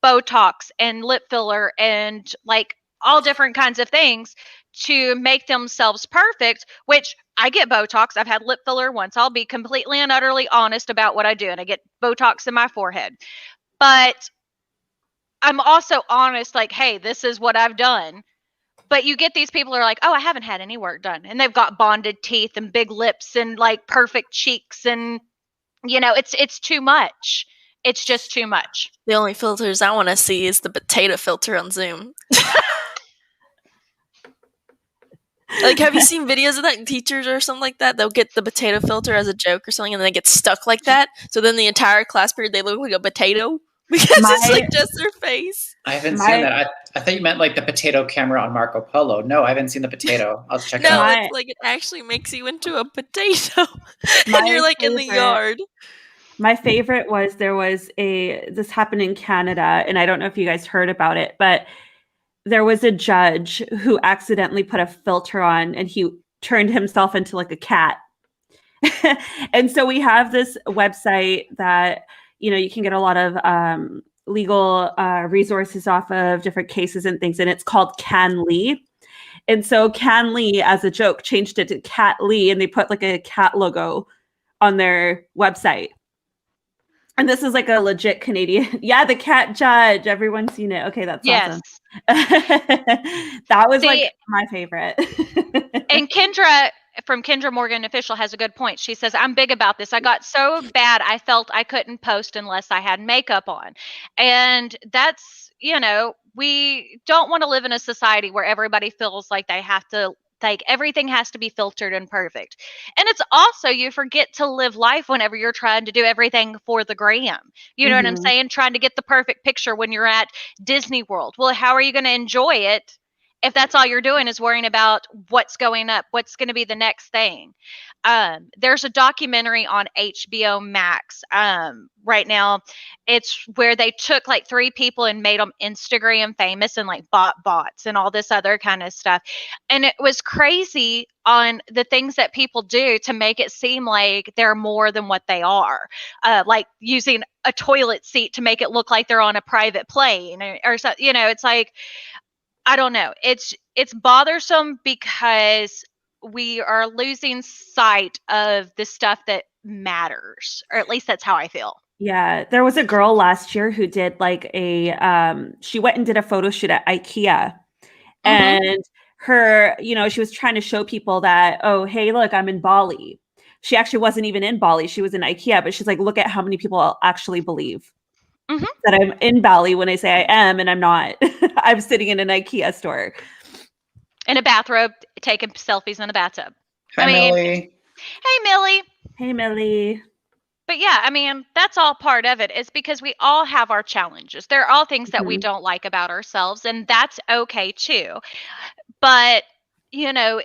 Speaker 3: Botox and lip filler and like all different kinds of things to make themselves perfect, which I get Botox. I've had lip filler once. I'll be completely and utterly honest about what I do. And I get Botox in my forehead. But I'm also honest, like, hey, this is what I've done. But you get these people who are like, oh, I haven't had any work done. And they've got bonded teeth and big lips and like perfect cheeks. And, it's too much. It's just too much.
Speaker 4: The only filters I want to see is the potato filter on Zoom. Like, have you seen videos of that? Teachers or something like that, they'll get the potato filter as a joke or something, and they get stuck like that. So then the entire class period, they look like a potato because it's like just their face.
Speaker 1: I haven't seen that. I thought you meant like the potato camera on Marco Polo. No, I haven't seen the potato. I'll check it
Speaker 4: No,
Speaker 1: out.
Speaker 4: it's like it actually makes you into a potato, and you're like in the yard.
Speaker 2: My favorite was this happened in Canada, and I don't know if you guys heard about it, but there was a judge who accidentally put a filter on and he turned himself into like a cat. And so we have this website that, you know, you can get a lot of legal resources off of different cases and things. And it's called Can Lee. And so Can Lee, as a joke, changed it to Cat Lee, and they put like a cat logo on their website. And this is like a legit Canadian. Yeah, the cat judge. Everyone's seen it. Okay, that's awesome. That was like my favorite.
Speaker 3: And Kendra from Kendra Morgan Official has a good point. She says, I'm big about this. I got so bad I felt I couldn't post unless I had makeup on. And that's, you know, we don't want to live in a society where everybody feels like they have to, like everything has to be filtered and perfect. And it's also, you forget to live life whenever you're trying to do everything for the gram. You know what I'm saying? Trying to get the perfect picture when you're at Disney World. Well, how are you going to enjoy it if that's all you're doing is worrying about what's going up, what's going to be the next thing? There's a documentary on HBO Max right now. It's where they took like 3 people and made them Instagram famous and like bought bots and all this other kind of stuff. And it was crazy on the things that people do to make it seem like they're more than what they are. Like using a toilet seat to make it look like they're on a private plane or so, you know, it's like, I don't know. It's bothersome because we are losing sight of the stuff that matters, or at least that's how I feel.
Speaker 2: Yeah, there was a girl last year who did like she went and did a photo shoot at IKEA, and her, you know, she was trying to show people that, oh, hey, look, I'm in Bali. She actually wasn't even in Bali. She was in IKEA, but she's like, look at how many people actually believe that I'm in Bali when I say I am, and I'm not. I'm sitting in an IKEA store.
Speaker 3: In a bathrobe, taking selfies in a bathtub.
Speaker 1: Hi, Millie.
Speaker 3: Hey, Millie.
Speaker 2: Hey, Millie.
Speaker 3: But yeah, I mean, that's all part of it. It's because we all have our challenges. There are all things that we don't like about ourselves, and that's okay too. But, you know,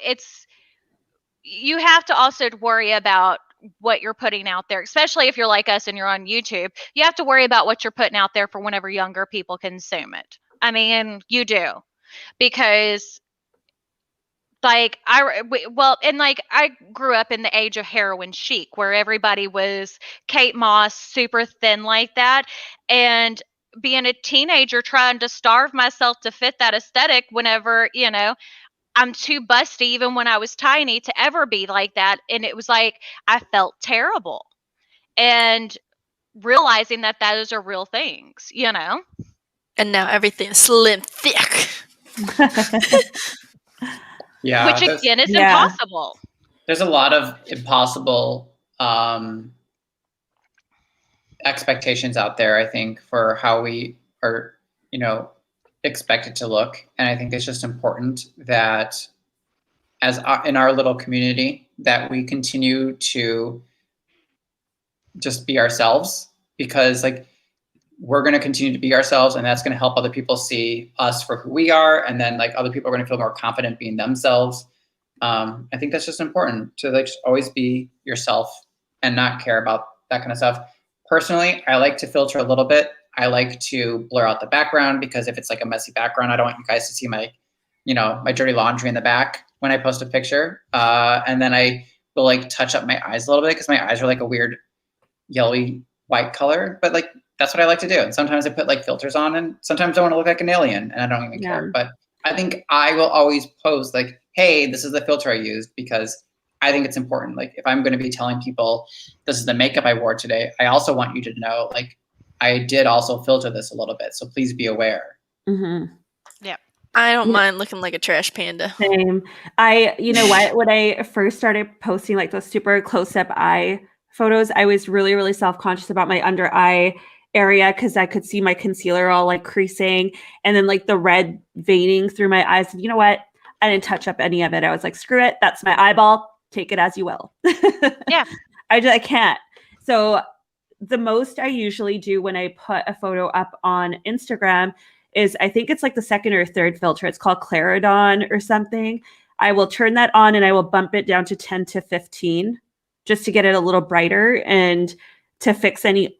Speaker 3: you have to also worry about what you're putting out there, especially if you're like us and you're on YouTube. You have to worry about what you're putting out there for whenever younger people consume it. I mean, you do, because like I grew up in the age of heroin chic, where everybody was Kate Moss, super thin like that, and being a teenager trying to starve myself to fit that aesthetic whenever, you know, I'm too busty even when I was tiny to ever be like that. And it was like, I felt terrible. And realizing that those are real things, you know?
Speaker 4: And now everything's slim, thick.
Speaker 1: Yeah.
Speaker 3: Which again is impossible.
Speaker 1: There's a lot of impossible expectations out there, I think, for how we are, you know, expected to look. And I think it's just important that in our little community that we continue to just be ourselves, because like we're going to continue to be ourselves, and that's going to help other people see us for who we are. And then like other people are going to feel more confident being themselves. I think that's just important to like just always be yourself and not care about that kind of stuff. Personally, I like to filter a little bit. I like to blur out the background, because if it's like a messy background, I don't want you guys to see my, you know, my dirty laundry in the back when I post a picture. And then I will like touch up my eyes a little bit, because my eyes are like a weird yellowy white color, but like, that's what I like to do. And sometimes I put like filters on, and sometimes I want to look like an alien and I don't even care. But I think I will always post like, hey, this is the filter I used, because I think it's important. Like if I'm going to be telling people this is the makeup I wore today, I also want you to know, like, I did also filter this a little bit. So please be aware.
Speaker 3: Yeah.
Speaker 4: I don't mind looking like a trash panda.
Speaker 2: Same. You know what, when I first started posting like those super close-up eye photos, I was really, really self-conscious about my under eye area, because I could see my concealer all like creasing and then like the red veining through my eyes. And you know what? I didn't touch up any of it. I was like, screw it. That's my eyeball. Take it as you will.
Speaker 3: Yeah.
Speaker 2: I can't. So the most I usually do when I put a photo up on Instagram is, I think it's like the second or third filter. It's called Claridon or something. I will turn that on and I will bump it down to 10 to 15 just to get it a little brighter and to fix any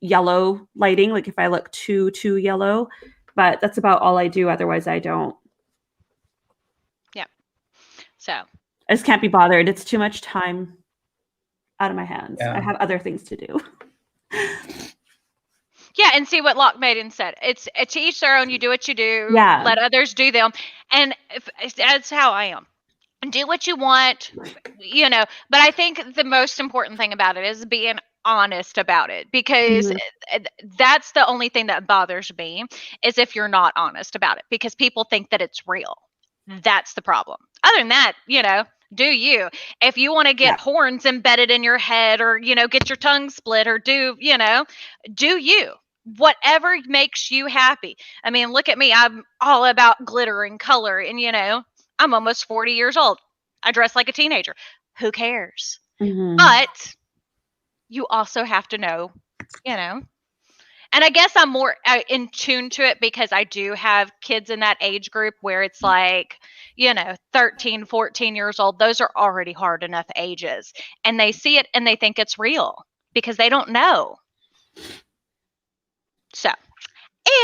Speaker 2: yellow lighting. Like if I look too yellow, but that's about all I do. Otherwise, I don't.
Speaker 3: So
Speaker 2: I just can't be bothered. It's too much time out of my hands.
Speaker 1: Yeah.
Speaker 2: I have other things to do.
Speaker 3: yeah, and see what Lock Maiden said. It's to each their own. You do what you do.
Speaker 2: Yeah.
Speaker 3: Let others do them. And that's how I am. Do what you want, you know. But I think the most important thing about it is being honest about it, because that's the only thing that bothers me, is if you're not honest about it, because people think that it's real. That's the problem. Other than that, you know, do you. If you want to get horns embedded in your head, or, you know, get your tongue split, or do, you know, do you. Whatever makes you happy. I mean, look at me. I'm all about glitter and color, and, you know, I'm almost 40 years old. I dress like a teenager. Who cares? But you also have to know, you know. And I guess I'm more in tune to it because I do have kids in that age group where it's like, you know, 13, 14 years old. Those are already hard enough ages. And they see it and they think it's real because they don't know. So,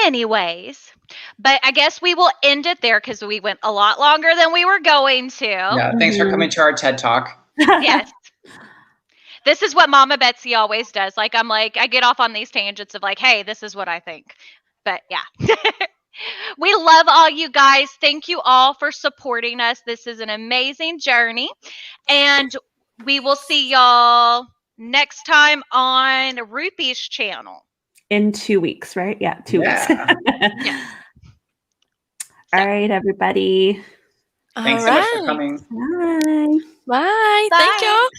Speaker 3: anyways, but I guess we will end it there because we went a lot longer than we were going to.
Speaker 1: Yeah, thanks for coming to our TED Talk.
Speaker 3: Yes. This is what Mama Betsy always does. Like, I'm like, I get off on these tangents of like, hey, this is what I think. But yeah. We love all you guys. Thank you all for supporting us. This is an amazing journey. And we will see y'all next time on Rupy's channel.
Speaker 2: In 2 weeks, right? Yeah, 2 weeks.
Speaker 3: Yeah.
Speaker 2: All right, everybody.
Speaker 1: Thanks so much for coming.
Speaker 2: Bye.
Speaker 4: Bye.
Speaker 3: Bye.
Speaker 4: Thank y'all.